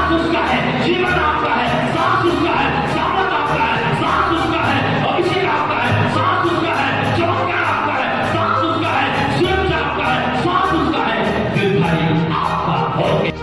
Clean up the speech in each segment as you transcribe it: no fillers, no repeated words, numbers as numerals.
सांस उसका है, जीवन आपका है, सांस उसका है, सामर्थ आपका है, सांस उसका है, अभिषेक आपका है, सांस उसका है, चमत्कार आपका है, सांस उसका है, सुरक्षा आपका है, सांस उसका है, फिर भाई आपका हो गया।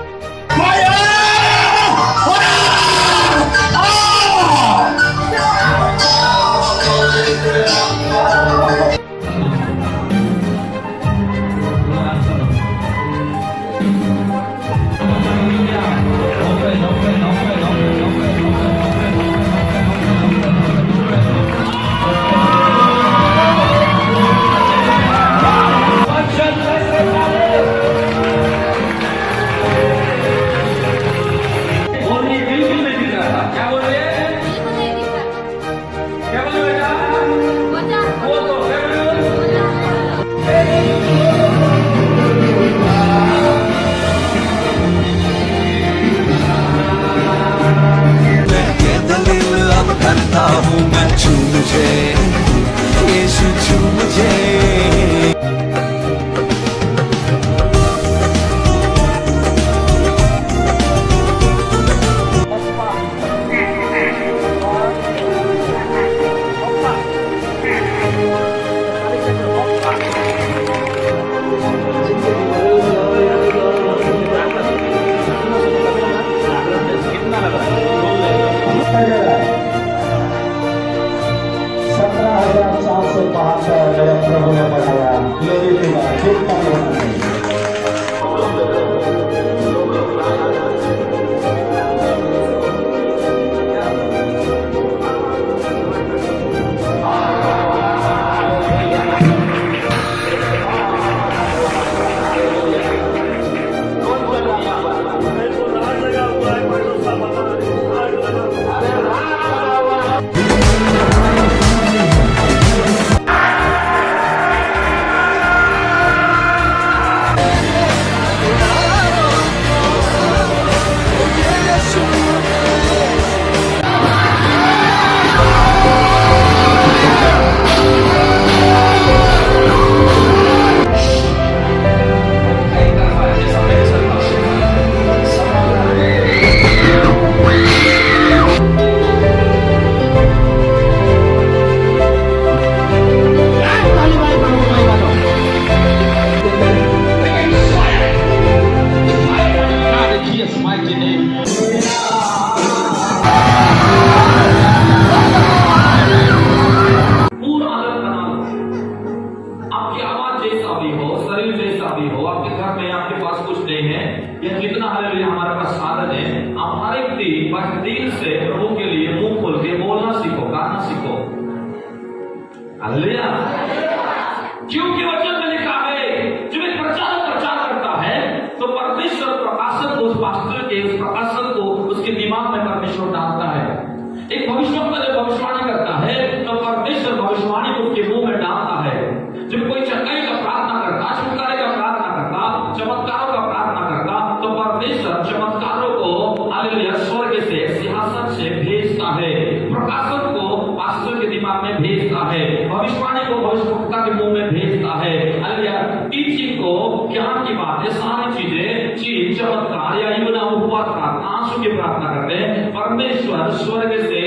प्रभु ने बढ़ाया, लोगों के बाद कितना होना चाहिए। दिल से प्रभु के लिए मुंह खोल के बोलना सीखो, गाना सीखो। हालेलुया। क्योंकि वचन में लिखा है जब एक प्रचार करता है तो परमेश्वर प्रकाशन को, उस पास्टर के उस प्रकाशन को उसके दिमाग में परमेश्वर डालता है। एक भविष्यवक्ता जब भविष्यवाणी करता है तो परमेश्वर भविष्यवाणी को उसके मुंह में डालता है। जब कोई चंगाई का प्रार्थना करता, छुटकारे का प्रार्थना करता, चमत्कारों का प्रार्थना करता तो परमेश्वर चमत्कारों को हालेलुया स्वर्ग से, सिंहासन से भेजता है, प्रकाशन को पास्टर के दिमाग में भेजता है, भविष्यवाणी को भविष्यवक्ता के मुंह में भेजता है। हालेलुया टीचिंग को, ज्ञान की बातें, सारी चीजें, चमत्कार या युवना उपवास प्रार्थना, आंसू की प्रार्थना करते हैं, परमेश्वर स्वर्ग से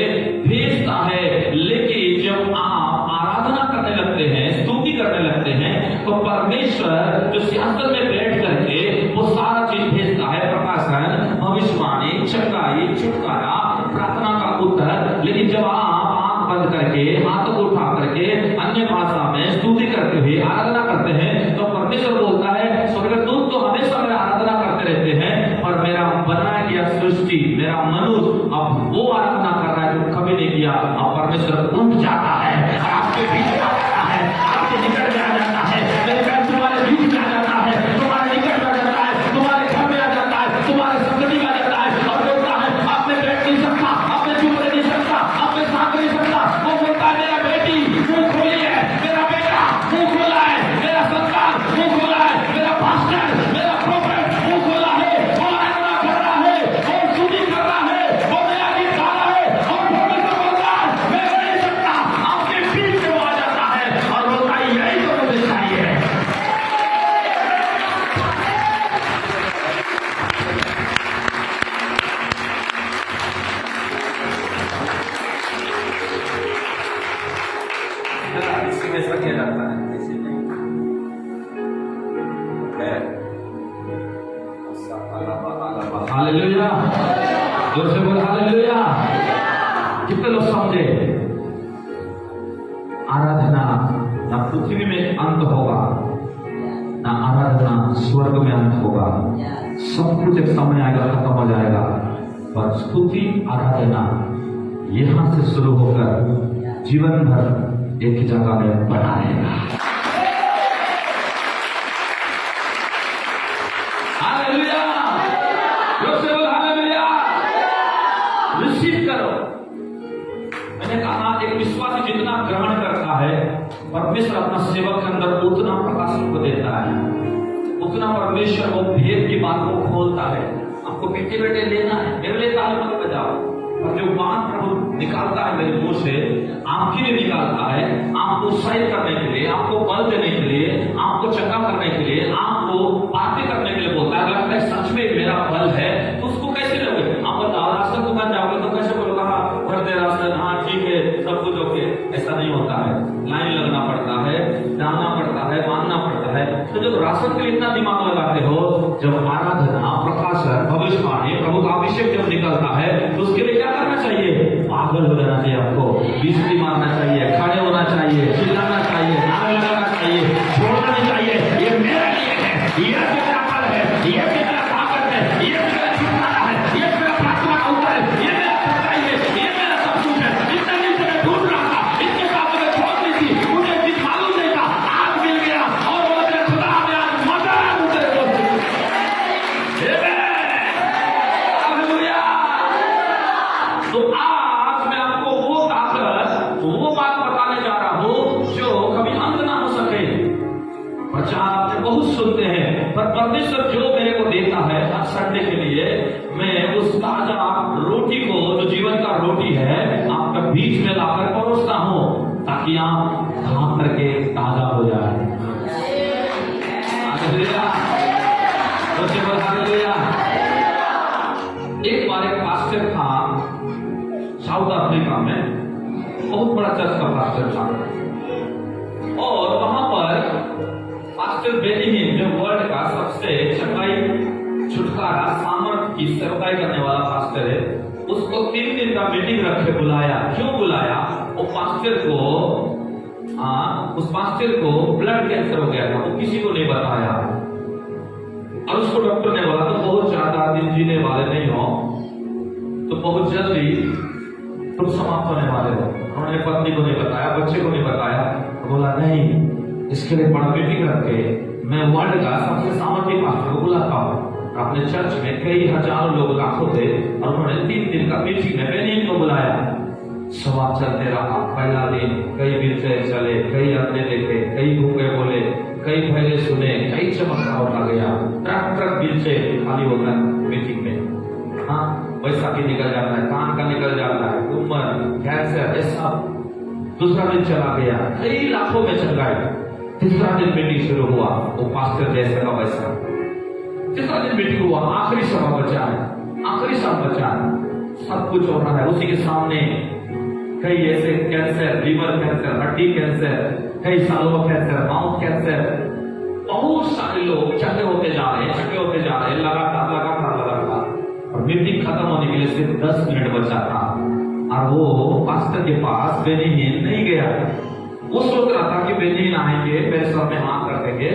भेजता है। लेकिन जब आप आराधना करने लगते हैं, स्तुति करने लगते हैं तो परमेश्वर जो सिंहासन में बैठ करके वो सारा चीज भेजता है, प्रकाशन, भविष्यवाणी, चंगाई, छुटकारा, प्रार्थना का उत्तर। लेकिन जब आप आंख बंद करके, हाथों को उठा करके अन्य भाषा में स्तुति करते हुए आराधना करते हैं तो परमेश्वर बोलता है स्वर्गदूत तो हमेशा मेरा आराधना करते रहते हैं और मेरा बनाया गया सृष्टि, मेरा मनुष्य अब वो आराधना कर रहा है जो कभी नहीं किया। अब परमेश्वर उठ जाता है, आपके बीच में आ जाता है, आपके निकट में आ जाता है, मेरे पैर तुम्हारे बीच में आ जाता है, तुम्हारे निकट में आ जाता है, तुम्हारे घर में आ जाता है, तुम्हारे संगति में आ जाता है और बोलता है अब मैं बैठ नहीं सकता, अब मैं चुप नहीं सकता, अब मैं भाग नहीं सकता। वो बोलता है मेरा बेटी मुंह खोली है, मेरा बेटा मुंह खोला है, मेरा संतान मुंह खोला है, मेरा पास्टर, मेरा प्रोफेट मुंह खोला है, वो आराधना कर रहा है, वो स्तुति कर रहा है, वो नया गीत गा रहा है और परमेश्वर बोल रहा है मैं नहीं सकता, अब हालेलुया, जोर से बोल हालेलुया। कितने लोग समझे? आराधना ना पृथ्वी में अंत होगा, ना आराधना स्वर्ग में अंत होगा। सब कुछ एक समय आएगा, खत्म हो जाएगा, पर स्तुति आराधना यहां से शुरू होकर जीवन भर एक ही जगह में बना रहेगा। हालेलुया, जोर से बोल हालेलुया। रिसीव करो। मैंने कहा एक विश्वासी जितना ग्रहण करता है, परमेश्वर अपना सेवक के अंदर उतना प्रकाशन को देता है, उतना परमेश्वर वो भेद की बात को खोलता है। आपको बेटे बेटे लेना है, मेरे लिए ताली मत बजाओ, और जो बात प्रभु निकालता है मेरे मुंह से, आपके लिए निकालता है, आपको उत्साहित करने के लिए, आपको बल देने के लिए, आपको चंगा करने के लिए, आपको बातें करने के लिए बोलता है। लगता है सच में मेरा बल है, तो उसको कैसे लोगे? आप बताओ, रास्ते दुकान जाओगे तो कैसे बोलोगे? हाँ भर दे रास्ते, हाँ ठीक है, सब कुछ ओके। ऐसा नहीं होता है, लाइन लगना पड़ता है, जाना पड़ता है, मानना पड़ता है। तो जब राशन के लिए इतना दिमाग लगाते हो, जब आराधना, प्रकाशन, भविष्यवाणी, प्रभु का अभिषेक जब निकलता है, तो उसके लिए क्या करना चाहिए? पागल हो जाना चाहिए, आपको बिजली मारना चाहिए, खड़े होना चाहिए, चिल्लाना चाहिए, नारे लगाना चाहिए, छोड़ना नहीं चाहिए। ये मेरे लिए है, ये मेरा बल है, ये मेरा ताकत है, ये मेरा छुटकारा है, ये मेरा प्रार्थना का उत्तर है, ये मेरा सच्चाई है, ये मेरा सब कुछ है। इतना दिन से मैं ढूंढ रहा था, इसके साथ मैं छोड़ दी थी, मुझे कुछ मालूम नहीं था, आज मिल गया, और वो मेरे खुदा में आज मजा है मुझे। हालेलुया। तो आज मैं आपको वो ताकत, वो बात बताने जा रहा हूं जो कभी अंत ना हो सके। प्रचार आपने बहुत सुनते हैं, पर परमेश्वर जो मेरे को देता है हर संडे के लिए, मैं उस ताजा रोटी को, जो जीवन का रोटी है, आपका बीच में लाकर परोसता हूं, ताकि आप खा करके ताजा हो जाए। Hallelujah, hallelujah. एक बार एक पास्टर था साउथ अफ्रीका में, बहुत बड़ा चर्च का पास्टर था, और वहां पर पास्टर बेनिहिन, जो वर्ल्ड का सबसे चंगाई, छुटकारा, सामर्थ की सेवकाई करने वाला पास्टर है, उसको 3 दिन का मीटिंग रखे बुलाया। क्यों बुलाया? वो पास्टर को उस पास्टर को ब्लड कैंसर हो गया था, वो किसी को नहीं बताया, और उसको डॉक्टर ने बोला तो बहुत ज्यादा दिन जीने वाले नहीं हो, तो बहुत जल्दी तुम समाप्त होने वाले हो। उन्होंने पत्नी को नहीं बताया, बच्चे को नहीं बताया, तो बोला नहीं, इसके लिए बड़ा मीटिंग रख के मैं वर्ल्ड का सबसे सामर्थ्य पास्टर को बुलाता हूँ। अपने चर्च में कई हजारों लोग, लाखों थे, और उन्होंने 3 दिन का मीटिंग में बेनिहिन को बुलाया। सवाल चलते रहा। पहला दिन कई विषय चले, कई अंधे देखे, कई गूंगे बोले, कई भैले सुने, कई चमत्कार होता गया। ट्रक विषय खाली होगा मीटिंग में। हाँ, बैसाखी निकल जाता है, कान का निकल जाता है, उम्र, कैंसर, ये सब। दूसरा दिन चला गया, कई लाखों में चल गए। तीसरा दिन मीटिंग शुरू हुआ, वो पास्टर जैसे का वैसा। तीसरा दिन मीटिंग हुआ, आखिरी सभा बचा है, आखिरी सभा बचा है, सब कुछ हो रहा है उसी के सामने। कई ऐसे कैंसर, लीवर कैंसर, हड्डी कैंसर, कई सालों का कैंसर, माउथ कैंसर, बहुत सारे लोग चंगे होते जा रहे हैं, चंगे होते जा रहे हैं, लगातार लगातार लगातार। और मीटिंग खत्म होने के लिए सिर्फ 10 मिनट बचा था, और वो पास्टर के पास बेनिहिन नहीं गया। वो सोच रहा था कि बेनिहिन आएंगे, मेरे सर में हाथ रखेंगे,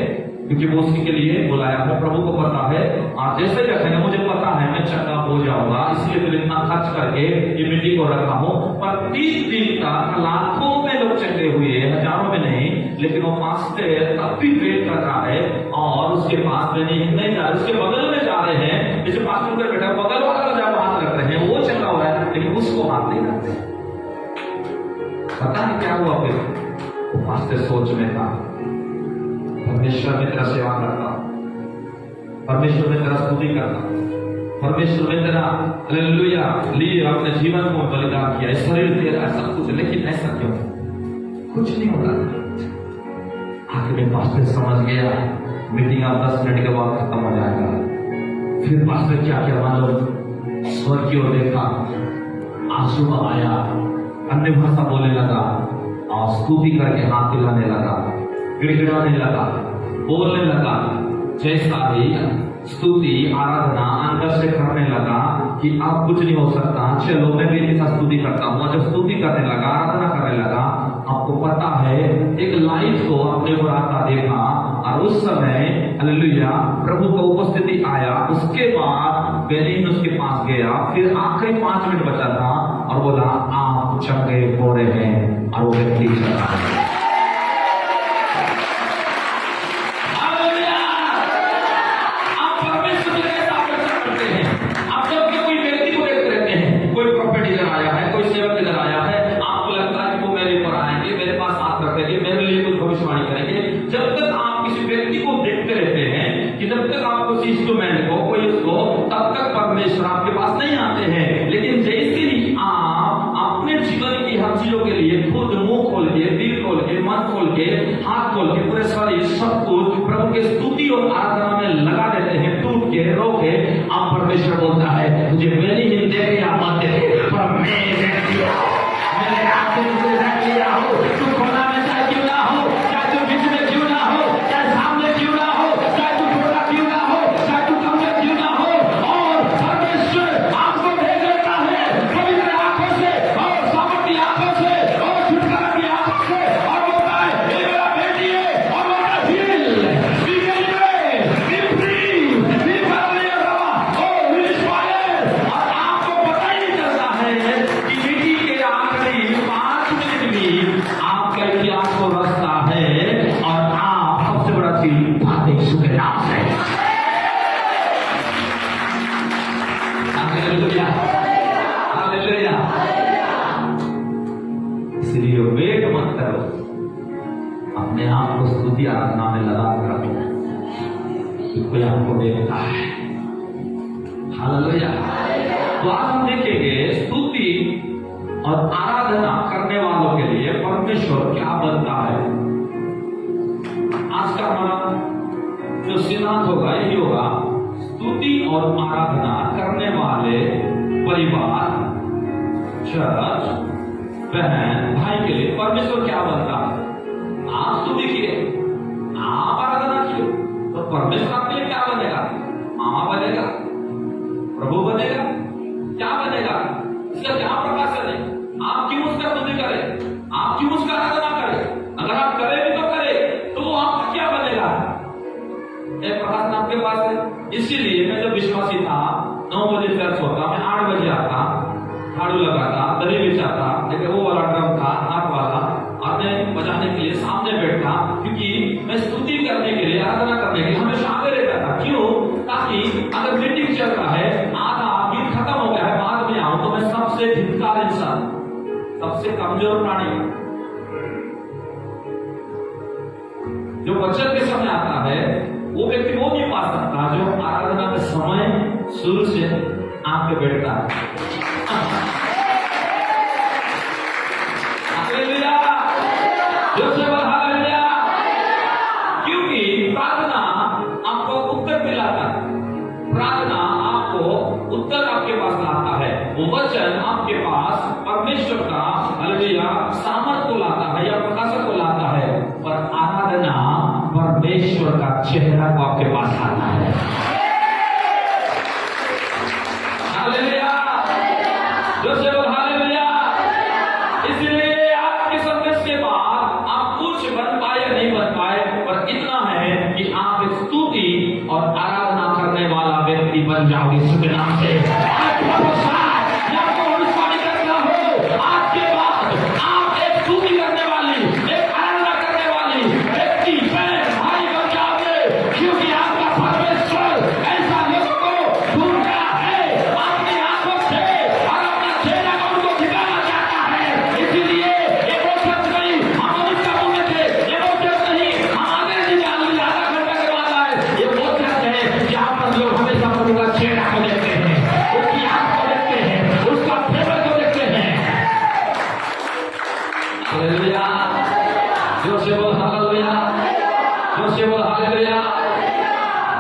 क्योंकि वो उसी के लिए बुलाया है, प्रभु को पता है, और जैसे रखेंगे मुझे पता है मैं चंगा हो जाऊंगा, इसलिए फिर इतना खर्च करके ये मीटिंग को रखा हूं। पर 3 दिन तक लाखों में लोग चंगे हुए, हजारों में नहीं, लेकिन वो पास्टर तब भी वेट कर रहा है, और उसके पास बेनिहिन नहीं जा रहे, उसके बगल में जा रहे हैं। जैसे पास्टर का बेटा बगल वाला का जब हाथ रख रहे हैं, वो चंगा हो रहा है, लेकिन उसको हाथ नहीं रखते। पता नहीं क्या हुआ फिर। पास्टर सोच में था, परमेश्वर में तेरा सेवा करता, परमेश्वर में तेरा स्तुति करता, परमेश्वर में तेरा हालेलुया लिए अपने जीवन को बलिदान किया, शरीर तेरा सब कुछ, लेकिन ऐसा क्यों? कुछ नहीं हो रहा था। आखिर में पास्टर समझ गया, मीटिंग अब 10 मिनट के बाद खत्म हो जाएगा। फिर पास्टर क्या क्या मालूम, स्वर्ग की ओर देखा, आंसू आया, अन्य भाषा बोलने लगा, और स्तुति करके हाथ हिलाने लगा, गिड़गिड़ाने लगा, बोलने लगा। जैसा ही स्तुति आराधना अंदर से करने लगा कि अब कुछ नहीं हो सकता, चलो मैं भी इनके साथ स्तुति करता हूँ। जब स्तुति करने लगा, आराधना करने लगा, आपको पता है एक लाइट को अपने को आता देखा, और उस समय हालेलुया प्रभु का उपस्थिति आया। उसके बाद बेलीन उसके पास गया, फिर आखिरी 5 मिनट बचा था और बोला आप चंगे हो रहे हैं, और वो व्यक्ति चला गया। इंस्ट्रूमेंट को कोई उसको तब तक परमेश्वर आपके पास नहीं आते हैं। लेकिन जैसे ही आप अपने जीवन की हर चीजों के लिए खुद मुंह खोल के, दिल खोल के, मन खोल के, हाथ खोल के, पूरे शरीर सब कुछ प्रभु के स्तुति और आराधना में लगा देते हैं, टूट के रो के, आप परमेश्वर बोलता है मुझे मेरी ही देखे या मत देखे, पर मेरे आंखें तुझे देख लिया हो, तू कोना में चाहे क्यों ना हो, चाहे तू बीच में क्यों ना हो, चाहे सामने क्यों ना हो, चाहे तू छोटा क्यों ना हो, चाहे तू कमजोर क्यों ना हो, और परमेश्वर आपको देख लेता है पवित्र आंखों से और सामर्थी आंखों से और छुटकारा की आंखों से, और बोलता है ये मेरा बेटी है और मेरा दिल बी फ्री बी फॉरली और इंस्पायर। और आपको पता ही नहीं चलता है कि बेटी के आखिरी 5 मिनट में आपका इतिहास को रचता है, और आप सबसे बड़ा चीज भाते यीशु के नाम से। Hallelujah hallelujah. इसलिए वेट मत करो, अपने आप को स्तुति आराधना में लगा कर रखो, कोई आपको देखता है। हालेलुया। तो आज हम देखेंगे स्तुति और आराधना करने वालों के लिए परमेश्वर क्या बनता है। आज का हमारा जो सिद्धांत होगा यही होगा, स्तुति और आराधना करने वाले परिवार, चर्च, बहन, भाई के लिए परमेश्वर क्या बनता है। आप स्तुति किए, आप आराधना किए, तो परमेश्वर आपके लिए क्या बनेगा? मामा बनेगा, प्रभु बनेगा, क्या बनेगा? इसका क्या प्रकाशन है? आप क्यों उसका स्तुति करें? आप क्यों उसका आराधना करें? अगर आप करें भी तो करें, तो वो आपका क्या बनेगा? एक प्रकाशन आपके पास है। इसीलिए मैं जब विश्वासी था, 9 बजे चर्च होता, मैं 8 बजे आता, झाड़ू लगाता, दरी बिछाता, लेकिन वो वाला ड्रम था हाथ वाला, आते बजाने के लिए सामने बैठता, क्योंकि मैं स्तुति करने के लिए, आराधना करने के लिए हमेशा आगे रहता था। क्यों? ताकि अगर मीटिंग चल रहा है, आधा गीत खत्म हो गया है, बाद में आऊं तो मैं सबसे धिक्कार इंसान, सबसे कमजोर प्राणी, जो वचन के समय आता है वो व्यक्ति वो नहीं पा सकता जो आराधना के समय शुरू से आपके बैठता है। Hallelujah, hallelujah. क्योंकि प्रार्थना आपको उत्तर दिलाता है, प्रार्थना आपको उत्तर आपके पास लाता है, वो वचन आपके पास परमेश्वर का हालेलुया सामर्थ को लाता है या प्रकाशन को लाता है, पर आराधना परमेश्वर का चेहरा को आपके पास लाता है। Hallelujah, hallelujah. इसलिए आपके संदेश के बाद आप कुछ बन पाए या नहीं बन पाए, पर इतना है कि आप एक स्तुति और आराधना करने वाला व्यक्ति बन जाओगे यीशु के नाम से।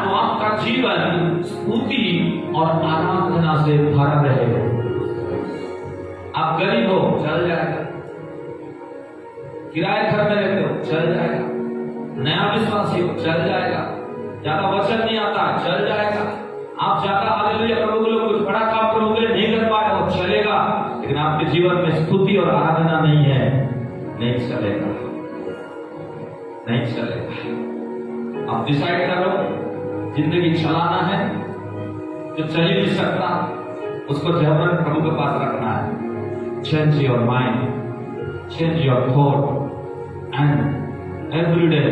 तो आपका जीवन स्तुति और आराधना से भरा रहे। आप गरीब हो, चल जाएगा, किराए घर में रहते हो, चल जाएगा, नया विश्वासी हो, चल जाएगा, ज्यादा वचन नहीं आता, चल जाएगा। आप ज्यादा हालेलुया करोगे, लोग कुछ बड़ा काम करोगे, नहीं कर पाए वो चलेगा, लेकिन आपके जीवन में स्तुति और आराधना नहीं है, नहीं चलेगा, नहीं चलेगा। आप डिसाइड करो, जिंदगी चलाना है, जो चल ही नहीं सकता उसको जबरन प्रभु के पास रखना है। Change your mind, change your thought and every day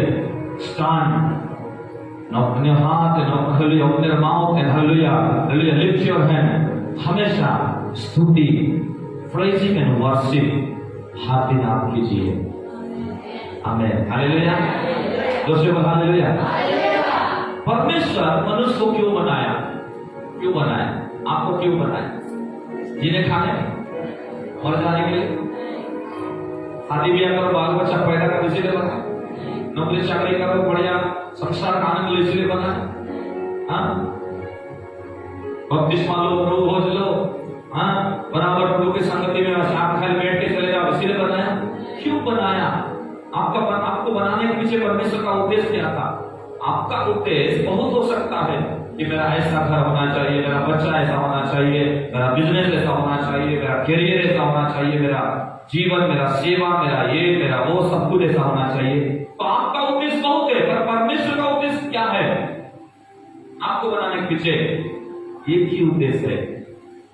stand अपने हाथ हालेलुया, अपने mouth and hallelujah, hallelujah, lift your hand. हमेशा स्तुति, प्रेजिंग एंड वर्शिप हर दिन आप कीजिए। आमीन, हालेलुया। दोस्तों हालेलुया। परमेश्वर मनुष्य को क्यों बनाया? क्यों बनाया? आपको क्यों बनाया? जीने खाने, मर जाने के लिए? शादी ब्याह करो, बाल बच्चा पैदा करो, इसीलिए बनाया? नौकरी चाकरी करो, बढ़िया संसार का आनंद लो, इसलिए बना है? हाँ, बपतिस्मा लो, प्रभु भोज लो, हाँ, बराबर प्रभु की संगति में आप खाली बैठ के चले जाओ, इसीलिए बनाया? क्यों बनाया? आपको बनाने के पीछे परमेश्वर का उद्देश्य क्या था? आपका उद्देश्य बहुत हो सकता है कि मेरा ऐसा घर होना चाहिए, मेरा बच्चा ऐसा होना चाहिए, मेरा बिजनेस ऐसा होना चाहिए, मेरा करियर ऐसा होना चाहिए, मेरा जीवन, मेरा सेवा, मेरा ये, मेरा वो, सब कुछ ऐसा होना चाहिए। तो आपका उद्देश्य बहुत है, पर परमेश्वर का उद्देश्य क्या है? आपको बनाने के पीछे एक ही उद्देश्य है।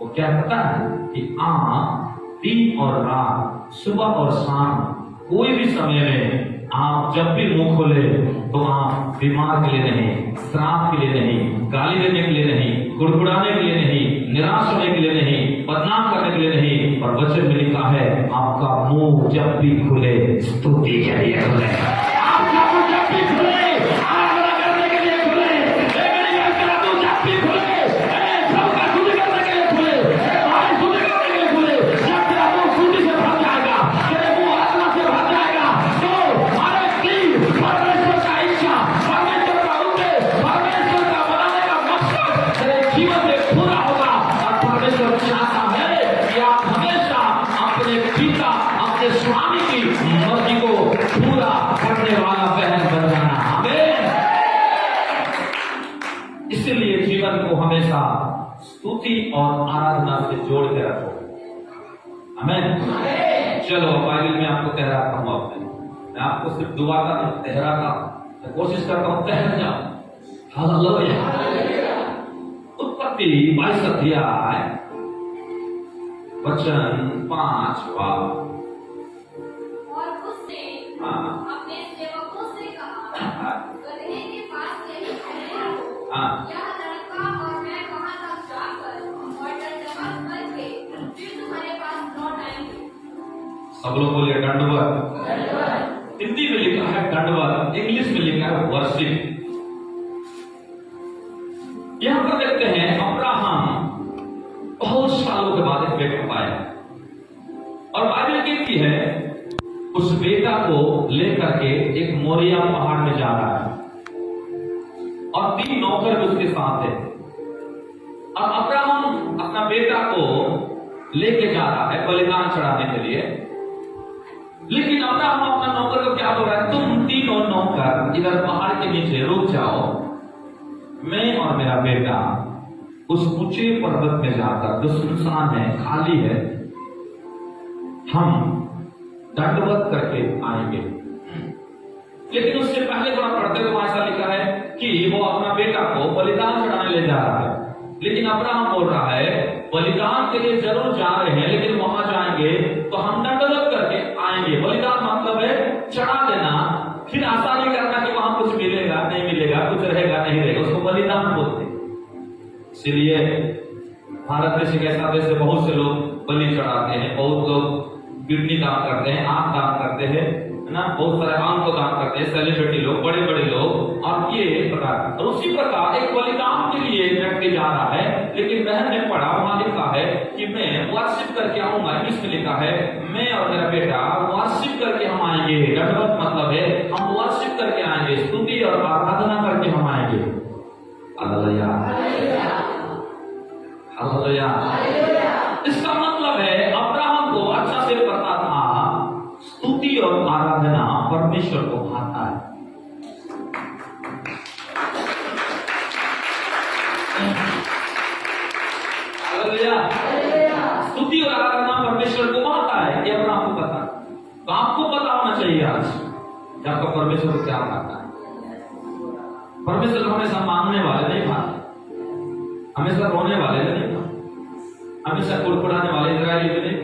वो क्या पता है कि आप दिन और रात, सुबह और शाम, कोई भी समय में आप जब भी मुंह खोले तो आप बीमार के लिए नहीं, श्राप के लिए नहीं, गाली देने के लिए नहीं, गुड़गुड़ाने के लिए नहीं, निराश होने के लिए नहीं, बदनाम करने के लिए नहीं, और वचन में लिखा है आपका मुंह जब भी खुले स्तुति के लिए खुले। आपका मुंह जब भी खुले आराधना करने के लिए खुले, जब भी खुले सबका स्तुति करने के लिए खुले, स्तुति करने के लिए खुले। जब तेरा मुंह स्तुति से भर जाएगा, तेरे मुंह आत्मा से भर जाएगा, तो हर एक चीज परमेश्वर का इच्छा, परमेश्वर का उद्देश्य, परमेश्वर का बनाने का मकसद तेरे जीवन में पूरा होगा। और परमेश्वर चाहता है कि आप हमेशा अपने पिता, अपने स्वामी की मर्जी को पूरा करने वाला बहन बन जाना। आमीन। इसलिए जीवन को हमेशा स्तुति और आराधना से जोड़ के रखो। आमीन। चलो बाइबल में आपको तैराता हूं, मैं आपको सिर्फ दुआ का नहीं, तैराता मैं कोशिश करता हूं तैर जाओ। हालेलुया। उत्पत्ति 22 अध्याय वचन 5 और उसने अपने सेवकों से कहा, गदहे के पास यही ठहरे रहो, यह लड़का और मैं वहां तक जाकर और दंडवत करके फिर तुम्हारे पास लौट आएंगे। सब लोग बोलिए दंडवत। हिंदी में लिखा है दंडवत, इंग्लिश में लिखा है वर्शिप। यहां पर देखते हैं अब्राहम बहुत सालों के बाद एक बेटा पाया, और बाइबल कहती है उस बेटा को लेकर के एक मोरिया पहाड़ में जा रहा है, और 3 नौकर भी उसके साथ है। और अब्राहम अपना बेटा को लेके जा रहा है बलिदान चढ़ाने के लिए, लेकिन अब्राहम अपना नौकर को क्या बोल रहा है, तुम 3 नौकर इधर पहाड़ के नीचे रुक जाओ, मैं और मेरा बेटा उस ऊंचे पर्वत में जाकर, जो सुनसान है, खाली है, हम दंडवत करके आएंगे। लेकिन उससे पहले थोड़ा पढ़ते हुए ऐसा लिखा है कि वो अपना बेटा को बलिदान चढ़ाने ले जा रहा है। लेकिन अब्राहम बोल रहा है बलिदान के लिए जरूर जा रहे हैं, लेकिन वहां जाएंगे तो हम दंडवत करके आएंगे। बलिदान मतलब है चढ़ा देना, फिर आशा नहीं करना कि वहां कुछ मिलेगा नहीं मिलेगा, कुछ रहेगा नहीं रहेगा, उसको बलिदान बोलते हैं। इसलिए भारत देश एक ऐसा देश है, बहुत से लोग बलि चढ़ाते हैं, बहुत लोग किडनी दान करते हैं, आंख दान करते हैं, है ना, बहुत सारे आंख को दान करते हैं, सेलिब्रिटी लोग, बड़े बड़े लोग, और ये प्रकार। और उसी प्रकार एक बलिदान के लिए व्यक्ति जा रहा है, लेकिन बहन ने पढ़ा, वहां लिखा है कि मैं वर्शिप करके आऊंगा। इंग्लिश में लिखा है मैं और मेरा बेटा वर्शिप करके हम आएंगे। दंडवत मतलब है हम वर्शिप करके आएंगे, स्तुति और आराधना करके हम आएंगे। Hallelujah, hallelujah. इसका मतलब है अब्राहम को अच्छा से पता था स्तुति और आराधना परमेश्वर को भाता है। हालेलुया। स्तुति और आराधना परमेश्वर को आता है, ये अपना आपको पता। तो आपको पता होना चाहिए आज कि आपका परमेश्वर को क्या आता है। परमेश्वर हमेशा मांगने वाले नहीं भाते, हमेशा रोने वाले नहीं भाते, हमेशा कुड़कुड़ाने वाले इजरायली भी नहीं,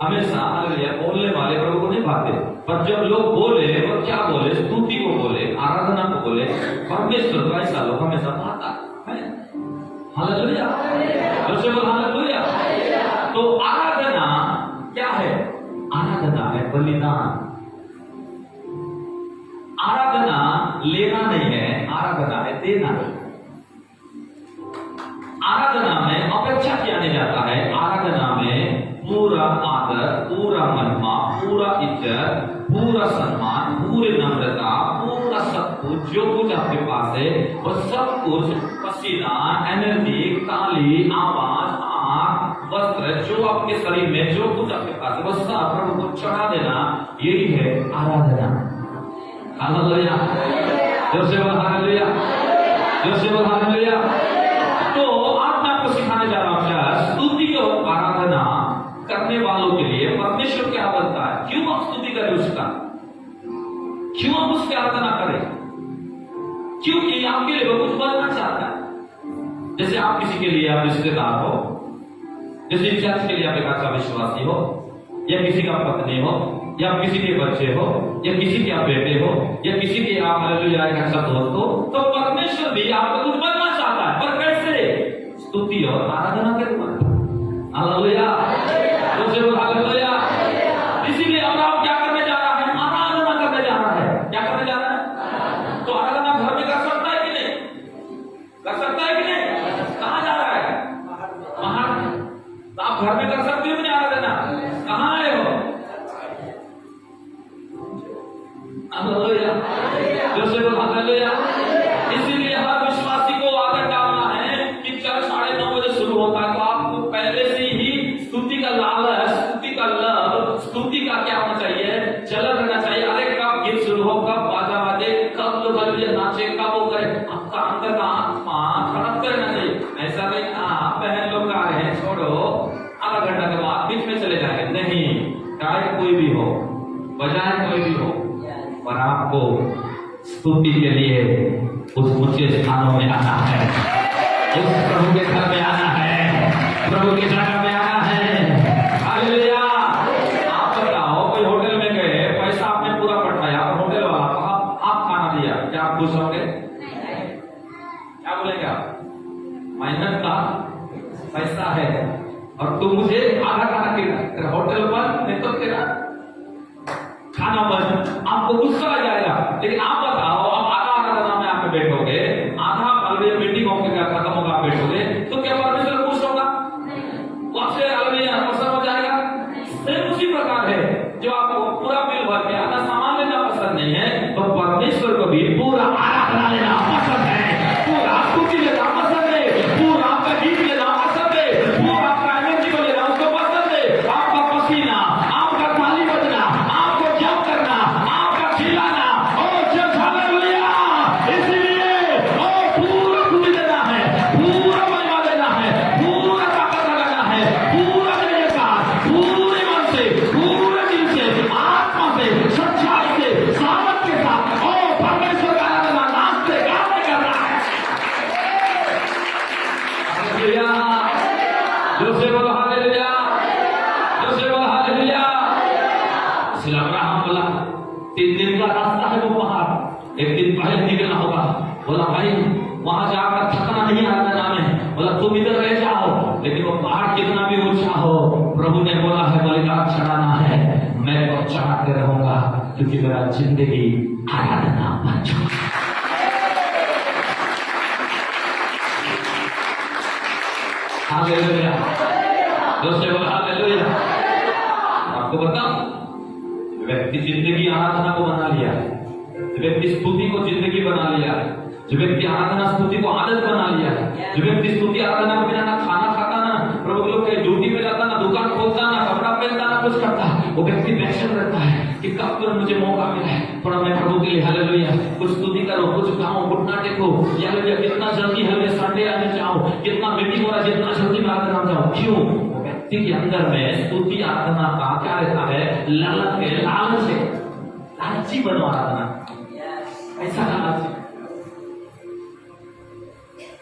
हमेशा हालेलुया बोलने वाले प्रभु को नहीं भाते। पर जब लोग बोले, वो क्या बोले? स्तुति को बोले, आराधना को बोले, परमेश्वर को ऐसा लोग हमेशा भाता है। Hallelujah, hallelujah. तो आराधना क्या है? आराधना है बलिदान। आराधना लेना नहीं है, आराधना है देना है। आराधना में अपेक्षा किया नहीं जाता है, आराधना में पूरा आदर, पूरा महिमा, पूरा इज्जत, पूरा सम्मान, पूरी नम्रता, पूरा सब कुछ जो कुछ आपके पास है वो सब कुछ, पसीना, एनर्जी, ताली, आवाज, आंख, वस्त्र, जो आपके शरीर में जो कुछ आपके पास है वो सब प्रभु को चढ़ा देना, यही है आराधना। हालेलुया, जोर से बोल हालेलुया, जोर से बोल हालेलुया। तो आज मैं आपको सिखाने जा रहा हूं स्तुति और आराधना करने वालों के लिए परमेश्वर क्या बनता है, क्यों आप स्तुति करें उसका, क्यों आप उसकी आराधना करें? क्योंकि आपके लिए वो कुछ बनना चाहता है। जैसे आप किसी के लिए आप रिश्तेदार हो, जैसे चर्च के लिए आप एक अच्छा विश्वासी हो, या किसी का पत्नी हो, या किसी के बच्चे हो, या किसी के आप बेटे हो, या किसी के आप हालेलुया एक अच्छा दोस्त हो, तो परमेश्वर भी आपको कुछ बनना चाहता है। पर कैसे? स्तुति और आराधना के द्वारा। Hallelujah, hallelujah. इसीलिए अब आप क्या करने जा रहा है? आराधना करने जा रहा है। क्या करने जा रहा है? तो आराधना घर में कर सकता है कि नहीं? कर सकता है कि नहीं? कहाँ जा रहा है? बाहर। तो आप घर में कर सकते हो कि नहीं आराधना? कहाँ आए हो? Hallelujah, hallelujah. इसीलिए हर विश्वासी को आदत डालना है कि चर्च 9:30 बजे शुरू होता है, तो आपको पहले से ही स्तुति का लालच, स्तुति का लव, स्तुति का क्या होना चाहिए? चलन रहना चाहिए। अरे कब गीत शुरू हो, कब बाजा बाजे, कब लोग हालेलुया नाचे, कब वो करे, आपका अंदर का आत्मा तड़पते रहना चाहिए। ऐसा नहीं आप बहन लोग गा रहे हैं, छोड़ो, आधा घंटा के बाद बीच में चले जाएंगे। नहीं, गायक कोई भी हो, बजाय कोई भी हो, पर आपको स्तुति के लिए उस ऊंचे स्थानों में आना है, उस प्रभु के घर में आना है, प्रभु की जगह में आना है। हालेलुया। आप बताओ, कोई होटल में गए, पैसा आपने पूरा पटाया और होटल वाला आप खाना दिया, क्या आप खुश होंगे? क्या बोलेंगे आप? मेहनत का पैसा है और तुम मुझे आधा खाना खिला, होटल पर नहीं तो तेरा खाना बंद, आपको गुस्सा आ जाएगा। लेकिन आप बताओ, आप आधा आराधना में आप बैठोगे, आधा हालेलुया मीटिंग होकर खत्म होगा, आप बैठोगे, तो क्या परमेश्वर खुश होगा? आपसे हालेलुया पसंद हो जाएगा? सिर्फ उसी प्रकार है, जो आपको पूरा बिल भर के आधा सामान लेना पसंद नहीं है, तो परमेश्वर को भी पूरा आराधना लेना पसंद है, पूरा स्तुति लेना पसंद है, पूरा आपका गीत लेना पसंद है, पूरा आपका एनर्जी को लेना उसको पसंद है, आपका पसीना, आपका ताली बजना, आपको जप करना, आपका चिल्लाना, और जब हालेलुया। इसलिए पूरा स्तुति देना है, पूरा महिमा देना है, पूरा ताकत लगाना है, पूरा जयकार, पूरे मन से, पूरे दिल से, आत्मा से, सच्चाई से, सामर्थ के साथ परमेश्वर का आराधना नाचते गाते करना है। हालेलुया, जोर से बोलो हालेलुया, जोर से बोलो हालेलुया। इसलिए अब्राहम बोला 3 दिन का रास्ता है वो पहाड़, एक दिन पहले निकलना होगा। बोला भाई वहां जाकर थकना नहीं आराधना में, बोला तुम इधर रह जाओ, लेकिन वो पहाड़ कितना भी ऊंचा हो, प्रभु ने बोला है बलिदान चढ़ाना है, मैं वो चढ़ाते रहूंगा, क्योंकि मेरा जिंदगी आराधना बन चुका। हालेलुया, दोस्तों बोला हालेलुया। आपको बताऊं, व्यक्ति जिंदगी आराधना को बना लिया, जो व्यक्ति स्तुति को जिंदगी बना लिया, जो व्यक्ति आराधना स्तुति को आदत बना लिया, जो व्यक्ति स्तुति आराधना के बिना ना खाना खाता, ना प्रभु लोग के ड्यूटी पे जाता, ना दुकान खोलता, ना कपड़ा पहनता, ना कुछ करता, वो व्यक्ति पैशन रहता है। कि कब पर मुझे मौका मिला है थोड़ा मैं प्रभु के लिए हालेलुया कुछ स्तुति करो, कुछ गाओ, घुटना टेको, हालेलुया कितना जल्दी हालेलुया संडे आने जाओ, कितना मीटिंग हो रहा है, जितना जल्दी मैं आराधना में जाऊं। क्यों? व्यक्ति के अंदर में स्तुति आराधना का क्या रहता है? लालच है, लालच है, लालची बनो आराधना, ऐसा लालची,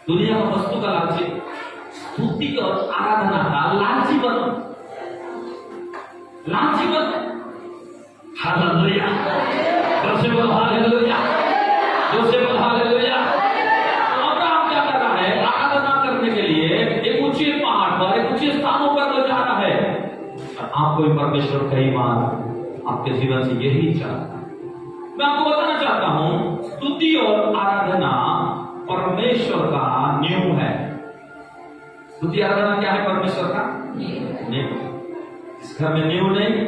दुनिया का वस्तु का लालची, स्तुति और आराधना का लालची बनो, लालची बनो। हालेलुया, जोर बोलो हालेलुया, जोर बोलो हालेलुया। अब्राहम क्या कर रहा है? आराधना करने के लिए एक ऊंचे पहाड़ पर, एक ऊंचे स्थानों पर ले जा रहा है। आपको भी परमेश्वर कई बार आपके जीवन से यही चाहता है। मैं आपको बताना चाहता हूं, स्तुति और आराधना परमेश्वर का नियम है। स्तुति आराधना क्या है? परमेश्वर का नियम। इस घर में नियम नहीं,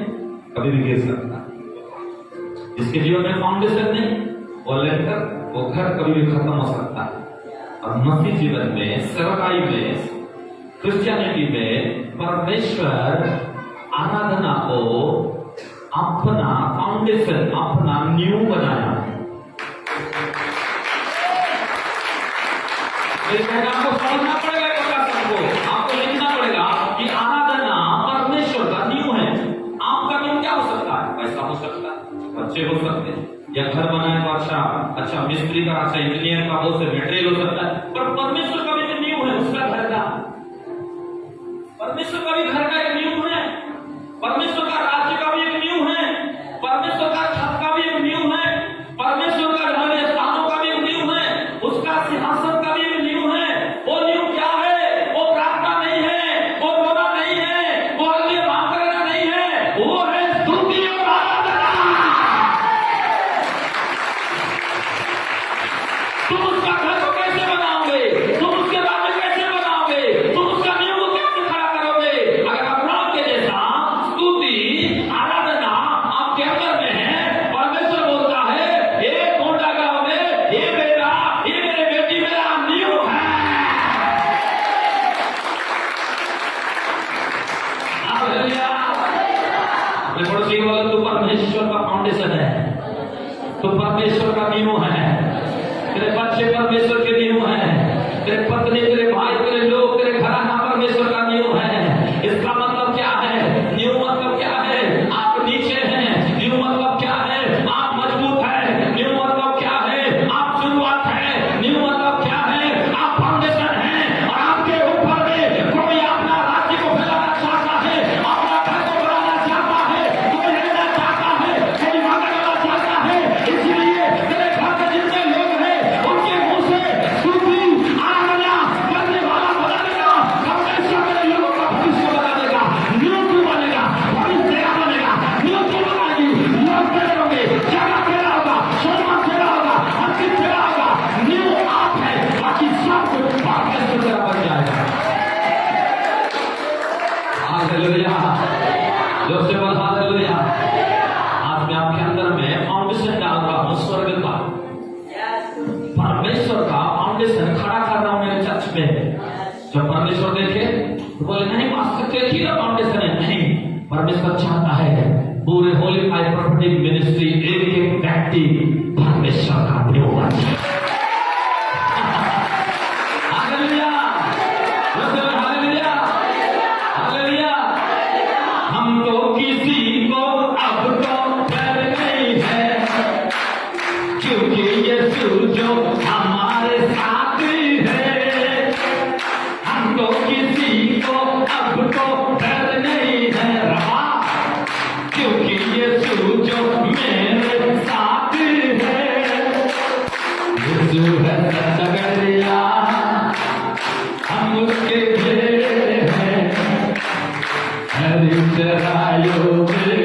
कभी भी गिर सकता है। जिसके जीवन में फाउंडेशन नहीं, वो लेकर वो घर कभी भी खत्म हो सकता है। और मसीह जीवन में, सेवकाई में, क्रिश्चियनिटी में परमेश्वर आराधना को अपना फाउंडेशन, अपना न्यू बनाया। आपको समझना पड़ेगा, आपको लिखना पड़ेगा कि आराधना परमेश्वर का न्यू है। आपका न्यू क्या हो सकता है? पैसा हो सकता है, बच्चे हो सकते हैं, या घर बनाए तो अच्छा मिस्त्री का, अच्छा इंजीनियर का, बहुत से मटेरियल हो सकता है। पर परमेश्वर का भी एक न्यू है, उसका घर का, परमेश्वर का भी घर का एक न्यू है, परमेश्वर का राज्य का भी एक न्यू है, परमेश्वर का छत का भी एक न्यू है, परमेश्वर का धर्म स्थानों का भी एक न्यू है, उसका सिंहासन का भी एक न्यू है। वो न्यू क्या है? वो प्रार्थना नहीं है, वो रोना नहीं है, वो अगले माफ करना नहीं है, वो है स्तुति और आराधना। तुम उसका घर को कैसे बनाओगे? तुम उसके राज्य कैसे बनाओगे? तुम उसका नियम को कैसे खड़ा करोगे? अगर अब्राहम के जैसा स्तुति आराधना आपके अंदर में है, परमेश्वर बोलता है ये कोटा गांव में ये बेटा, ये मेरे बेटी मेरा नियम है। हालेलुया। अपने पड़ोसी बोला तू परमेश्वर का फाउंडेशन है, तू परमेश्वर का नियम है, तेरे बच्चे परमेश्वर के नियम है, तेरे पत्नी, तेरे भाई, तेरे लोग, तेरे घराना परमेश्वर का नियम है। इसका मतलब क्या है? नियम मतलब क्या है? आप नीचे हैं। नियम मतलब क्या है? आप मजबूत हैं। नियम मतलब क्या है? आप शुरुआत है। नियम मतलब क्या है? आप फाउंडेशन हैं। और आपके ऊपर में कोई अपना राज्य को फैलाना चाहता है, अपना घर को बनाना चाहता है, कोई रहना चाहता है, कोई मांगना चाहता है। इसलिए तेरे घर में जितने लोग हैं उनके मुंह से स्तुति आराधना करने वाला बना देगा। परमेश्वर मेरे लोगों का भविष्य बना देगा, नियम बनेगा, भविष्य तेरा बनेगा, नियम बनाएगी, लोग तेरे होंगे, जगह तेरा होगा, सम्मान तेरा होगा, अंकित तेरा होगा। नियम आप है, बाकी सब कुछ परमेश्वर तेरा बन जाएगा। हालेलुया, जोर से बोल हालेलुया। आज मैं आपके अंदर में फाउंडेशन डाल रहा हूं, स्वर्ग का, परमेश्वर का फाउंडेशन खड़ा कर रहा हूं मेरे चर्च में। जब परमेश्वर देखे तो बोले नहीं पास्टर देखिए ना फाउंडेशन है। नहीं, परमेश्वर चाहता है पूरे होली फाइव प्रोफेटिक मिनिस्ट्री एक एक व्यक्ति परमेश्वर का न्यू बन जाए। Hallelujah, hallelujah, hallelujah. हमको किसी को अब तो डर नहीं है, क्योंकि यीशु जो हमारे साथ है। हमको किसी को अब तो डर नहीं है रहा, क्योंकि यीशु जो मेरे साथ है। यीशु है सगरिया, हम उसके भेड़ हैं, हरी चराइयों में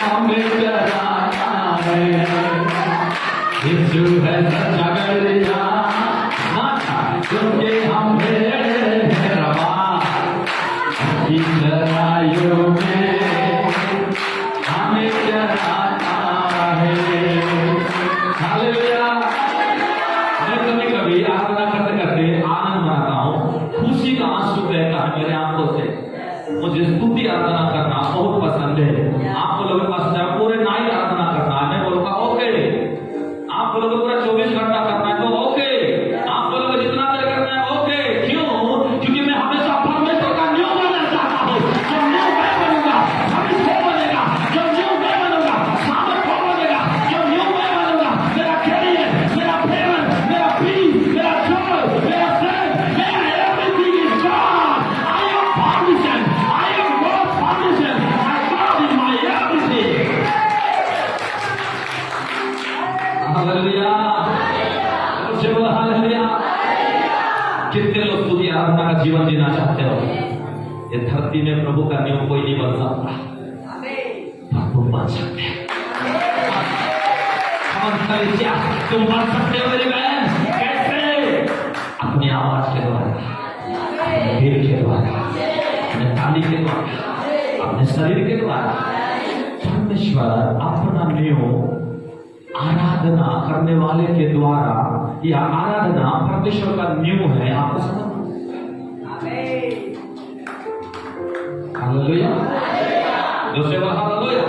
हमें चराना है। यीशु है सगरिया, क्योंकि हम भेड़ हैं रवा, हरी चराइयों में हमें चराना है। हालेलुया। मैं कभी आराधना करते करते आनंद मनाता हूँ, खुशी का आंसू बहता है मेरे आंखों से। मुझे स्तुति आराधना करना बहुत पसंद है। आप लोगों के पास जीवन जीना चाहते हो, ये धरती में प्रभु का नियम कोई नहीं बन सकता, प्रभु बन सकते हैं। तुम बन सकते हो मेरी बहन। कैसे? अपनी आवाज के द्वारा, भीड़ के द्वारा, अपने ताली के द्वारा, अपने शरीर के द्वारा। परमेश्वर अपना नियम आराधना करने वाले के द्वारा, या आराधना परमेश्वर का नियम है। आपको समझ? हालेलुया। दूसरे बार हालेलुया।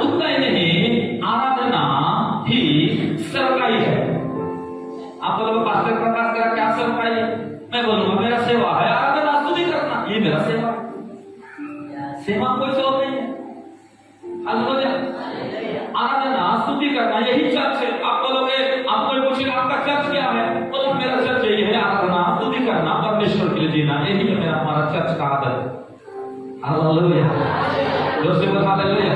उतना ही नहीं, आराधना ही सेवकाई है। आप बोलोगे पास्टर प्रकाश का क्या सेवकाई है? मैं बोलूंगा मेरा सेवा है आराधना स्तुति करना, ये मेरा सेवा है। सेवा कोई सेवा नहीं है। हालेलुया। आराधना स्तुति करना यही चर्च है। आप बोलोगे, आप कोई पूछेगा आपका चर्च क्या है? बोलो मेरा चर्च यही है, आराधना स्तुति करना, परमेश्वर के लिए जीना, यही है मेरा हमारा चर्च का आदत। हालेलुया। जोर से बोल हालेलुया।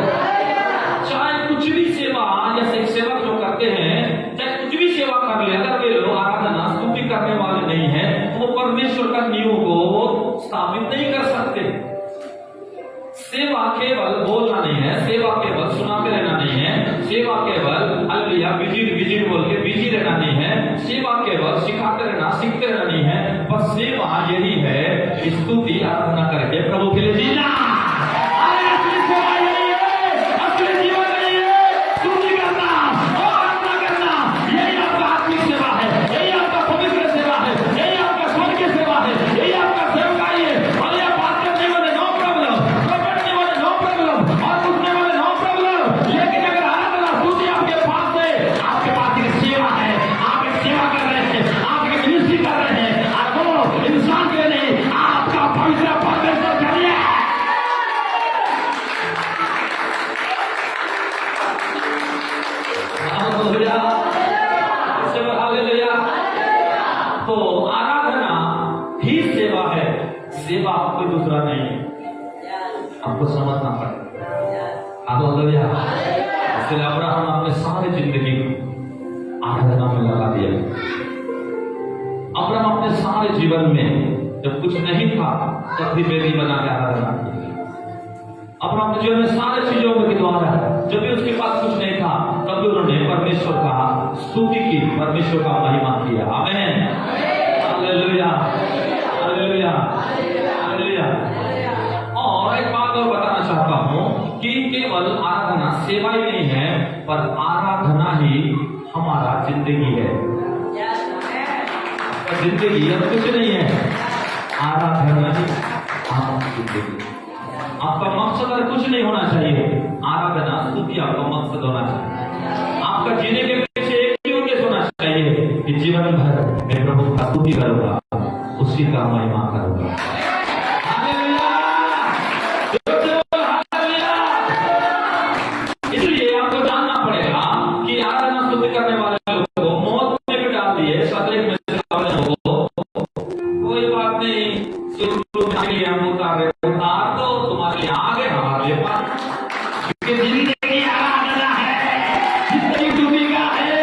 चाहे कुछ भी सेवा, जैसे एक सेवक जो करते हैं, चाहे कुछ भी सेवा कर ले, अगर वे लोग आराधना स्तुति करने वाले नहीं है, तो वो परमेश्वर का नियम को स्थापित नहीं कर सकते। सेवा केवल बोलना नहीं है, सेवा केवल सुनाते रहना नहीं है, सेवा केवल हालेलुया विजिट बोल के बिजी रहना नहीं है, सेवा केवल सिखाते रहना सीखते रहना नहीं है। बस सेवा यही है, स्तुति आराधना करके प्रभु के लिए जीना। असली सेवा यही है, असली जीवन यही है, स्तुति करना और आराधना करना। यही आपका आत्मिक सेवा है, यही आपका पवित्र सेवा है, यही आपका स्वर्गीय सेवा है, यही आपका सेवकाई है। और यह बात करने वाले नो प्रॉब्लम, प्रकटने वाले नो प्रॉब्लम, और सुनने वाले नो प्रॉब्लम। लेकिन अगर आराधना स्तुति आपके पास है, आपके पास एक सेवा है, आप एक सेवा कर रहे हैं, आप एक मिनिस्ट्री कर रहे हैं, और वो इंसान के नहीं, आपका पवित्र परमेश्वर करिए। तो आराधना ही सेवा है, सेवा कोई दूसरा नहीं है। आपको समझना पड़ेगा। हालेलुया। इसलिए अब्राहम अपने सारे जिंदगी आराधना में लगा दिया। अब्राहम अपने सारे जीवन में जब कुछ नहीं था तब भी वेदी बना के आराधना की। अब्राहम के जीवन में सारे चीजों के द्वारा, जब भी उसके पास कुछ नहीं था तब भी उन्होंने परमेश्वर का स्तुति की, परमेश्वर का महिमा किया। आमीन। Hallelujah, hallelujah, hallelujah. और एक बात और बताना चाहता हूँ कि केवल आराधना सेवा ही नहीं है, पर आराधना ही हमारा जिंदगी है। जिंदगी अब कुछ नहीं है, आराधना ही हमारी जिंदगी। आपका मकसद और कुछ नहीं होना चाहिए, आराधना स्तुति आपका मकसद होना चाहिए। आपका जीने के पीछे एक ही उद्देश्य होना चाहिए कि जीवन भर मैं प्रभु का स्तुति करूंगा, उसी का महिमा करूंगा। इसलिए आपको जानना पड़ेगा कि आराधना स्तुति करने वाले लोगों को मौत में भी डाल दिए, सतरेक में से कोई बात नहीं, हम उतार रहे उतार दो, तुम्हारे लिए आगे हमारे लिए पास, क्योंकि जिंदगी आराधना है, जिंदगी डूबी का है।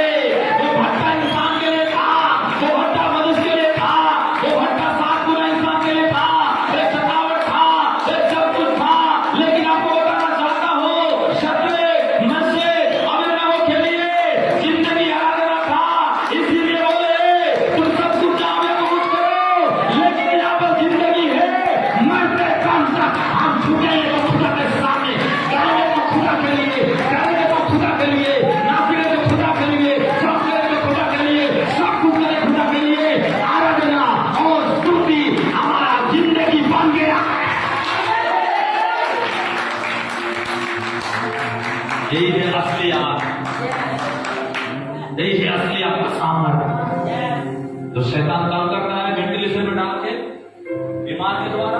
वो भट्टा इंसान के लिए था, वो भट्टा मनुष्य के लिए था, वो भट्टा सात गुना इंसान के लिए था, एक सतावट था, एक सब कुछ था। लेकिन आपको बताना चाहता हूँ, शतरे नशे अभिनव के लिए जिंदगी आराधना था। इसीलिए बोले तुम सब कुछ जाओगे तो कुछ करो, लेकिन यहाँ पर जिंदगी है। मरते कम तक हम झुकेंगे तो खुदा के सामने, करेंगे तो खुदा के लिए, करेंगे तो खुदा के लिए, नाचेंगे तो खुदा के लिए, सब करेंगे तो खुदा के लिए, सब कुछ करें खुदा के लिए। आराधना और स्तुति हमारा जिंदगी बन गया है। यही है असली आग, यही है असली आपका सामर्थ्य। जो शैतान काम करता है वेंटिलेशन में डाल के, बीमार के द्वारा,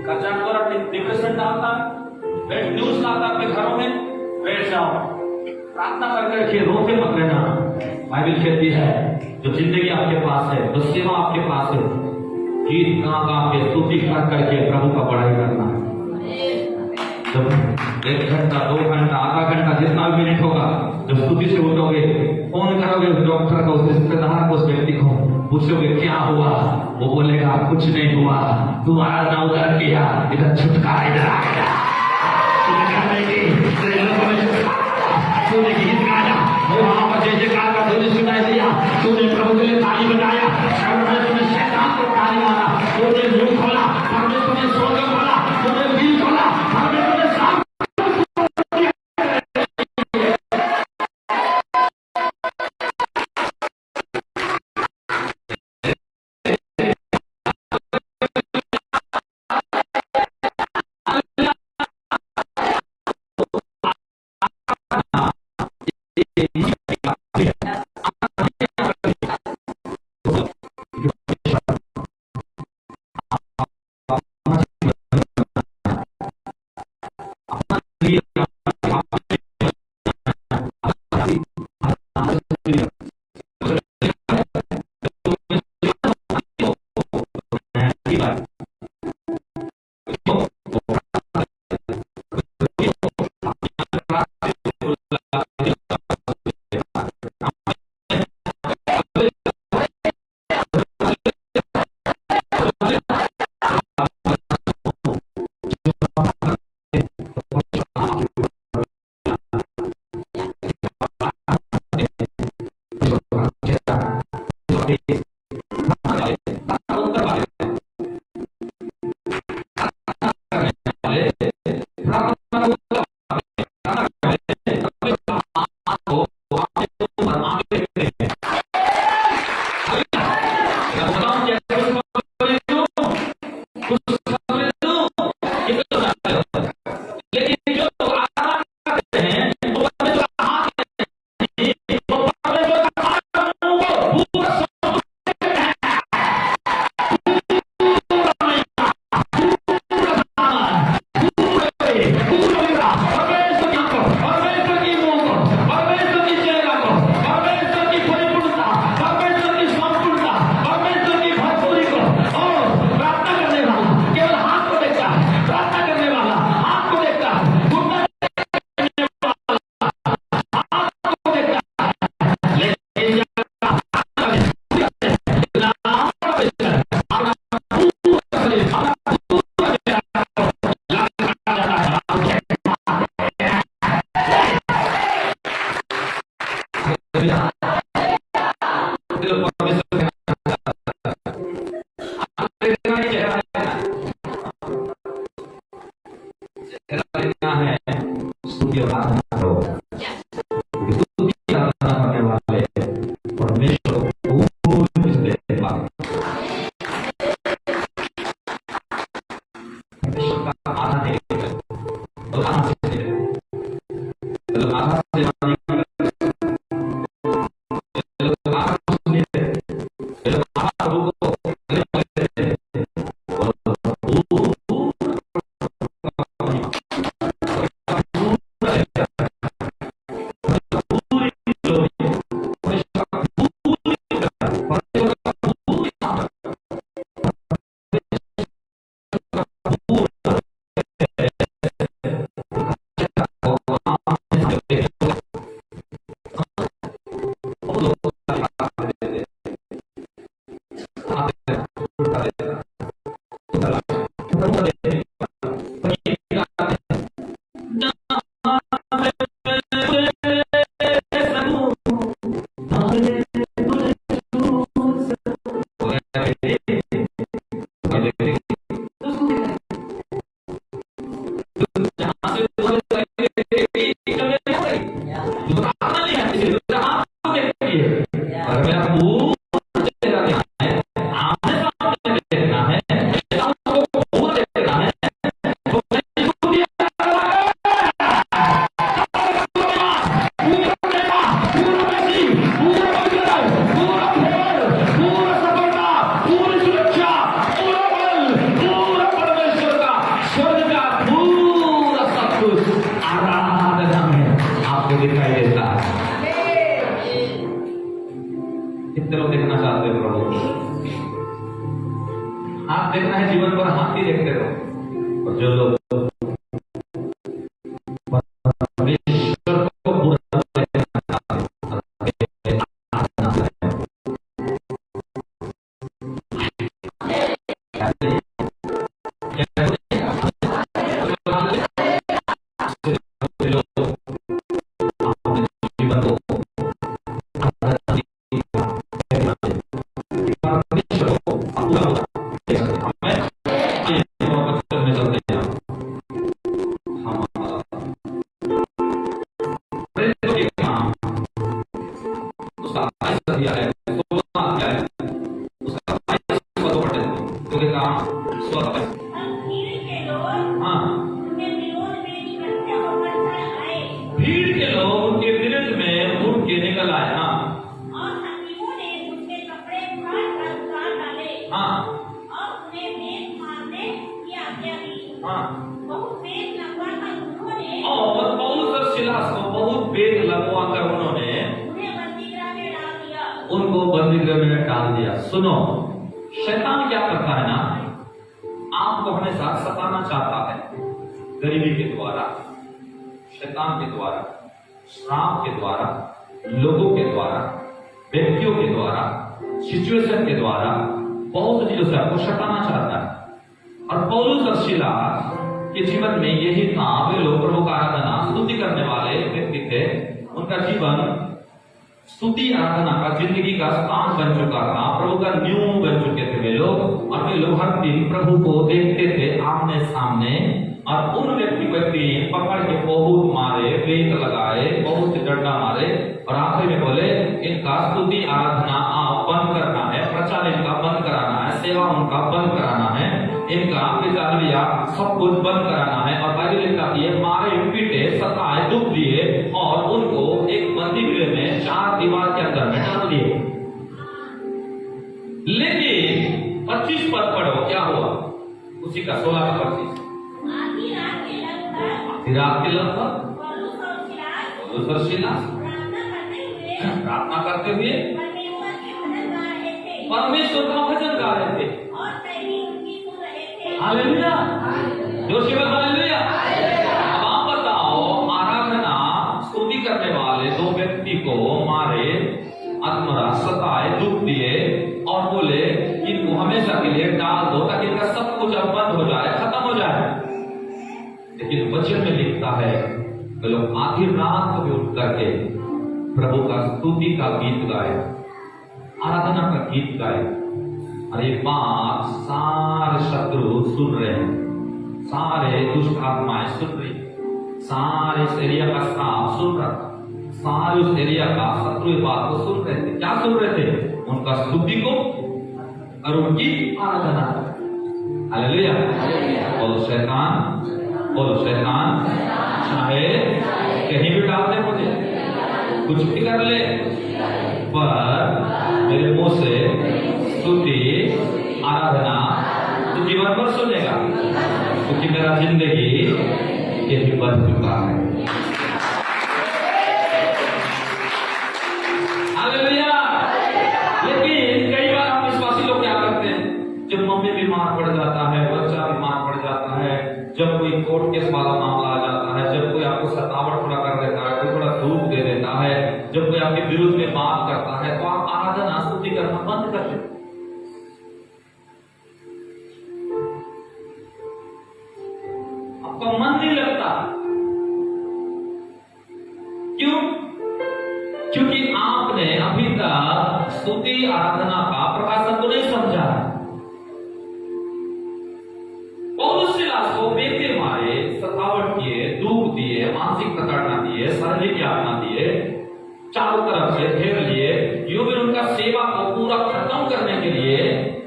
कर्जा के द्वारा डिप्रेशन डालता है, न्यूज लाता है अपने घरों में, बैठ जाओ प्रार्थना करके रोते मत रहना। बाइबल कहती है जो जिंदगी आपके पास है, जो सेवा आपके पास है, गीत गा गा के स्तुति कर करके प्रभु का बड़ाई करना। जब 1 घंटा 2 घंटा आधा घंटा जितना भी मिनट होगा, जब स्तुति से उठोगे, फोन करोगे उस डॉक्टर को, उस रिश्तेदार को, उस व्यक्ति को, पूछोगे क्या हुआ, वो बोलेगा कुछ नहीं हुआ, तू आज ना उधर किया, इधर छुटकारा इधर आ गया। तूने गीत गाया, वहां पर जय जयकार का ध्वनि सुनाई दिया, तूने प्रभु के लिए ताली बजाया, परमेश्वर ने शैतान को ताली मारा, तूने मुंह खोला, परमेश्वर ने स्वर्ग खोला, तूने दिल खोला, परमेश्वर ने साफ कितने लोग देखना चाहते हो प्रभु? हाथ देखना है जीवन पर, हाथ ही देखते रहो। और जो लोग काम स्वतः भीड़ के लोग हाँ उनके विरोध में इकट्ठे होकर चढ़ आए भीड़ के लोग उनके विरुद्ध में उठ के निकल आए। हाँ और हकीमों ने उनके कपड़े फाड़ कर उतार डाले हाँ और उन्हें वेद मारने की आज्ञा दी। हाँ बहुत वेद लगवा कर उन्होंने और पौलुस और सिलास को बहुत वेद लगवा कर उन्होंने उन्हें बंदीगृह में डाल दिया। उनको बंदीगृह में डाल दिया। सुनो, शैतान क्या करता है ना, आपको हमेशा सताना चाहता है गरीबी के द्वारा, शैतान के द्वारा, श्राप के द्वारा, लोगों के द्वारा, व्यक्तियों के द्वारा, सिचुएशन के द्वारा, बहुत चीजों से आपको सताना चाहता है। और पौलुस और सिलास के जीवन में यही था। वे लोग प्रभु का आराधना स्तुति करने वाले व्यक्ति थे। उनका जीवन स्तुति आराधना का जिंदगी का स्थान बन चुका था। प्रभु का न्यू बन चुके थे वे लोग। और वे लोग हर दिन प्रभु को देखते थे आमने सामने। और उन व्यक्ति को पकड़ के बहुत मारे, वेद लगाए, बहुत से डंडा मारे और आखिर में बोले इनका स्तुति आराधना आप बंद करना है, प्रचार इनका बंद कराना है, सेवा उनका बंद कराना है, इनका विचारविया सब कुछ बंद कराना है। और बाइबल लिखता है मारे, पीटे, सताए, दुख दिए और उनको एक बंदी गृह में 4 दीवार के अंदर में डाल दिए। लेकिन 25 पद पढ़ो क्या हुआ, उसी का 16 का 25। आधी रात के लगभग रात के लगभग पौलुस और सिलास प्रार्थना करते हुए परमेश्वर की भजन गा रहे थे परमेश्वर का भजन गा रहे थे। और सैनिक उनकी सुन रहे थे। हालेलुया, जोशी में हालेलुया। अब आप बताओ, आराधना स्तुति करने वाले 2 व्यक्ति को मारे, आत्मरा सताए, दुख दिए और बोले इनको हमेशा के लिए डाल दो ताकि इनका सब कुछ अब बंद हो जाए, खत्म हो जाए। लेकिन वचन में लिखता है वे लोग आधी रात को भी उठ करके प्रभु का स्तुति का गीत गाए, आराधना का गीत गाए। और ये बात सारे शत्रु सुन रहे हैं, सारे दुष्ट आत्माएं सुन रही, सारे इस एरिया का स्टाफ सुन रहा था, सारे उस एरिया का शत्रु बात को सुन रहे थे। क्या सुन रहे थे? उनका स्तुति को और उनकी आराधना। हालेलुया। बोलो शैतान चाहे कहीं भी डाल दे, मुझे कुछ भी कर ले, पर मेरे मुंह से स्तुति आराधना तो जीवन भर सुनेगा, क्योंकि मेरा जिंदगी यही बन चुका है। हालेलुया। लेकिन कई बार हम विश्वासी लोग क्या करते हैं, जब मम्मी बीमार पड़ जाता है, बच्चा बीमार पड़ जाता है, जब कोई कोर्ट केस वाला मामला आ जाता है, जब कोई आपको सतावट थोड़ा कर देता है, कोई थोड़ा धूप दे देता है, जब कोई आपके विरुद्ध में बात करता है, तो आप आराधना स्तुति करना बंद कर देते। आपका मन नहीं लगता। क्यों? क्योंकि आपने अभी तक स्तुति आराधना का प्रकाशन को नहीं समझा। पौलुस सिलास को बेटे मारे, सतावट किए, दुख दिए, मानसिक प्रताड़ना दिए, शारीरिक यातना दिए, चारों तरफ से घेर लिए। यूं भी उनका सेवा को पूरा खत्म करने के लिए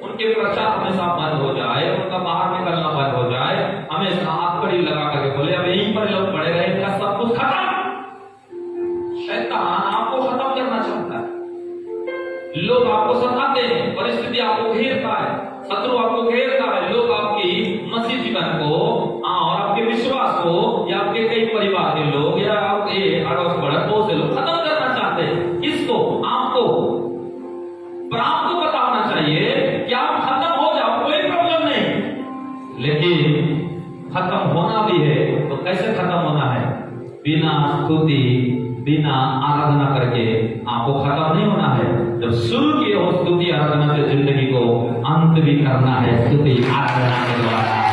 उनके प्रचार हमेशा बंद हो जाए, उनका बाहर निकलना बंद हो जाए, हमेशा हाथ कड़ी लगा करके बोले अब यहीं पर लोग पड़े रहे, इनका सब कुछ खत्म। शैतान आपको खत्म करना चाहता है। लोग आपको सताते हैं, परिस्थिति आपको घेरता है, शत्रु आपको घेरता है, लोग आपकी मसीह जीवन को और आपके विश्वास को या आपके कई परिवार के लोग या आपके अड़ोस पड़ोस बहुत से लोग खत्म करना चाहते हैं। किसको? आपको। पर आपको पता होना चाहिए कि आप खत्म हो जाओ, कोई प्रॉब्लम नहीं, लेकिन खत्म होना भी है तो कैसे खत्म होना है? बिना स्तुति, बिना आराधना करके आपको खत्म नहीं होना है। जब शुरू किए हो स्तुति आराधना से जिंदगी को अंत भी करना है स्तुति आराधना के द्वारा।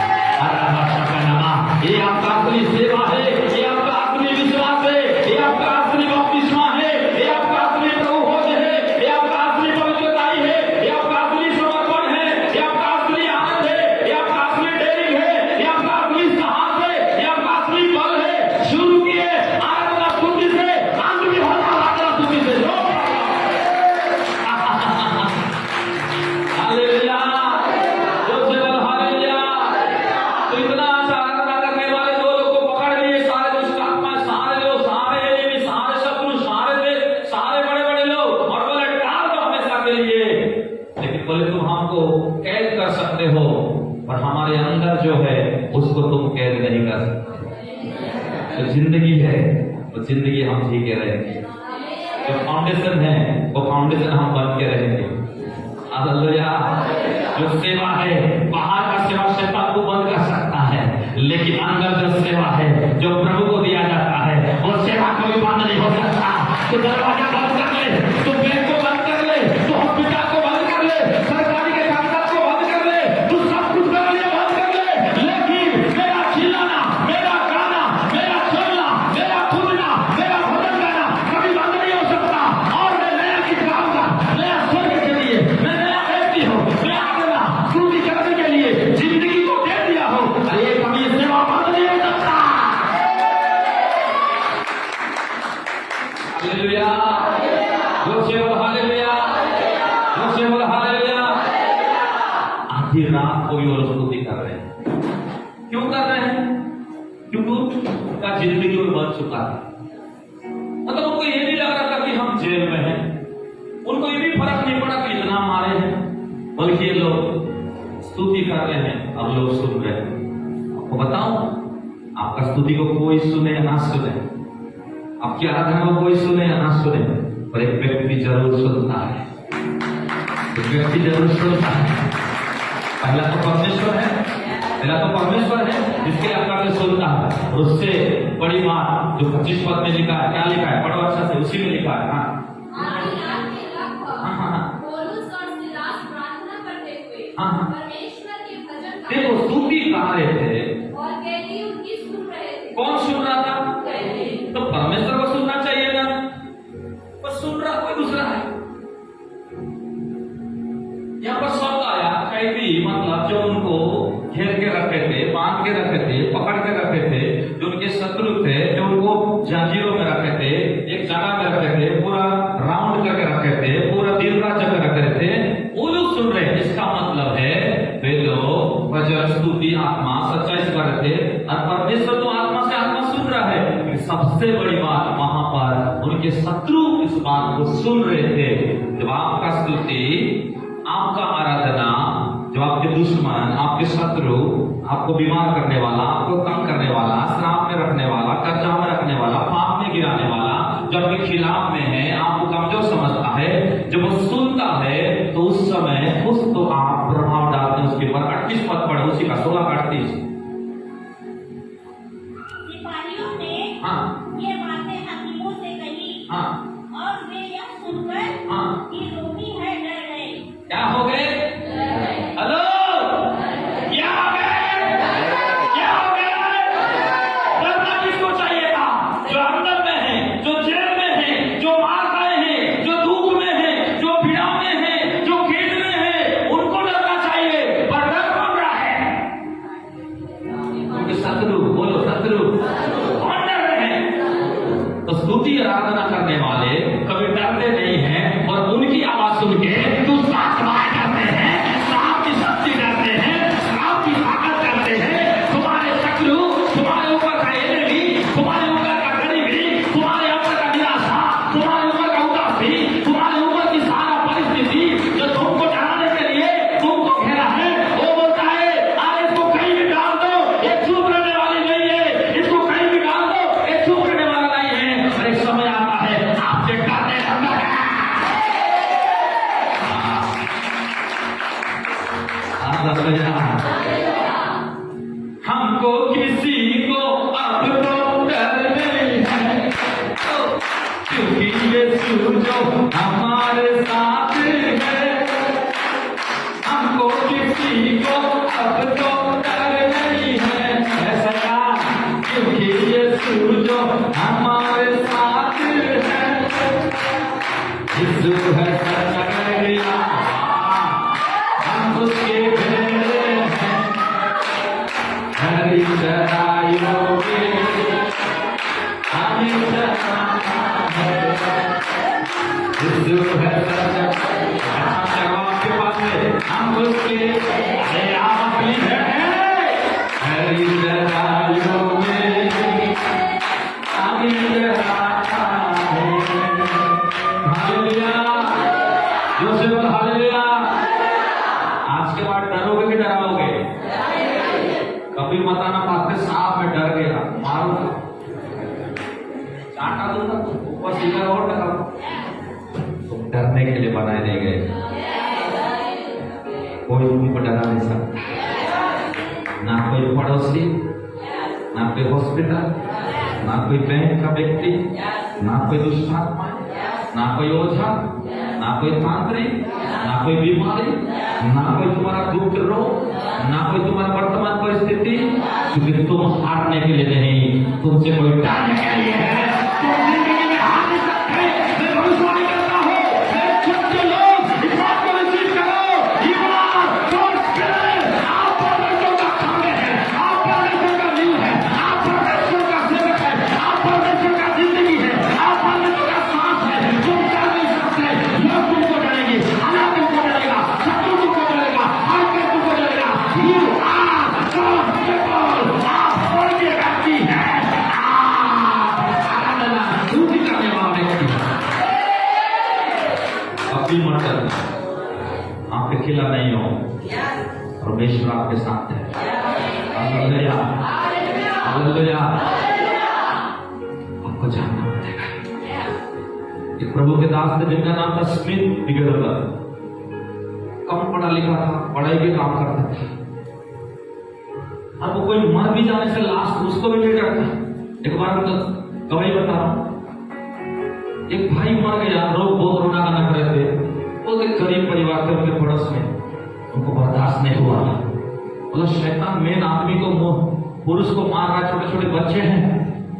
ये आपका असली सेवा है, ये आपका असली विश्वास है, ये आपका असली बपतिस्मा है, ये आपका असली प्रभु भोज है, ये आपका असली पवित्रताई है, ये आपका असली समर्पण है, ये आपका असली आनंद है, ये आपका असली डेयरिंग है, ये आपका असली साहस है, ये आपका असली बल है। शुरू किए आराधना स्तुति से, अंत भी होना आराधना स्तुति से। हालेलुया। और हमारे अंदर जो है उसको तुम कैद नहीं कर सकते। जो जिंदगी है वो जिंदगी हम जी के रहेंगे, जो फाउंडेशन है वो फाउंडेशन हम बन के रहेंगे। हालेलुया। जो सेवा है, बाहर का सेवा शैतान को बंद कर सकता है, लेकिन अंदर जो सेवा है जो प्रभु को दिया जाता है वो सेवा कभी बंद नहीं हो सकता। तो दरवाजा बंद कर ले, तो बैंक को बंद कर ले, तो हॉस्पिटल को बंद कर ले, सरकारी के कामकाज को बंद कर ले, तू सब कुछ कर ले, बंद कर ले, लेकिन मेरा चिल्लाना, मेरा गाना, मेरा चलना, मेरा कूदना, मेरा भजन गाना कभी बंद नहीं हो सकता। और मैं नया गीत गाऊंगा, नया स्वर्ग के लिए, मैं नया व्यक्ति हूँ, नया करना स्तुति करने के लिए जिंदगी को दे दिया हो। अरे कभी सेवा बंद नहीं हो सकता। हालेलुया। आधी रात को भी वो स्तुति कर रहे हैं। क्यों कर रहे हैं? क्योंकि उनका जिंदगी में बन चुका है। मतलब उनको ये नहीं लग रहा था कि हम जेल में हैं, उनको ये भी फर्क नहीं पड़ा कि इतना मारे हैं, बल्कि ये लोग स्तुति कर रहे हैं, अब लोग सुन रहे हैं। आपको बताऊं, आपका स्तुति को कोई सुने या ना सुने, आपकी आराधना को कोई सुने या ना सुने, पर एक व्यक्ति जरूर सुनता है, एक व्यक्ति जरूर सुनता है। पहला तो परमेश्वर है, पहला तो परमेश्वर है जिसके आकार में सुनता है। और उससे बड़ी बात जो 25 पद में लिखा है, क्या लिखा है? पढ़ो अच्छा से, उसी में लिखा है। देखो स्तुति गा रहे थे और कैदी उनकी सुन रहे थे। कौन सुन रहा था? तो परमेश्वर को सुनना चाहिए ना, पर सुन रहा कोई दूसरा है। यहाँ पर शब्द आया कैदी, मतलब जो उनको घेर के रखे थे, बांध के रखे थे, पकड़ के रखे थे, जो उनके शत्रु थे, जो उनको जंजीरों में रखे थे, एक जगह में रखे थे, पूरा राउंड करके रखे थे, पूरा दिन रात जगह रखे थे, वो लोग सुन रहे हैं। इसका मतलब है वे लोग भजन, स्तुति, आत्मा, सच्चाई से कर रहे थे, और परमेश्वर तो आत्मा से आत्मा सुन रहा है। सबसे बड़ी बात, वहां पर उनके शत्रु इस बात को सुन रहे थे। जब आपका स्तुति, आपका आराधना, जो आपके दुश्मन, आपके शत्रु, आपको बीमार करने वाला, आपको तंग करने वाला, श्राप में रखने वाला, कर्जा में रखने वाला, पाप में गिराने वाला, जो आपके खिलाफ में है, आपको कमजोर समझता है, जब वो सुनता है तो उस समय उस तो आप प्रभाव डालते हैं उसके ऊपर। 38 पद पढ़ो, उसी का 16 का 38। सिपाहियों ने हाँ ये बातें हकीमों से कही, हाँ और वे यह सुनकर हाँ, कि रोगी है डर गए। क्या हो गए? हेलो, क्या हो गए? क्या हो गए? डरना किसको चाहिए था? जो अंदर में है, जो जेल में है, जो मार खाए हैं, जो दुख में है, जो पीड़ा में है, जो खेत में है, उनको डरना चाहिए। पर डर कौन रहा है? उनके शत्रु। बोलो शत्रु। कौन डर रहे हैं? तो स्तुति आराधना करने वाले कभी डरते नहीं हैं, और उनकी आवाज सुन के दुष्ट करते हैं, श्राप की शक्ति करते हैं, श्राप की ताकत करते हैं। तुम्हारे शत्रु, तुम्हारे ऊपर का एनिमी, तुम्हारे ऊपर का गरीबी, तुम्हारे ऊपर का निराशा, तुम्हारे ऊपर का उदासी, तुम्हारे ऊपर की सारा परिस्थिति जो तुमको डराने के लिए तुमको घेरा है, वो बोलता है अरे इसको कहीं भी डाल दो, ये चुप रहने वाली नहीं है, इसको कहीं भी डाल दो, ये चुप रहने वाला नहीं है। और एक समय आता है आपके डरने लगता है। हमको किसी को अब तो डर नहीं है, क्योंकि यीशु जो हमारे साथ है। हमको किसी को अब तो डर नहीं है, ऐसा क्योंकि यीशु जो हमारे साथ है। यीशु है सच्चा गैया, हम उसके भेड़े हैं, हरी चराइयों में हमें चराना है। यीशु है सच्चा। अच्छा जवाब आपके पास है, हम उसके, अरे आप अपनी हैं, हरी चराइयों में हमें चराना है। हालेलुया, जोर से बोल हालेलुया। आज के बाद डरोगे कि डराओगे? फिर बताना पाते साहब मैं डर गया, मारूंगा, चाटा दूंगा, ऊपर सीधा और तो डरने के लिए बनाए नहीं गए। कोई तुमको डरा नहीं सकता, ना कोई पड़ोसी, ना कोई हॉस्पिटल, ना कोई बैंक का व्यक्ति, ना कोई दुष्टात्मा, ना कोई ओझा, ना कोई तांत्रिक, ना कोई बीमारी, ना कोई तुम्हारा दुख रोग, ना कोई तुम्हारा वर्तमान परिस्थिति, क्योंकि तुम हारने के लिए नहीं, तुमसे कोई डरने के लिए है। तुम जिंदगी में हार नहीं सकते। मैं भविष्यवाणी करता हूँ, छोटे लोग इस बात को रिसीव करो, आप परमेश्वर का खाने हैं, आप परमेश्वर का जीव है, आप परमेश्वर का सेवक है, आप परमेश्वर का जिंदगी है, आप परमेश्वर का सांस है। तुम डर नहीं सकते, लोग तुमको डरेंगे, हालात तुमको डरेगा, शत्रु तुमको डरेगा, हर कोई तुमको डरेगा। You are God's people, आप स्वर्गीय व्यक्ति हैं, आप स्तुति करने वाला व्यक्ति। अपनी मर्द आपके खिला नहीं हो, परमेश्वर आपके साथ है। Hallelujah, hallelujah. आपको जानना पड़ेगा। एक प्रभु के दास थे जिनका नाम था स्मिथ बिगड़कर, कम पढ़ा लिखा था, पढ़ाई के काम करता था, और वो कोई मर भी जाने से लास्ट उसको भी नहीं डरता। एक बार तो गवाही बता रहा हूं, एक भाई मर गया, लोग बहुत रोना गाना कर रहे थे, वो एक गरीब परिवार थे उनके पड़ोस में, उनको बर्दाश्त नहीं हुआ, बोला शैतान मेन आदमी को, पुरुष को मार रहा है, छोटे छोटे बच्चे हैं,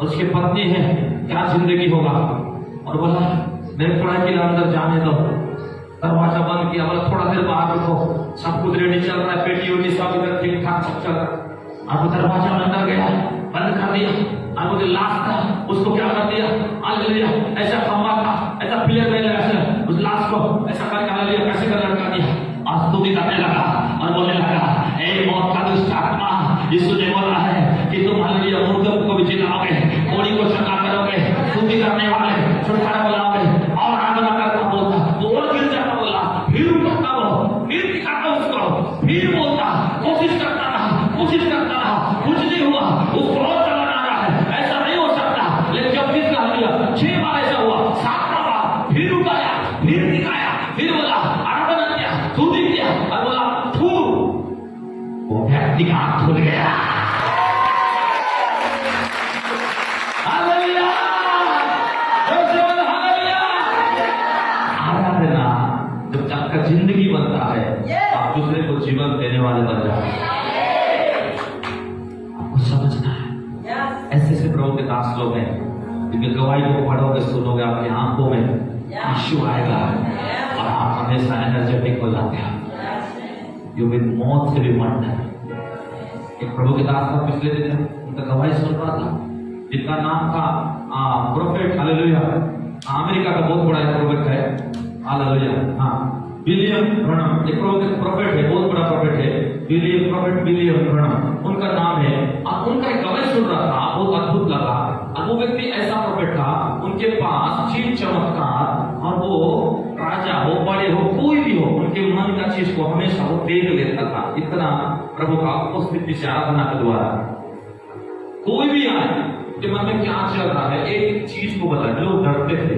उसकी पत्नी है, क्या जिंदगी होगा। और बोला मेरे पढ़ाई के लिए अंदर जाने दो, दरवाजा बंद किया, बोला थोड़ा देर बाहर रुको, सब कुछ रेडी चल रहा है, पेटी वेटी सब इधर ठीक ठाक सब चल रहा है। अब दरवाजा अंदर गया, बंद कर दिया, अब मुझे लाश था, उसको क्या कर दिया, आग लिया, ऐसा खंबा था, ऐसा पिलर में ऐसे उस लाश को ऐसा करके आ लिया, कैसे कर लटका दिया, स्तुति करने लगा और बोलने लगा, ए मौत का दुष्ट आत्मा, यीशु ने बोला है कि तुम हालेलुया मुर्दों को भी जिलाओगे, कोड़ी को चंगा करोगे, स्तुति करने वाले छुटकारा बुलाओगे, और आराधना करता बोलता, वो और गिर जाता, बोला फिर उठता, वो फिर दिखाता उसको, फिर बोलता, कोशिश करता रहा, कुछ नहीं हुआ, उसको और चलाना आ रहा है, ऐसा नहीं हो सकता। लेकिन जब फिर कहा लिया, 6 बार ऐसा हुआ, 7वां बार फिर उठाया, फिर दिखाया, फिर बोला आराधना किया, स्तुति किया, और बोला थू, वो व्यक्ति का हाथ खुल गया। Hallelujah, hallelujah. आराधना जब आपका जिंदगी बनता है, आप दूसरे को जीवन देने वाले बन जाते हैं। समझना है, ऐसे ऐसे प्रभु के दास लोग हैं, क्योंकि गवाही को पढ़ोगे, सुनोगे, आपकी आंखों में यीशु आएगा और आप हमेशा एनर्जेटिक हो जाते हैं, जो भी मौत से भी मरते हैं। एक प्रभु के दास का पिछले दिन उनका गवाही सुन रहा था, जिनका नाम था प्रोफेट, हालेलुया, अमेरिका का बहुत बड़ा प्रोफेट है, हालेलुया, हाँ, विलियम ब्रनम, एक प्रोफेट है, बहुत बड़ा प्रोफेट है, विलियम ब्रनम उनका नाम है। और उनका एक गवाही सुन रहा था, बहुत अद्भुत लगा। और वो व्यक्ति ऐसा प्रोफेट था, उनके पास चीज चमत्कार, और वो राजा हो, बड़े हो, कोई भी हो, उनके मन का चीज को हमेशा वो देख लेता था। इतना प्रभु का उपस्थिति से आराधना के द्वारा कोई भी आए, उनके मन में क्या चल रहा है, एक चीज को बता, लोग डरते थे।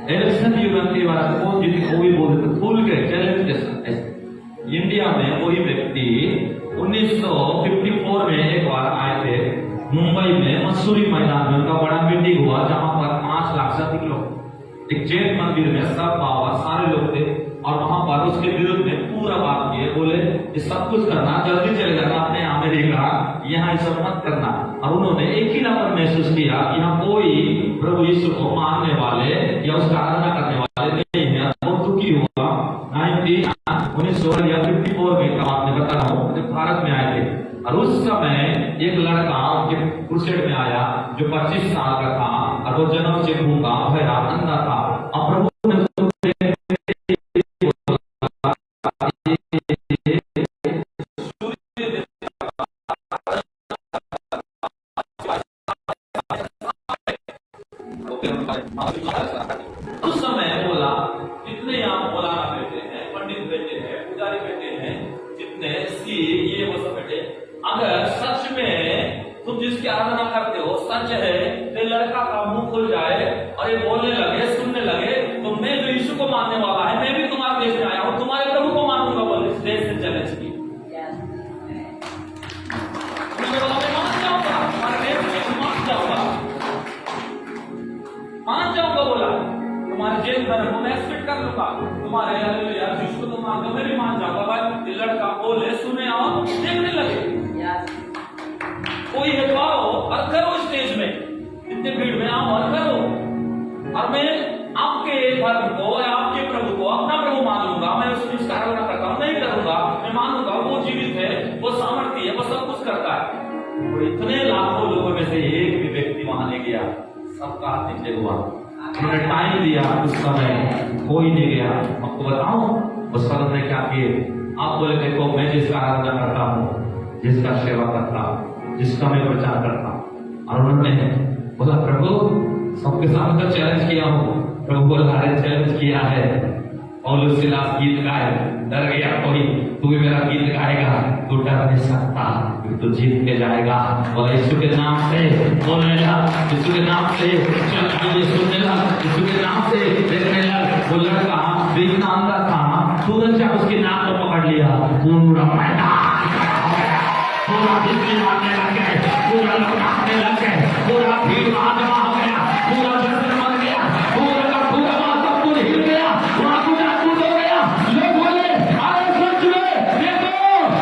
इलेक्शन युग के बाद वो भी बोलते, भूल गए चैलेंज के साथ। इंडिया में वही व्यक्ति 1954 में एक बार आए थे, मुंबई में मसूरी मैदान में उनका बड़ा मीटिंग हुआ, जहां पर 5 लाख से अधिक लोग, एक जैन मंदिर में सब बाबा सारे लोग थे, और वहां पर उसके विरुद्ध में पूरा बात किए, बोले ये सब कुछ करना, जल्दी चले जाना अपने अमेरिका, यहाँ ये सब मत करना। और उन्होंने एक ही नंबर महसूस किया कि यहाँ कोई प्रभु यीशु को मानने वाले या उसका आराधना करने वाले नहीं है। बहुत दुखी हुआ। 1954 में का आपने बता रहा हूँ, भारत में आए थे, और उस समय एक लड़का उनके क्रूसेड में आया जो 25 साल का था, और वो जन्म से भूखा भरा अंधा था, और प्रभु ने उस समय बोला, जितने यहाँ मौलाना बैठे हैं, पंडित बैठे हैं, पुजारी बैठे हैं, जितने सी ये वो सब बैठे, अगर सच में तुम जिसकी आराधना करते हो सच है, तो लड़का का मुंह खुल जाए और ये बोलने लगे, सुनने लगे, तो मैं जो यीशु को मानने वाला है, मैं भी तुम्हारे देश में आया हूं, तुम्हारे प्रभु को मानूंगा, बोले इस देश से चैलेंज की। उसने बोला मैं मान जाऊंगा, तुम्हारे देश में मान जाऊंगा, मान जाऊंगा, बोला तुम्हारे जेल धर्म को मैं एक्सपेक्ट कर लूंगा, तुम्हारे यार यीशु को तुम मानते हो, मैं भी मान जाऊंगा। भाई लड़का बोले, सुने और देखने लगे। कोई है तो आओ और करो स्टेज में, इतने भीड़ में आओ और करो, और मैं आपके धर्म को या आपके प्रभु को अपना प्रभु मान लूंगा, मैं उसकी आराधना करता हूं, नहीं करूंगा, मैं मानूंगा वो जीवित है, वो सामर्थ्य है, वो सब कुछ करता है। और इतने लाखों लोगों में से एक भी व्यक्ति वहां नहीं गया, सबका हाथ नीचे हुआ। उन्होंने टाइम दिया, उस समय कोई नहीं गया। आपको बताऊं उस वक्त ने क्या किए? आप बोले देखो मैं जिसका आराधना करता हूँ, जिसका सेवा करता हूँ, जिसका मैं प्रचार करता हूँ, और उन्होंने बोला प्रभु सबके सामने तो चैलेंज किया हूँ, प्रभु बोला अरे चैलेंज किया है, और उसके लास्ट गीत गाए, डर गया कोई, तू भी मेरा गीत गाएगा, तू डर नहीं सकता, तू जीत के जाएगा। बोला यीशु के नाम से बोलने लगा, यीशु के नाम से चल सुनने लगा, यीशु के नाम से देखने लगा। वो लड़का देखना अंदर था, तुरंत जब उसके नाम को पकड़ लिया, पूरा मैदान पूरा बिजली मारने लग गए, पूरा लोग नाचने लग गए, पूरा भीड़ वहां जमा हो गया, पूरा दर्शन मर गया, पूरा का पूरा वहां सब कुछ हिल गया, वहां पूरा कूद हो गया। लोग बोले अरे सच में देखो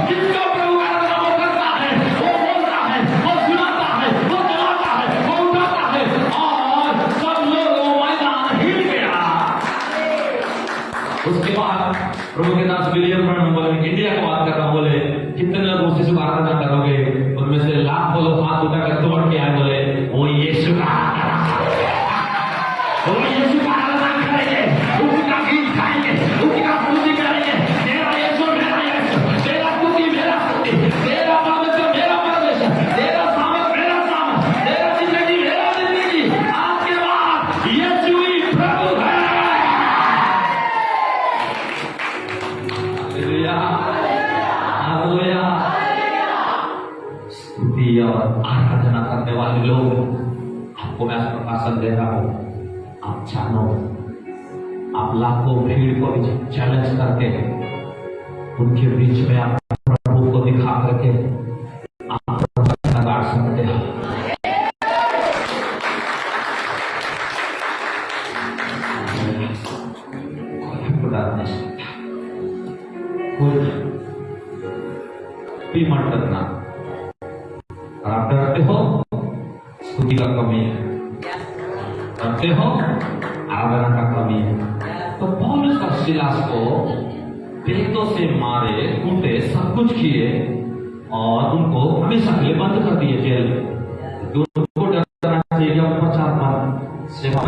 जिसका प्रभु आराधना वो करता है, वो बोलता है, वो सुनाता है, वो चलाता है, वो उठाता है, और सब लोग वो मैदान हिल गया। उसके बाद प्रभु के दास विलियम ब्रैनम बोले, इंडिया की बात कर रहा हूं, बोले कितने लोग उसी से आराधना करोगे? उनमें से लाखों लोग हाथ उठाकर दौड़ के आए, बोले वो यीशु का आराधना, वो यीशु का आराधना करेंगे, उसका गीत गाएंगे, उसका स्तुति करेंगे। तेरा यीशु मेरा यीशु, तेरा स्तुति मेरा स्तुति, तेरा परमेश्वर मेरा परमेश्वर, तेरा सामर्थ मेरा सामर्थ, तेरा जिंदगी मेरा जिंदगी। आज के बाद यीशु ही प्रभु है। हालेलुया, स्तुति और आराधना करने वाले लोग, आपको मैं प्रकाशन दे रहा हूं, आप जानो आप लाखों भीड़ को चैलेंज करके उनके बीच में आप प्रभु को दिखा करके आप गाड़ सकते हो। कोई मत डरना, और आप डरते हो स्तुति का कमी है, डरते हो आराधना का कमी है। तो पौलुस और सिलास को पेटों से मारे, कूटे, सब कुछ किए और उनको हमेशा के लिए बंद कर दिए जेल में। उनको डरना चाहिए, प्रचार बंद, सेवा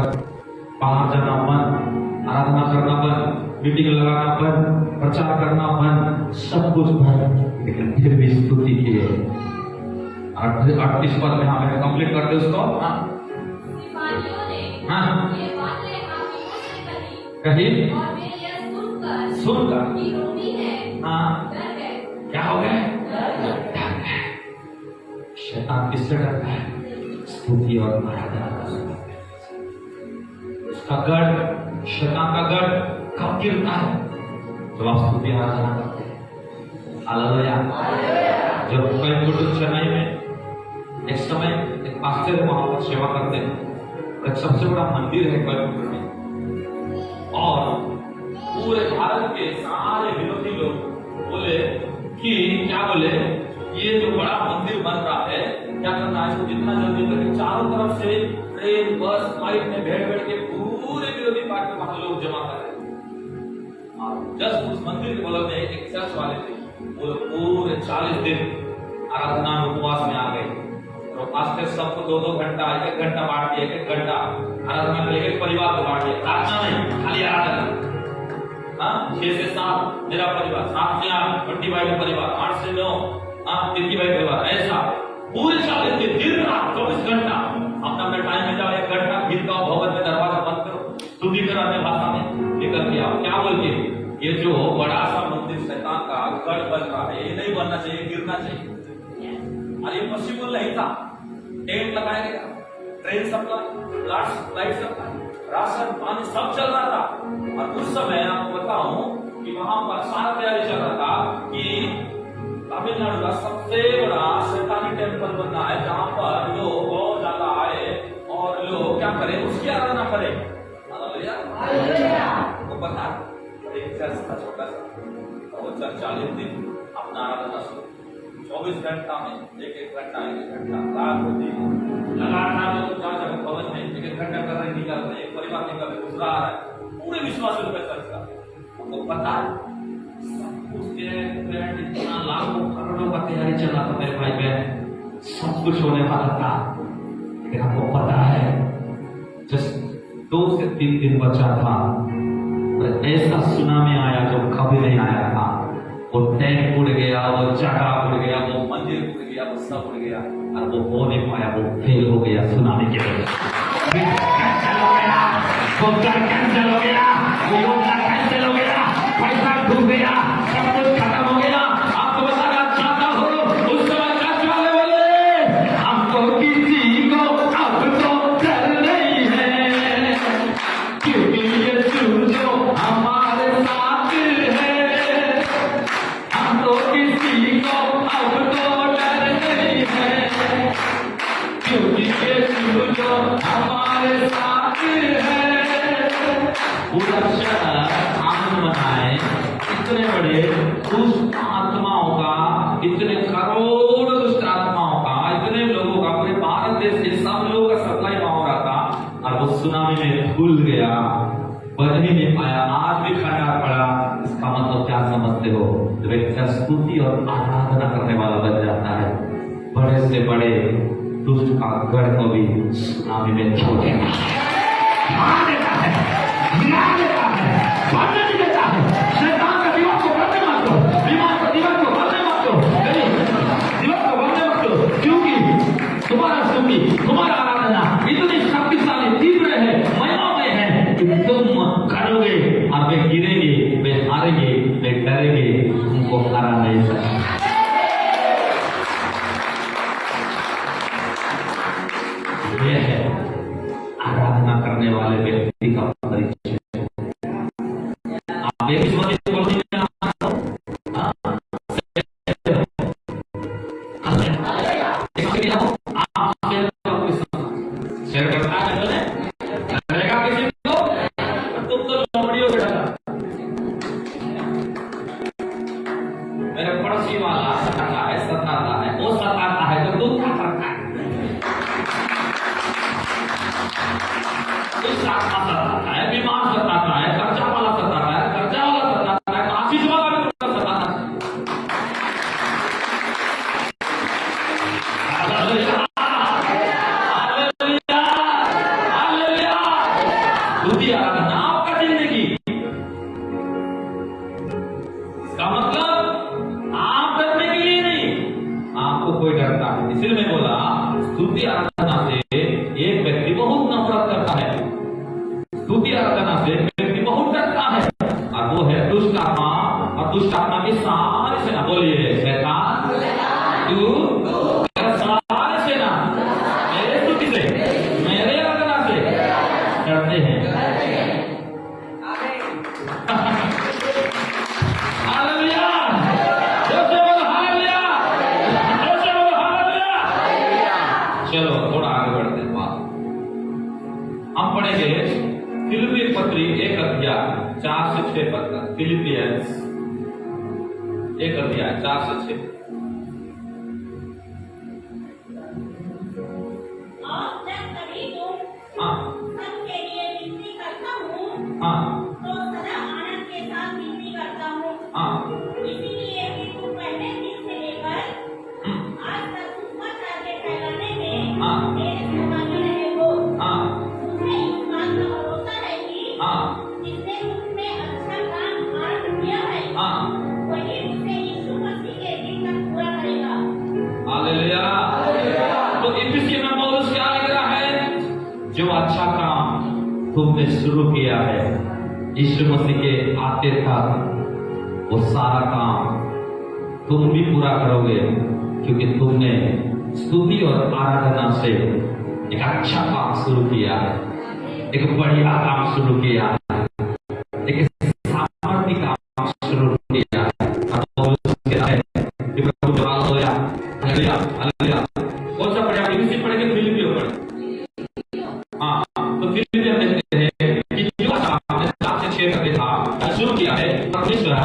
बाहर जाना बंद, आराधना करना बंद, मीटिंग लगाना बंद, प्रचार करना बंद, सब कुछ बंद, लेकिन फिर भी स्तुति किए। 38 पद में हमें कंप्लीट करते उसको। सिपाहियों ने ये बातें हाकिमों से कही, और वे यह सुनकर कि रोमी है, डर गए। क्या हो गए? डर गए। शैतान किससे डरता है? स्तुति और आराधना का। उसका गढ़, शैतान का गढ़ कब गिरता है? जब आप स्तुति आराधना करते हैं। हालेलुया। जब कई कुटुंब चेन्नई में एक समय एक पास्टर वहां पर सेवा करते हैं, एक सबसे बड़ा मंदिर है कोयम्बटूर में, और पूरे भारत के सारे विरोधी लोग बोले कि क्या बोले, ये जो बड़ा मंदिर बन रहा है, क्या करना है इसको जितना जल्दी करके चारों तरफ से ट्रेन, बस, फ्लाइट में बैठ के पूरे विरोधी पार्टी वहां लोग जमा कर रहे हैं। जस्ट उस मंदिर के बगल में एक चर्च वाले थे, वो पूरे 40 दिन आराधना उपवास में आ गए, तो पास्टर सबको 2-2 घंटा, 1-1 घंटा बांट दिया, 1-1 घंटा आराधना के लिए परिवार को बांट दिया। प्रार्थना नहीं, खाली आराधना। 6 से 7 मेरा परिवार, 7 से 8 बंटी भाई का परिवार, 8 से 9 तिरकी भाई परिवार, ऐसा पूरे 40 दिन दिन रात 24 घंटा अपना अपना टाइम में जाओ, 1 घंटा गीत गाओ, भवन में दरवाजा बंद करो, स्तुति करो अपने भाषा में, लेकर के आओ। क्या बोल के ये जो बड़ा सा मंदिर शैतान का गढ़ बन रहा है, ये नहीं बनना चाहिए, गिरना चाहिए। और ये पॉसिबल नहीं था। टेंट लगाया गया, train supply, light supply, ration पानी सब चल रहा था। और उस समय आपको बताऊं कि वहां पर सारा तैयारी चल रहा था कि तमिलनाडु का सबसे बड़ा शैतानी टेम्पल बनना है, जहां पर लोग बहुत ज्यादा आए और लोग क्या करें, उसकी आराधना करें। वो पता एक चर्च था छोटा सा, वो चर्च 40 दिन अपना आराधना शुरू, 24 घंटा में एक घंटा रात होती लगातार लोग जगह भवन में एक घंटा कर रहे, निकल रहे, एक परिवार निकल रहे, दूसरा आ रहा है, पूरे विश्वासियों का चर्च का। हमको पता है सब कुछ इतना लाखों करोड़ों का तैयारी चला था मेरे भाई बहन, सब कुछ होने वाला था। लेकिन हमको पता है जस्ट 2 से 3 दिन बचा था, ऐसा सुनामी आया जो कभी नहीं आया था। वो टैंक उड़ गया, वो जगह उड़ गया, वो मंदिर उड़ गया, वो सब उड़ गया और वो हो नहीं पाया, वो फेल हो गया सुनामी के वजह से। कैंसिल हो गया, वो कैंसिल हो गया, वो योजना कैंसिल हो गया, पैसा डूब गया, सब कुछ खत्म हो गया। आपको बताना चाहता हूँ उस समय चर्च वाले बोले हमको किसी को अब तो डर नहीं है, क्योंकि यीशु जो हमारे साथ है, हमको किसी को अब तो डर नहीं है, क्योंकि यीशु जो हमारे साथ है। पूरा शहर आनंद मनाए। इतने बड़े दुष्ट आत्माओं का, इतने करोड़ दुष्ट आत्माओं का, इतने लोगों का, पूरे भारत देश के सब लोगों का सप्लाई वहां हो रहा था और वो सुनामी में भूल गया, बच ही नहीं पाया, आज भी खंडार पड़ा। इसका मतलब क्या समझते हो? जब एक स्तुति और आराधना करने वाला बन जाता है, बड़े से बड़े दुष्ट का गढ़ को भी सुनामी में छोड़ देता है, गिरा देता है, बढ़ने नहीं देता है। शैतान का दिमाग को बढ़ने मत दो, दिमाग को बढ़ने मत दो, दिमाग को बढ़ने मत दो, क्योंकि तुम्हारा स्तुति, तुम्हारा आराधना इतनी शक्तिशाली, तीव्र है, महिमामय है कि तुम करोगे और वे गिरेंगे, वे हारेंगे, वे डरेंगे, तुमको हरा नहीं सकते। यह है आराधना करने वाले व्यक्ति का परिचय। आप एक शेयर करता है करेगा किसी को, तुम तो लोमड़ियों बैठा था। मेरे पड़ोसी वाला सताता है, वो सताता है तो तू क्या करता है? आत्मा सताता है, बीमार सताता है, कर्जा वाला सताता है, कर्जा वाला सताता है, आशीष वाला भी सताता है। आराधना आपका जिंदगी, इसका मतलब आप डरने के लिए नहीं, आपको कोई डरता है। इसलिए मैं बोला स्तुति आराधना से एक व्यक्ति बहुत नफरत करता है, स्तुति आराधना से व्यक्ति बहुत डरता है, और वो है दुष्ट आत्मा। और दुष्ट आत्मा की सारी सेना, बोलिए शैतान तू सारी सेना मेरे स्तुति से, मेरे आराधना से डरते हैं। हालेलुया, जोर से बोलो हालेलुया, जोर से बोलो हालेलुया। चलो थोड़ा आगे बढ़ते हैं। हम पढ़ेंगे फिलिप्पी पत्री 1 अध्याय 4 से 6 पद तक। फिलिपियंस 1 अध्याय 4 से 6। और जब कभी तुम हाँ सबके लिए विनती करता हूँ, हाँ तो सदा आनंद के साथ विनती करता हूँ, हाँ इसीलिए कि तुम पहले दिन से लेकर आज तक सुसमाचार के फैलाने में हाँ। मेरे सहभागी रहे हो। हाँ मुझे इस बात का भरोसा है कि हाँ जिसने तुमने अच्छा काम आरंभ किया है, हाँ। वही उसे यीशु मसीह के दिन तक पूरा करेगा। हालेलुया। तो इफिसियों में पौलुस क्या लिख रहा है? जो अच्छा काम तुमने शुरू किया है यीशु मसीह के आते तक, वो सारा काम तुम भी पूरा करोगे, क्योंकि तुमने स्तुति और आराधना से एक अच्छा काम शुरू किया है, एक बढ़िया काम शुरू किया है, एक सामर्थ्य काम शुरू किया है। कौन सा पढ़े? आप पढ़ेंगे, फिलिपियों पढ़े। हाँ, तो फिलिपियों देखते हैं कि जो आपने 7 से 6 करके था शुरू किया है, परमेश्वर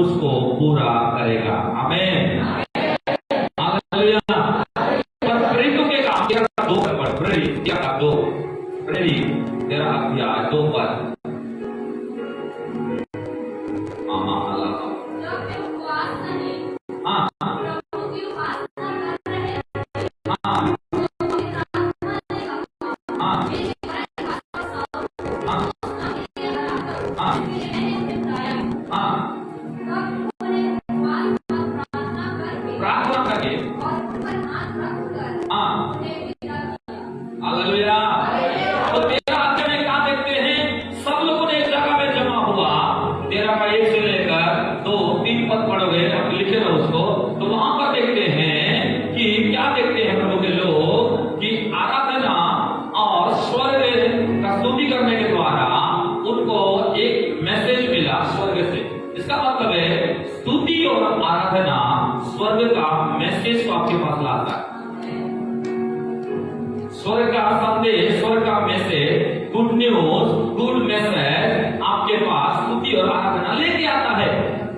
उसको पूरा करेगा। आमीन। हालेलुया। पर प्रेरितों के काम 2 पर प्रेरित 13 अध्याय 2 पर प्रार्थना करके हालेलुया। तो 13 अध्याय में क्या देखते हैं? सब लोगों ने एक जगह में जमा हुआ। 13 का 1 से लेकर 2-3 पद पढ़ोगे, आप लिखे रहो उसको। तो वहां पर देखते हैं कि क्या देखते हैं प्रभु के लोग कि आराधना और स्वर्ग का स्तुति करने के द्वारा उनको एक मैसेज मिला स्वर्ग से। इसका मतलब है स्तुति और आराधना स्वर्ग का मैसेज को आपके पास लाता है। स्वर्ग का संदेश, स्वर्ग का message, good news, good message आपके पास स्तुति और आराधना लेके आता है।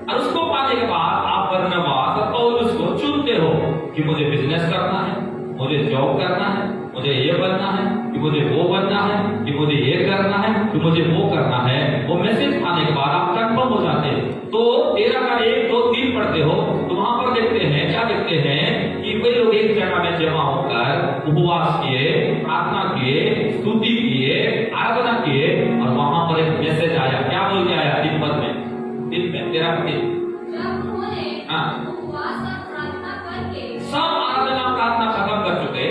और उसको पाने के बाद आप बरनबास और पौलुस को चुनते हो कि मुझे बिजनेस करना है, मुझे जॉब करना है, मुझे ये बनना है, कि मुझे वो बनना है, कि मुझे ये करना है, कि मुझे वो करना है। वो मैसेज पाने के बाद आप कंफर्म हो जाते हैं। तो 13 का 1, 2, 3 पढ़ते हो तो वहां पर देखते हैं, क्या देखते हैं कि वे लोग एक जगह में जमा होकर उपवास किए, प्रार्थना किए, स्तुति किए, आराधना किए और वहां पर एक मैसेज आया। क्या बोल के आया? 3 पद में 13 के सब आराधना प्रार्थना खत्म कर चुके,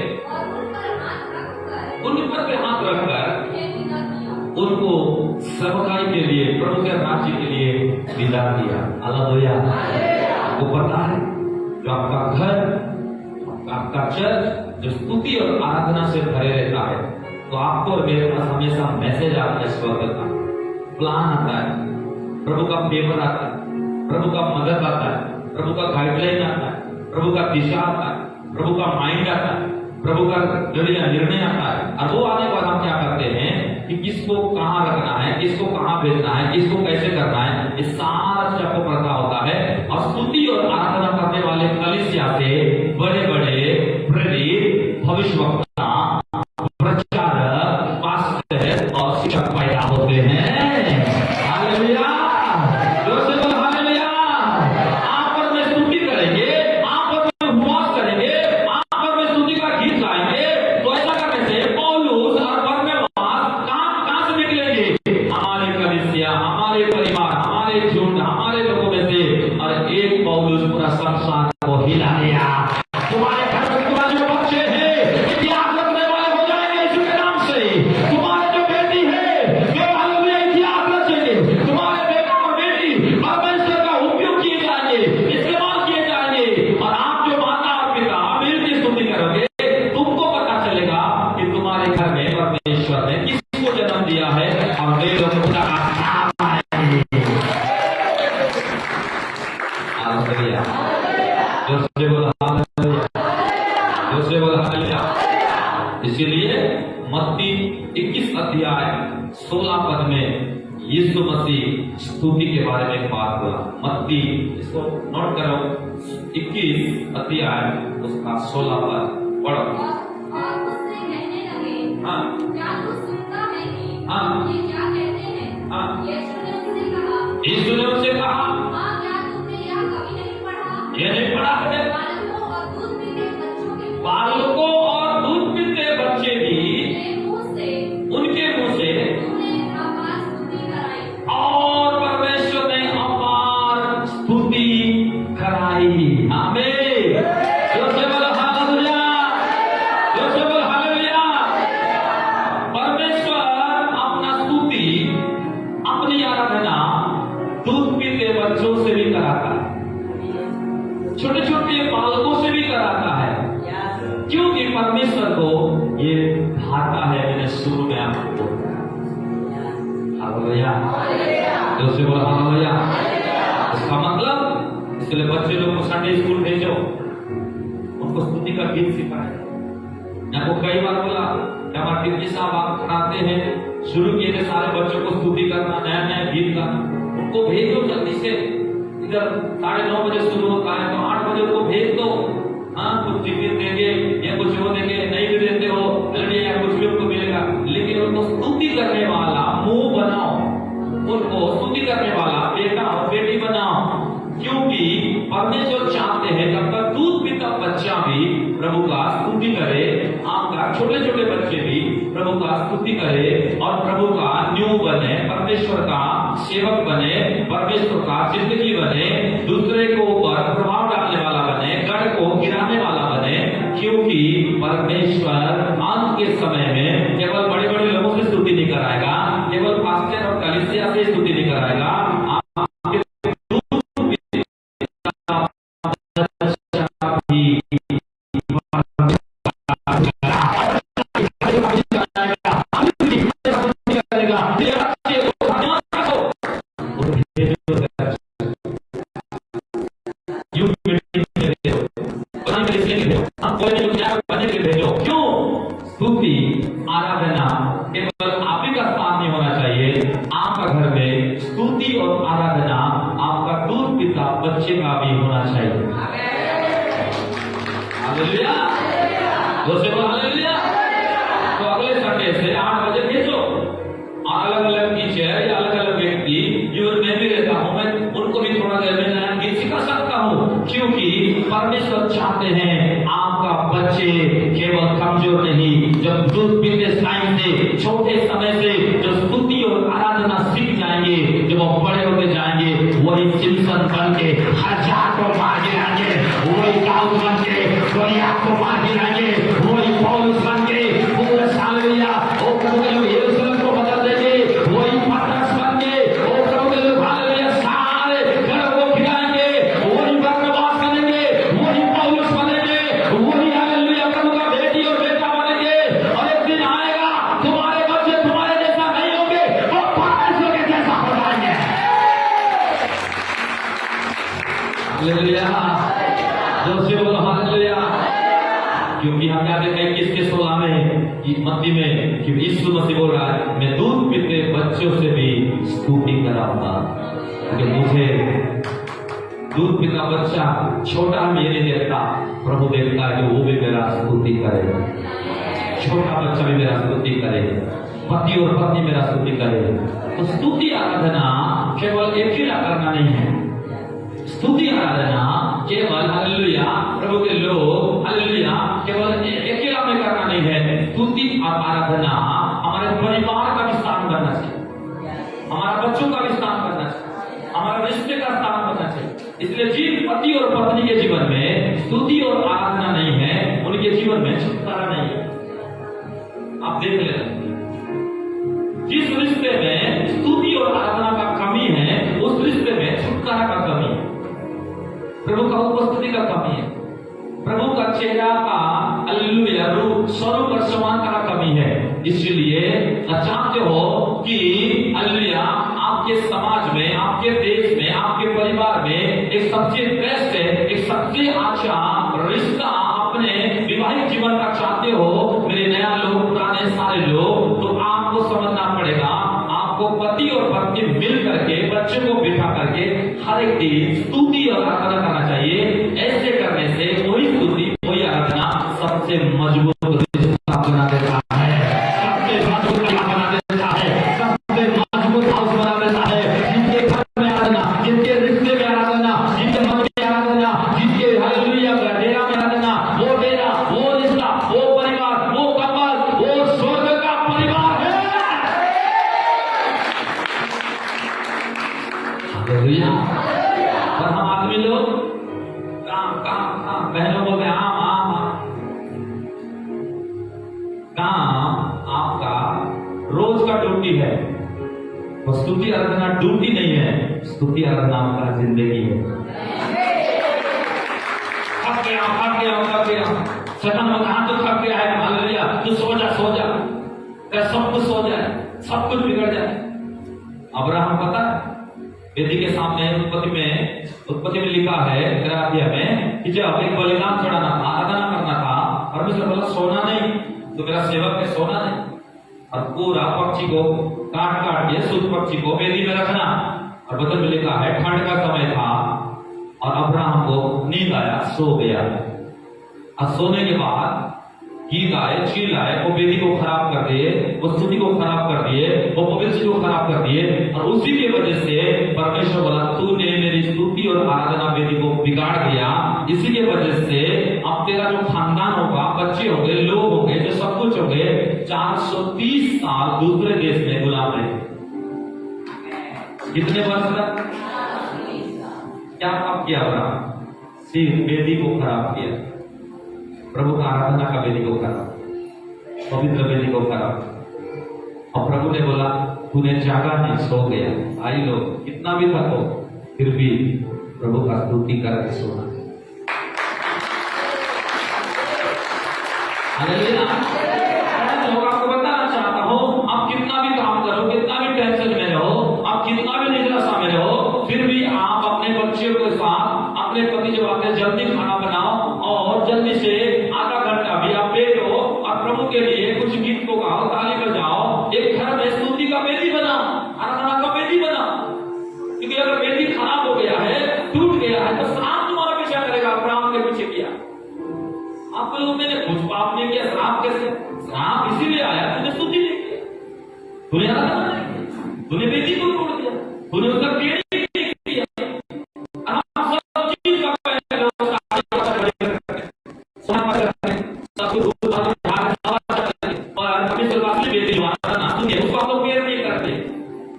उन पर हाथ रखकर उनको सेवकाई के लिए, प्रभु के राज्य के लिए विदा किया। हालेलुया। आपको पता है जो आपका घर, आपका चर्च जो स्तुति और आराधना से भरे रहता है, तो आपको और मेरे पास हमेशा मैसेज आता है, स्वर्ग का प्लान आता है, प्रभु का पेपर आता है, प्रभु का मदद आता है, प्रभु का गाइडलाइन आता है, प्रभु का दिशा आता है, प्रभु का माइंड आता है, प्रभु का निर्णय आता है। और वो आने के बाद हम क्या करते हैं कि किसको कहाँ रखना है, किसको कहाँ भेजना है, किसको कैसे करना है, इस सारा चीज आपको पता होता है। और स्तुति और आराधना करने वाले कलीसिया से बड़े बड़े प्रेरित, भविष्यवक्ता, प्रचारक, पास्टर और शिक्षक पैदा होते हैं। हालेलुया। इसीलिए मत्ती 21 अध्याय 16 पद में यीशु मसीह स्तुति के बारे में बात बोला। मत्ती, इसको नोट करो, 21 अध्याय उसका 16 पद पढ़ो। और उससे कहने लगे, हाँ, क्या तू सुनता है कि हाँ, ये क्या कहते हैं? हाँ, यीशु ने उससे कहा, यीशु ने उससे कहा, हाँ, क्या तुमने यह कभी नहीं पढ़ा? ये नहीं पढ़ा है? बालकों और दूध पीते बच्चों के बालकों और दूध पीते बच्चे भी उनके मुंह से और परमेश्वर ने अपार स्तुति कराई। आमीन। हालेलुया। परमेश्वर को ये भाता है, मैंने शुरू में आपको हालेलुया, जो से बोला हालेलुया। इसका मतलब इसलिए बच्चे लोग को संडे स्कूल भेजो, उनको स्तुति का गीत सिखाए। आपको कई बार बोला कि हमारे टीचर साहब आप पढ़ाते हैं, शुरू किए थे सारे बच्चों को स्तुति करना, नया नया गीत गाना, उनको भेजो जल्दी से। इधर 9:30 बजे शुरू होता है तो 8 बजे उनको भेज दो। हाँ, कुछ टिफिन देंगे या कुछ वो देंगे, नहीं भी देते हो या कुछ भी उनको मिलेगा, लेकिन उनको स्तुति करने वाला मुंह बनाओ, उनको स्तुति करने वाला बेटा और बेटी बनाओ। क्योंकि परमेश्वर चाहते हैं जब तक दूध पीता बच्चा भी प्रभु का स्तुति करे, आपका छोटे छोटे बच्चे भी प्रभु का स्तुति करे और प्रभु का न्यू बने, परमेश्वर का सेवक बने, परमेश्वर का जिंदगी बने, दूसरे को ऊपर प्रभाव डालने वाला बने, गढ़ को गिराने वाला बने। क्योंकि परमेश्वर अंत के समय में केवल बड़े बड़े लोगों से स्तुति नहीं कराएगा, केवल पास्टर और कलीसिया से स्तुति नहीं कराएगा, स्तुति आराधना केवल आप ही का स्थान नहीं होना चाहिए, आपका घर में स्तुति और आराधना आपका दूध पिता बच्चे का भी होना चाहिए। हालेलुया, दोस्तों बोलो हालेलुया। तो अगले संडे से 8 बजे भेजो, और अलग अलग टीचर या अलग अलग व्यक्ति जीवन में भी रहता हूं, मैं उनको भी थोड़ा देर में नया गीत सिखा सकता हूं। क्योंकि परमेश्वर चाहते हैं आपका बच्चे केवल कमजोर नहीं, जब दूध पीते टाइम से छोटे समय से जो स्तुति और आराधना सीख जाएंगे, जब वो बड़े होते जाएंगे, वही सिमसन बन के 1000 को मार गिराएंगे, वही दाऊद बन के गोलियत को मार गिराएंगे, वही पौलुस बन के पूरे हालेलुया ओ प्रभु के लोग यरूशलेम को बदल देंगे, वही पतरस बन के ओ प्रभु के लोग हालेलुया सारे गढ़ को गिराएंगे, वही बरनबास बनेंगे, वही पौलुस बनेंगे, वही हालेलुया प्रभु का बेटी और बेटा बनेंगे। और एक दिन आएगा तुम्हारे बच्चे तुम्हारे जैसा नहीं होंगे, वो परमेश्वर के जैसा हो जाएंगे। हालेलुया, जोर से बोलो हालेलुया। क्योंकि हम क्या देखते हैं 21:16 में मत्ती में कि यीशु मसीह बोल रहा है, मैं दूध पीते बच्चों से भी स्तुति कराऊंगा। क्योंकि मुझे दूध पीता बच्चा छोटा ये नहीं देखता, प्रभु देखता है कि वो भी मेरा स्तुति करे, छोटा बच्चा भी मेरा स्तुति करे, पति और पत्नी मेरा स्तुति करे। तो स्तुति आराधना केवल एक ही करना नहीं है, स्तुति आराधना केवल हालेलुया प्रभु के लोग हालेलुया केवल अकेला में करना नहीं है। स्तुति और आराधना हमारे परिवार का भी स्थान बनना चाहिए, हमारा बच्चों का भी स्थान बनना चाहिए, हमारा रिश्ते का स्थान बनना चाहिए। इसलिए जिन पति और पत्नी के जीवन में स्तुति और आराधना नहीं है, उनके जीवन में छुटकारा नहीं है। आप देख लें, जिस रिश्ते में स्तुति और आराधना का कमी है, उस रिश्ते में छुटकारा का कमी है, प्रभु का उपस्थिति का कमी है, प्रभु का चेहरा का हालेलुया रूप स्वरूप और समानता का कमी है। इसलिए चाहते हो कि हालेलुया आपके समाज में, आपके देश में, आपके परिवार में एक सबसे बेस्ट है, एक सबसे अच्छा रिश्ता अपने विवाहित जीवन का चाहते हो, मेरे नया लोग पुराने सारे लोग, तो आपको समझना पड़ेगा, आपको पति और पत्नी मिल करके बच्चों को बिठा करके हर एक दिन स्तुति और आराधना करना चाहिए। ऐसे करने से वही स्तुति वही आराधना सबसे मजबूत रिश्ता बना देता है, सबसे मजबूत बना देता है, सबसे मजबूत हाउस बना देता है। जिनके घर में आराधना, जिनके रिश्ते में आराधना, जिनके मन में आराधना, जिनके हालेलुया डेरा में आराधना, वो डेरा, वो रिश्ता, वो परिवार, वो कपल, वो स्वर्ग का परिवार है। हालेलुया। और हम आदमी लोग काम काम काम, बहनों बोलते हैं आम आम आम। काम आपका रोज का ड्यूटी है, और स्तुति आराधना ड्यूटी नहीं है, स्तुति आराधना आपका जिंदगी है। थक गया थक गया थक गया, सदन में कहा तो थक गया है, क्या सब कुछ हो जाए, सब कुछ बिगड़ जाए। अब्राहम पता है वेदी के सामने उत्पत्ति में लिखा है 13 अध्याय में कि जब एक बलिदान चढ़ाना था, आराधना करना था, परमेश्वर बोला सोना नहीं, तो मेरा सेवक है सोना नहीं, और पूरा पक्षी को काट के शुद्ध पक्षी को वेदी में रखना। और वचन में लिखा है ठंड का समय था और अब्राहम को नींद आया, सो गया। और सोने के बाद गीत आए, चील आए, वो वेदी को खराब कर दिए, वो स्तुति को खराब कर दिए, वो पवित्र को खराब कर दिए। और उसी की वजह से परमेश्वर बोला तूने मेरी स्तुति और आराधना वेदी को बिगाड़ दिया। इसी के वजह से अब तेरा जो खानदान होगा, बच्चे होंगे, लोग होंगे, जो सब कुछ होंगे, 430 साल दूसरे देश में गुलाम रहे। कितने वर्ष तक? क्या पाप किया अब्राहम? सिर्फ वेदी को खराब किया, प्रभु का आराधना का वेदी को खराब, पवित्र वेदी को खराब। और प्रभु ने बोला तूने जागा नहीं, सो गया। भाई लोग कितना भी थको फिर भी प्रभु का स्तुति करके सोना। मैं लोग आपको बताना चाहता हूँ, आप कितना भी काम करो, कितना भी टेंशन में रहो, आप कितना भी निराशा में रहो, फिर भी आप अपने बच्चों के साथ, अपने पति जब आते जल्दी खाना बनाओ और जल्दी से आधा घंटा भी आप बैठो और प्रभु के लिए कुछ गीत को गाओ, ताली बजाओ, एक घर में स्तुति का वेदी बनाओ, आराधना का वेदी बनाओ। क्योंकि अगर वेदी खराब हो गया है, टूट गया है, तो श्राप तुम्हारा पीछा करेगा। अब्राहम के पीछे किया आप लोग, मैंने कुछ पाप नहीं किया, श्राप कैसे? श्राप इसीलिए आया तूने स्तुति नहीं किया, तूने आराधना नहीं किया, तूने वेदी को तोड़ दिया, तूने उसका पेड़ नहीं किया। सब चीज का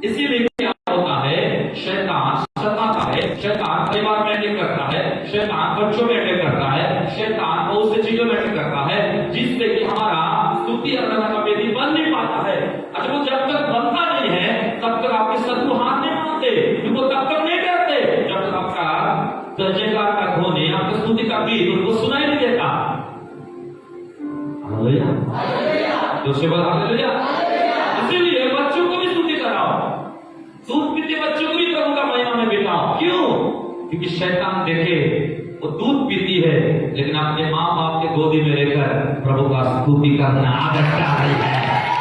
इसीलिए क्या होता है, शैतान सताता है, शैतान परिवार में अटैक करता है, शैतान बच्चों में अटैक करता है, शैतान बहुत से चीजों में अटैक करता है, जिससे कि हमारा स्तुति आराधना का वेदी बन नहीं पाता है। अच्छा वो जब तक बनता नहीं है तब तक आपके शत्रु हाथ नहीं मानते, उनको तब तक नहीं करते जब तक आपका जयकार का ध्वनि, आपकी स्तुति का गीत उनको सुनाई नहीं देता। हालेलुया, जोर से बोल हालेलुया। इसीलिए बच्चों को भी स्तुति कराओ, दूध पीते बच्चों को भी प्रभु का महिमा में बिताओ। क्यों? क्योंकि शैतान देखे वो दूध पीती है लेकिन अपने माँ बाप के गोदी में लेकर प्रभु का स्तुति करना आदत कर रही है।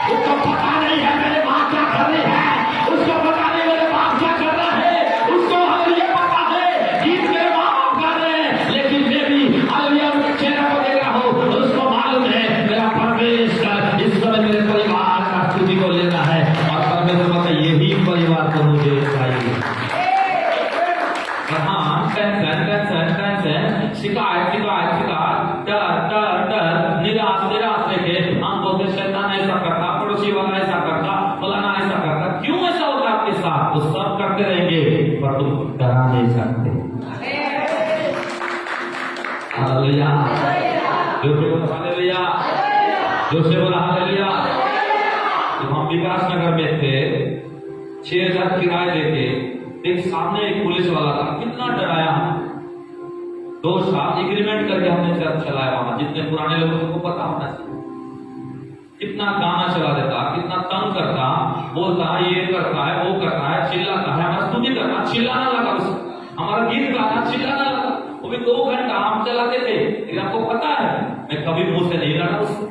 उसको पता नहीं है मेरे माँ क्या कर रही है, उसको पता नहीं मेरे बाप क्या कर रहा है, उसको ये पता है गीत मेरे माँ बाप कर रहे हैं, लेकिन मैं भी हालेलुया उनके चेहरे को देख रहा हूँ, उसको मालूम है मेरा परमेश्वर इस समय मेरे परिवार का स्तुति को लेना है। और परमेश्वर कहता है यही परिवार को मुझे चाहिए। शिकायत डर निराश लेके हम बोलते शैतान ऐसा करता, पड़ोसी वाला ऐसा करता, फलाना ऐसा करता। क्यों ऐसा होता आपके साथ? तो सब करते रहेंगे पर तुम डरा नहीं सकते। हालेलुया, जोर से बोला हालेलुया, जोर से बोला हालेलुया। जब हम विकास नगर में थे 6000 किराए देके, एक सामने एक पुलिस वाला था, कितना डराया। 2 साल एग्रीमेंट करके हमने चर्च चलाया वहां, जितने पुराने लोगों को पता होना चाहिए। कितना गाना चला देता, कितना तंग करता, बोलता ये करता है, वो करता है, चिल्लाता है। हमारा स्तुति करना चिल्लाना लगा, उसको हमारा गीत गाना चिल्लाना लगा। वो भी 2 घंटा हम चलाते थे, लेकिन आपको पता है मैं कभी मुंह से नहीं लड़ा उसको।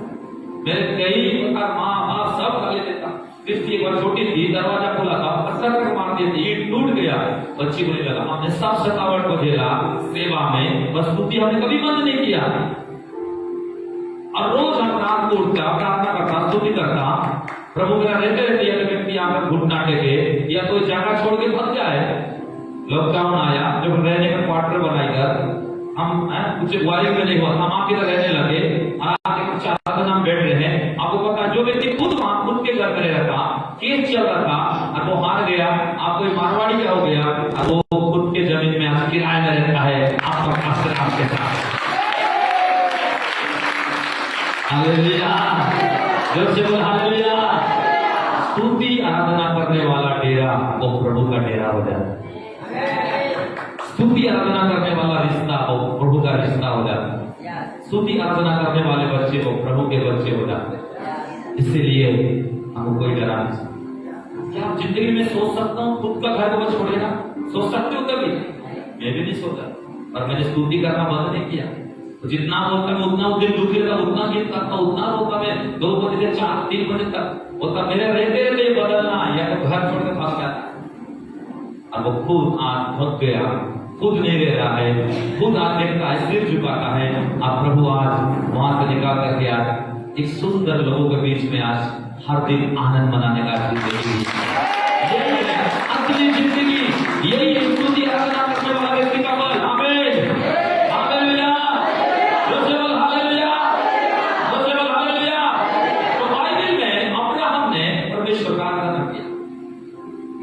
मेरे कई प्रकार माँ बाप सब गाली देता। किस्ती एक बार छोटी थी, दरवाजा खुला था, पत्थर तक मार दिए थे, ईंट टूट गया, बच्ची को नहीं लगा। हमने सब सतावट को झेला सेवा में, बस स्तुति हमने कभी बंद नहीं किया। और रोज हम रात को उठता, प्रार्थना करता, स्तुति करता। प्रभु मेरा रहते रहते अगर व्यक्ति आकर घुटना टेके या कोई जगह छोड़ के फंस जाए। लॉकडाउन आया, जब रहने का क्वार्टर बनाकर हम कुछ वायु में नहीं हुआ, हम आके रहने लगे। आगे 4 दिन हम बैठ रहे हैं। आपको पता जो व्यक्ति खुद के घर में रहता, केस चल रहा था और वो हार गया, आप कोई मारवाड़ी क्या हो गया, वो खुद के जमीन में आप किराए में रहता है आपके साथ। हालेलुया, जोर से बोल हालेलुया। स्तुति आराधना करने वाला डेरा वो प्रभु का डेरा हो जाता है। स्तुति आराधना करने वाला रिश्ता हो प्रभु का रिश्ता हो जाता है। स्तुति आराधना करने वाले बच्चे को प्रभु के बच्चे हो जाते हैं। इसीलिए हमको कोई डरा नहीं सकता। क्या आप जिंदगी में सोच सकता हूँ खुद का घर को छोड़ेगा? सोच सकते हो कभी? मैं भी नहीं सोचा, और मैंने स्तुति करना बंद नहीं किया। तो जितना बोलता मैं उतना दिन दुखी रहता, उतना गीत करता, उतना रोता मैं 2 बजे से 4-3 बजे तक होता। मेरे रहते रहते बदलना या तो घर छोड़ के फंस जाता। और वो खुद आज थक गया, खुद नहीं रह रहा है, खुद आज देखता है, सिर झुकाता है। आप प्रभु आज वहां से निकाल करके आज एक सुंदर लोगों के बीच में आज हर दिन आनंद मनाने का जिंदगी, यही है असली जिंदगी, यही है स्तुति आराधना करने वाला व्यक्ति का बल। आमीन, हालेलुया, जोरसे बोल हालेलुया, जोरसे बोल हालेलुया। तो बाइबल में अब्राहम ने परमेश्वर का आराधना किया,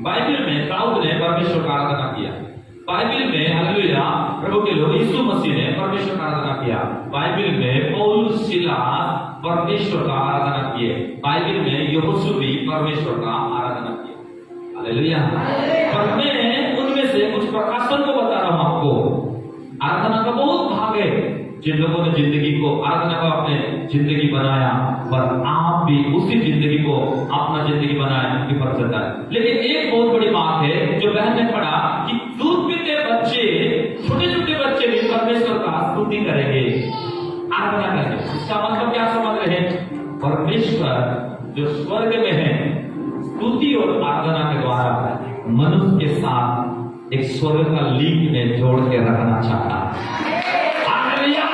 बाइबल में दाऊद ने परमेश्वर का आराधना किया, बाइबल में हालेलुया प्रभु के लोग यीशु मसीह ने परमेश्वर का आराधना किया, बाइबल में पौलुस सिलास परमेश्वर का आराधना किए, बाइबल में यहोशू भी परमेश्वर का आराधना किया। हालेलुया। पर मैं उनमें से कुछ प्रकाशन को बता रहा हूं आपको। आराधना का बहुत भाग है, जिन लोगों ने जिंदगी को आराधना को अपने जिंदगी बनाया, पर आप भी उसी जिंदगी को अपना जिंदगी बनाए कि फर्क चलता है। लेकिन एक बहुत बड़ी बात है जो बहन ने पढ़ा कि दूध पीते बच्चे, छोटे छोटे बच्चे भी परमेश्वर का स्तुति करेंगे, आराधना करेंगे। इसका मतलब क्या समझ रहे हैं? परमेश्वर जो स्वर्ग में है, स्तुति और आराधना के द्वारा मनुष्य के साथ एक स्वर्ग का लिंक में जोड़ के रखना चाहता है। हालेलुया,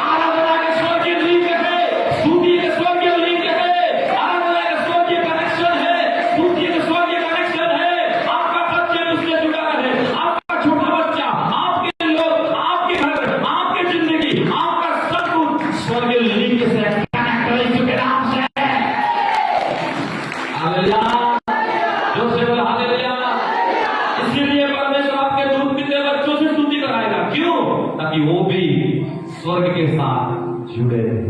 आराधना के स्वर्गीय लिंक है, स्तुति के स्वर्गीय लिंक है, आराधना के स्वर्गीय कनेक्शन है, स्तुति के स्वर्गीय कनेक्शन है। आपका बच्चे उससे जुड़ा है, आपका छोटा बच्चा, आपके लोग, आपके घर, आपकी जिंदगी, आपका सब कुछ स्वर्गीय लिंक से कनेक्ट है यीशु के नाम से। हालेलुया, जोरसे बोल हालेलुया। इसीलिए परमेश्वर आपके दूध पीते बच्चों से स्तुति कराएगा। क्यों? ताकि वो भी स्वर्ग के साथ जुड़े रहे।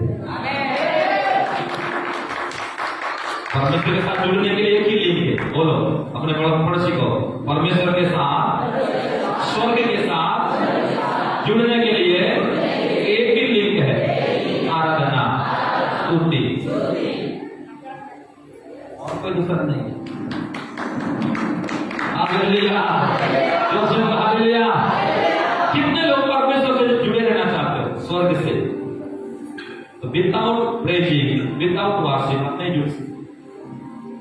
परमेश्वर के साथ जुड़ने के लिए एक ही लिंक है, बोलो अपने पड़ोसी को, परमेश्वर के साथ, स्वर्ग के साथ जुड़ने के लिए एक ही लिंक है, आराधना, स्तुति, और कोई दूसरा नहीं है। हालेलुया, जोरसे बोल हालेलुया। कितने लोग परमेश्वर से जुड़े रहना चाहते हो स्वर्ग से? तो विदाउट प्रेजिंग, विदाउट वर्शिप आप नहीं जुड़ सकते।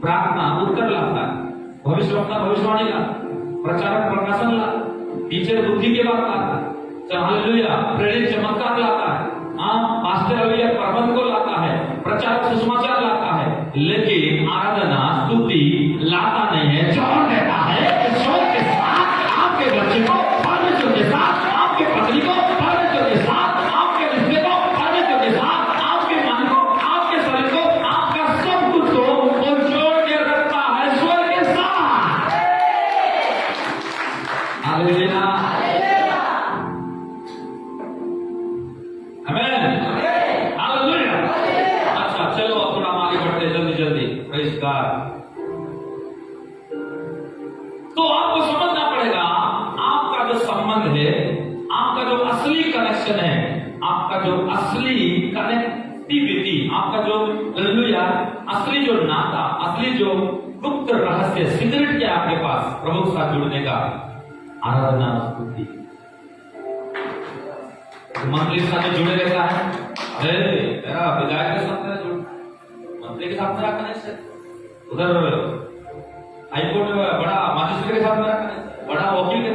प्रार्थना उत्तर लाता है, भविष्यवक्ता भविष्यवाणी लाता, प्रचारक प्रकाशन लाता, टीचर बुद्धि के बात लाता है, हालेलुया प्रेरित चमत्कार लाता है, पास्टर हालेलुया प्रबंध को लाता है, प्रचारक सुसमाचार लाता है, लेकिन आराधना स्तुति लाता नहीं है, जोड़ देता है ईश्वर के साथ, आपके बच्चे को परमेश्वर के साथ, आपके पत्नी को परमेश्वर के साथ, आपके रिश्ते को परमेश्वर के साथ, आपके मन को, आपके शरीर को, आपका सब कुछ को वो जोड़ के रखता है ईश्वर के साथ। हालेलुया, आमीन, हालेलुया। अच्छा चलो अब थोड़ा आगे बढ़ते हैं जल्दी जल्दी, प्रेज़ गॉड। तो आपको समझना पड़ेगा आपका जो संबंध है, आपका जो असली कनेक्शन है, आपका जो असली कनेक्टिविटी, आपका जो हालेलुया असली जो नाता, असली जो गुप्त रहस्य, सीक्रेट क्या आपके पास प्रभु के साथ जुड़ने का? आराधना, स्तुति। मंत्री के साथ जुड़े रहता है, मेरा विधायक के साथ मेरा जुड़, मंत्री के साथ मेरा कनेक्शन, उधर हाईकोर्ट में बड़ा मजिस्ट्रेट के साथ मेरा कनेक्शन, बड़ा वकील के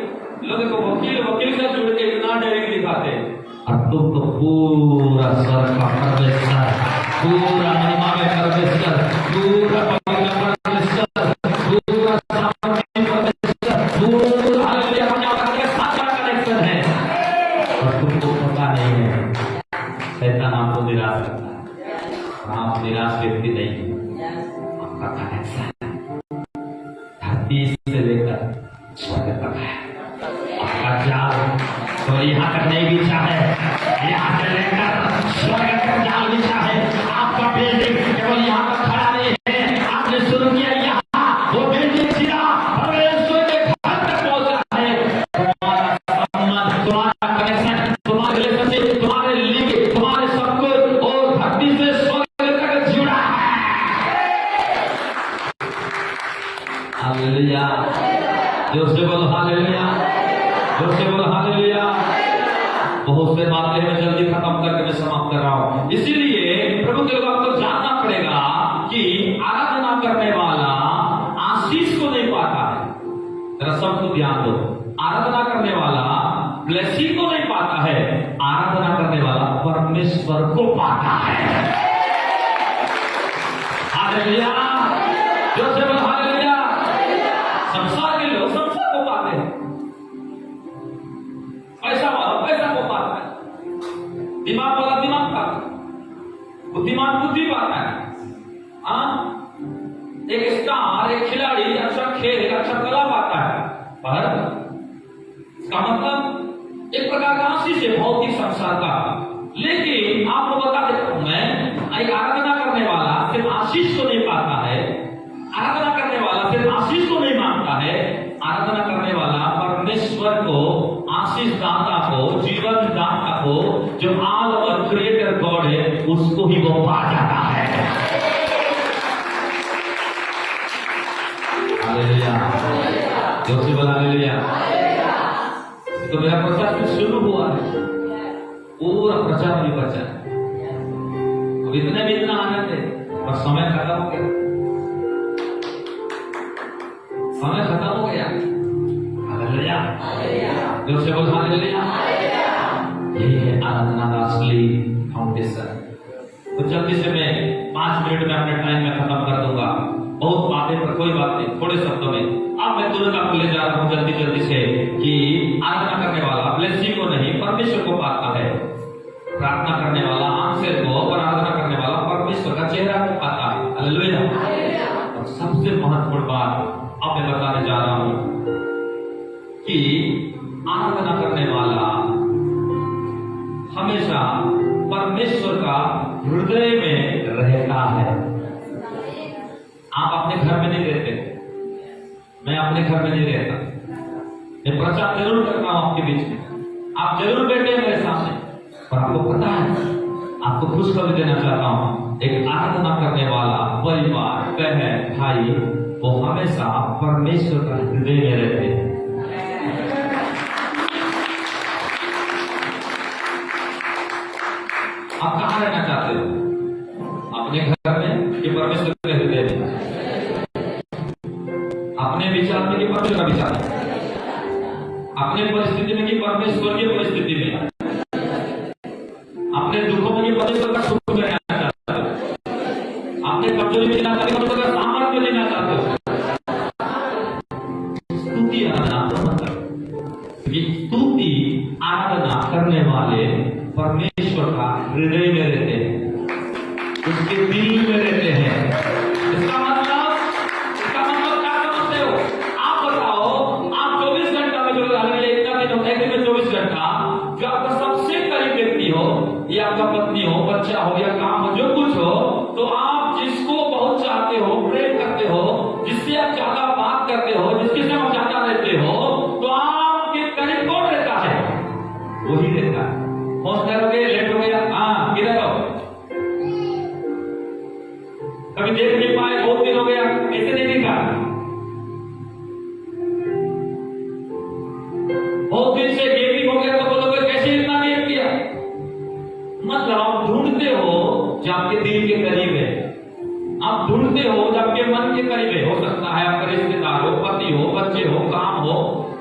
लोग देखो वकील के साथ जुड़ के इतना डेयरिंग दिखाते हैं। और तुम तो पूरा स्वर्ग का परमेश्वर, पूरा महिमा में परमेश्वर, पूरा पवित्र परमेश्वर, पूरा सामर्थ्य परमेश्वर, पूरा हालेलुया के साथ कनेक्शन है, और तुमको पता नहीं है। शैतान आपको निराश करता है, आप निराश व्यक्ति नहीं है, आपका कनेक्शन से लेकर स्वर्ग तक है, आपका जाल तो यहाँ तक नहीं बिछा है, यहाँ से लेकर स्वर्ग तक जाल बिछा है। आपका बिल्डिंग केवल यहाँ तक खड़ा नहीं है, आपने शुरू किया यहाँ, वो बिल्डिंग सीधा परमेश्वर के घर तक पहुंचा है। तुम्हारा संबंध, तुम्हारा कनेक्शन, तुम्हारे रिलेशनशिप, तुम्हारे लिंक, तुम्हारे सब कुछ और भक्ति से स्वर्ग तक जुड़ा है। इसीलिए प्रभु के लोग आपको जानना पड़ेगा कि आराधना करने वाला आशीष को नहीं पाता है। जरा सबको ध्यान दो, आराधना करने वाला ब्लेसिंग को नहीं पाता है, आराधना करने वाला परमेश्वर को पाता है। हालेलुया, जो से बोल हालेलुया। संसार के लोग संसार को पाते हैं, पैसा वाला पैसा को पाता है, दिमाग वाला दिमाग पाता है, बुद्धिमान बुद्धि पाता है। एक स्टार, एक खिलाड़ी अच्छा खेल, अच्छा कला पाता है, पर इसका मतलब एक प्रकार का आशीष है भौतिक संसार का। लेकिन आपको बता देता हूं मैं, एक आराधना करने वाला सिर्फ आशीष को नहीं पाता है, आराधना करने वाला सिर्फ आशीष को नहीं मानता है, आराधना करने वाला परमेश्वर को, आशीष दाता को, जीवन दाता को, जो ऑल ओवर क्रिएटर गॉड है, उसको ही वो पा जाता है। हालेलुया, जोर से बोला हालेलुया। तो मेरा प्रचार शुरू हुआ है, पूरा प्रचार भी बचा है, अब इतने भी इतना आनंद है, पर समय खत्म हो गया, समय खत्म हो गया। हालेलुया, जोर से बोल हालेलुया। यही है आराधना का असली फाउंडेशन। तो जल्दी से मैं 5 मिनट में अपने टाइम में खत्म कर दूंगा, बहुत बातें पर कोई बात नहीं, थोड़े शब्दों में। अब मैं तुरंत आपको ले जा रहा हूं जल्दी जल्दी से कि आराधना करने वाला ब्लेसिंग को नहीं परमेश्वर को पाता है, प्रार्थना करने वाला आंसर को, और आराधना करने वाला परमेश्वर का चेहरा को पाता है। हालेलुया। और सबसे महत्वपूर्ण बात अब मैं बताने जा रहा हूं कि आराधना करने वाला हमेशा परमेश्वर का हृदय में रहता है। आप अपने घर में नहीं रहते, मैं अपने घर में नहीं रहता, मैं प्रचार जरूर करता हूं आपके बीच में, आप जरूर बैठे मेरे सामने, पर आपको पता है, आपको खुशखबरी देना चाहता हूं, एक आराधना करने वाला परिवार, बहन, भाई, वो हमेशा परमेश्वर का हृदय में रहते हैं। आप कहां रहना चाहते हो, अपने घर में कि परमेश्वर के हृदय में? अपने विचार में कि परमेश्वर का विचार में? अपने परिस्थिति में कि परमेश्वर की परिस्थिति में? अपने दुखों में कि परमेश्वर का सुख में रहना चाहते हो? अपने कमजोरी में जीना चाहते हो, परमेश्वर का सामर्थ्य में जीना चाहते हो? स्तुति आराधना का मतलब कि स्तुति आराधना करने वाले परमेश्वर का हृदय में रहते हैं, उसके दिल में रहते हैं। इसका मतलब क्या समझते हो? आप बताओ, आप 24 घंटा में जो इतना दिन होता है, एक दिन में 24 घंटा, जो आपका सबसे करीब व्यक्ति हो, या आपका पत्नी हो, बच्चा हो, या काम हो, जो कुछ हो, तो आप जिसको बहुत चाहते हो, प्रेम करते हो, जिससे आप ज्यादा बात करते हो, जिसके साथ आप ज्यादा रहते हो, तो आपके करीब कौन रहता है? वही रहता है। पहुंच करोगे, लेट हो गया, हाँ किधर हो, कभी देख नहीं पाए, बहुत दिन हो गया, कैसे नहीं दिखा, बहुत दिन से गेपिंग हो गया, तो बोलोगे कैसे इतना गेप किया? मतलब आप ढूंढते हो जो आपके दिल के करीब है, आप ढूंढते हो जो आपके मन के करीब है। हो सकता है आपका रिश्तेदार हो, पति हो, बच्चे हो, काम हो,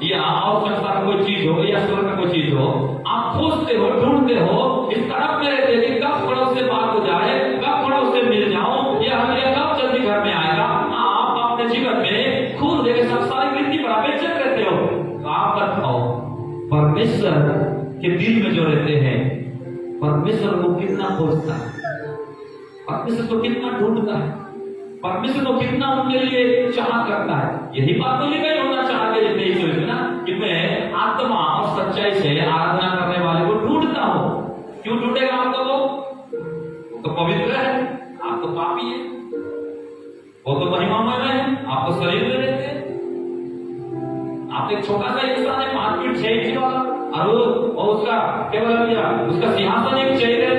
या और संसार कोई चीज हो, या स्वर्ग का कोई चीज हो, आप खोजते हो, ढूंढते हो, इस तरफ में रहते कि कब पड़ोस से बात हो जाए, कब पड़ोस से मिल जाऊं, या हम कब जल्दी घर में आएगा। आप अपने जीवन में खुद देखे संसारिक रीति पर अपेक्षित रहते हो। तो आप बताओ, परमेश्वर के दिल में जो रहते हैं, परमेश्वर को कितना खोजता है, परमेश्वर को कितना ढूंढता है, परमेश्वर को कितना उनके लिए चाह करता है। यही बात तो लिखा ही होना चाहिए ना, कि मैं आत्मा और सच्चाई से आराधना करने वाले को ढूंढता हूं। क्यों ढूंढेगा आपको? वो तो पवित्र है, आप तो पापी है, वो तो महिमामय है, आप तो शरीर में रहते हैं। आप एक छोटा सा इंसान है, 5 फीट 6 इंच वाला, और उसका केवल उसका सिंहासन एक चेयर है,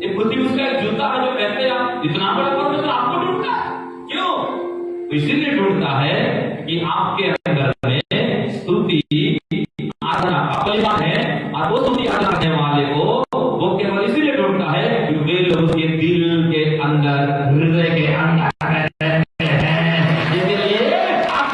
एक बुद्धि उसका एक जूता है जो पहनते हैं। इतना बड़ा परमेश्वर आपको ढूंढता है, क्यों? तो इसीलिए ढूंढता है कि आपके अंदर में स्तुति आराधना का परिवार है, और वो स्तुति आराधना करने वाले को वो केवल इसीलिए ढूंढता है कि वे जब उसके दिल के अंदर, हृदय के अंदर रहते हैं। इसलिए आप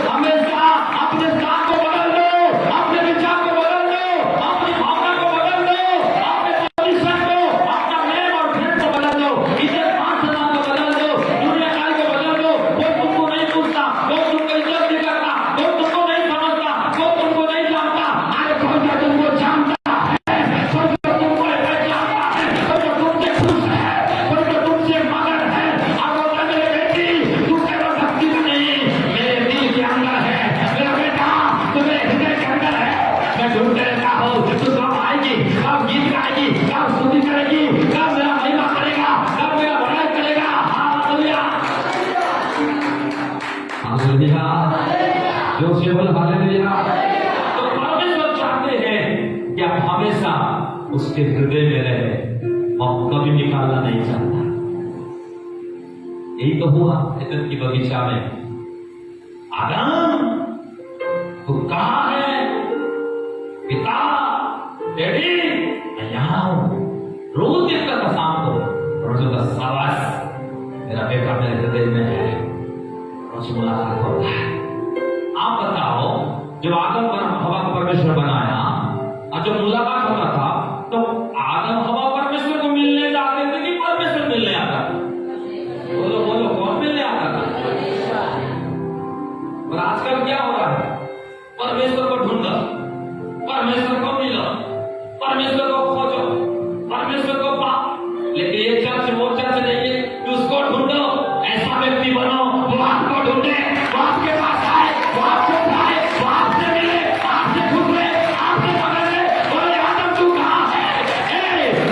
हमेशा अपने स्थान को बदल लो, अपने विचार को बदल लो, अपनी भावना को बदल लो, अपने पोजीशन को, अपना नेम और फेम को बदल लो, इज्जत मान सम्मान को बदल लो, दुनियादारी को बदल लो। कोई तुमको नहीं पूछता, कोई तुमको इज्जत नहीं करता, कोई तुमको नहीं समझता, कोई तुमको नहीं जानता। अरे कोई तो तुमको जानता है, कोई तो तुमको पहचानता है, कोई तो तुमसे खुश है, कोई तो तुमसे मगन है। अब बोलता मेरे बेटी तू केवल भक्ति में नहीं, मेरे दिल के अंदर है, मेरा बेटा तू मेरे हृदय के अंदर है। मैं ढूंढते रहता हूँ तू कब आएगी, कब गीत गाएगी, कब स्तुति करेगी, कब मेरा महिमा करेगा, कब मेरा बड़ाई करेगा। हालेलुया, हालेलुया, जोर से बोल हालेलुया। तो परमेश्वर चाहते हैं कि आप हमेशा उसके हृदय में रहे और कभी निकालना नहीं चाहता। यही तो हुआ एदन की बगीचा में। आदम तू कहाँ है? पिता, डैडी, मैं यहाँ हूँ। रोज देखता था शाम को, रोज का शाबाश मेरा बेटा मेरे हृदय में है। रोज मुलाकात होता है। आप बताओ, जब आदम और हवा को परमेश्वर बनाया और जब मुलाकात होता था तो आदम हवा परमेश्वर को मिलने जाते थे कि परमेश्वर मिलने आता था? बोलो बोलो, कौन मिलने आता था? और आजकल क्या हो रहा है? परमेश्वर को ढूंढो, परमेश्वर को मिलो, परमेश्वर को खोजो, परमेश्वर को पाओ। लेकिन ये चर्च वो चर्च नहीं है कि उसको ढूंढो, ऐसा व्यक्ति बनो वो आपको ढूंढे, वो आपके पास आए, वो आपको उठाए, वो आपसे मिले, आपसे घुसरे, आपसे पकड़े। बोले आदम तू कहाँ है?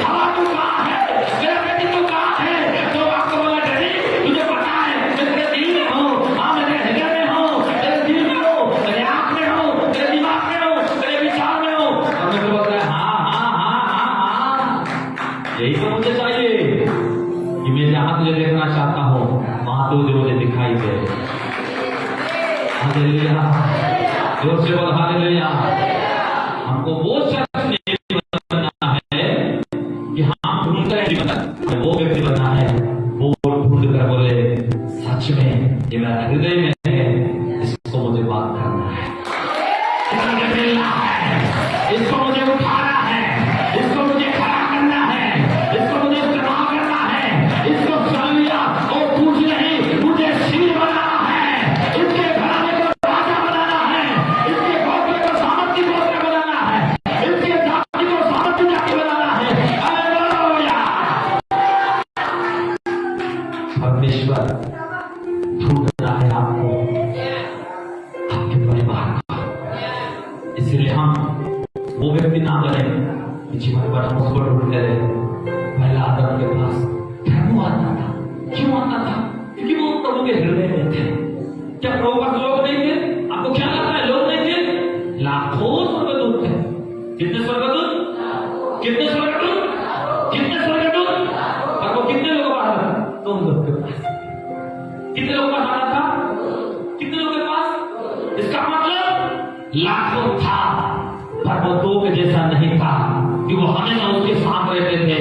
हवा तू कहाँ है? मेरा बेटी तू कहाँ है? तो आपको बोला डैडी तुझे पता है मैं तेरे दिल में हूँ, हाँ मैं तेरे हृदय में हूँ, तेरे दिल में हूँ, तेरे आँख में हूँ, तेरे दिमाग में हूँ, तेरे विचार में हूँ। और मैं तो बोलता है हाँ हाँ हाँ हाँ हाँ, यही तो मुझे चाहिए कि मैं जहाँ तुझे देखना चाहता हूँ वहां तुझे मुझे दिखाई दे। हालेलुया, जोर से बोल हालेलुया। हमको वो चर्च नहीं बनना है कि हम ढूंढ कर बनना, वो व्यक्ति बनना है वो ढूंढ कर बोले सच में ये मेरा हृदय में है, इसको मुझे बात करना है, इसको मुझे मिलना है, इसको मुझे उठाना है, इसको मुझे खड़ा करना है, इसको मुझे इस्तेमाल करना है, इसको सलिया और पूछ नहीं मुझे सिर बनाना है, इसके घराने को राजा बनाना है, इसके गोत्र को सामर्थ्य गोत्र बनाना है, इसके जाति को सामर्थ्य जाति बनाना है। हालेलुया। परमेश्वर ढूंढ रहा है आपको, आपके परिवार को। इसलिए हम वो व्यक्ति ना बने कि जीवन भर हम उसको ढूंढते रहे। पहला आदम के पास क्यों आता था? क्यों आता था? क्योंकि वो प्रभु के हृदय में थे। क्या प्रभु पास लोग नहीं थे? आपको क्या लगता है लोग नहीं थे? लाखों स्वर्गदूत थे। कितने स्वर्गदूत? कितने स्वर्गदूत? कितने स्वर्गदूत? और वो कितने लोगों का आता था? तुम लोग के पास। कितने लोगों का आता था? कितने लोगों के पास? इसका मतलब लाखों था, पर वो दो के जैसा नहीं था कि वो हमेशा उसके साथ रहते थे,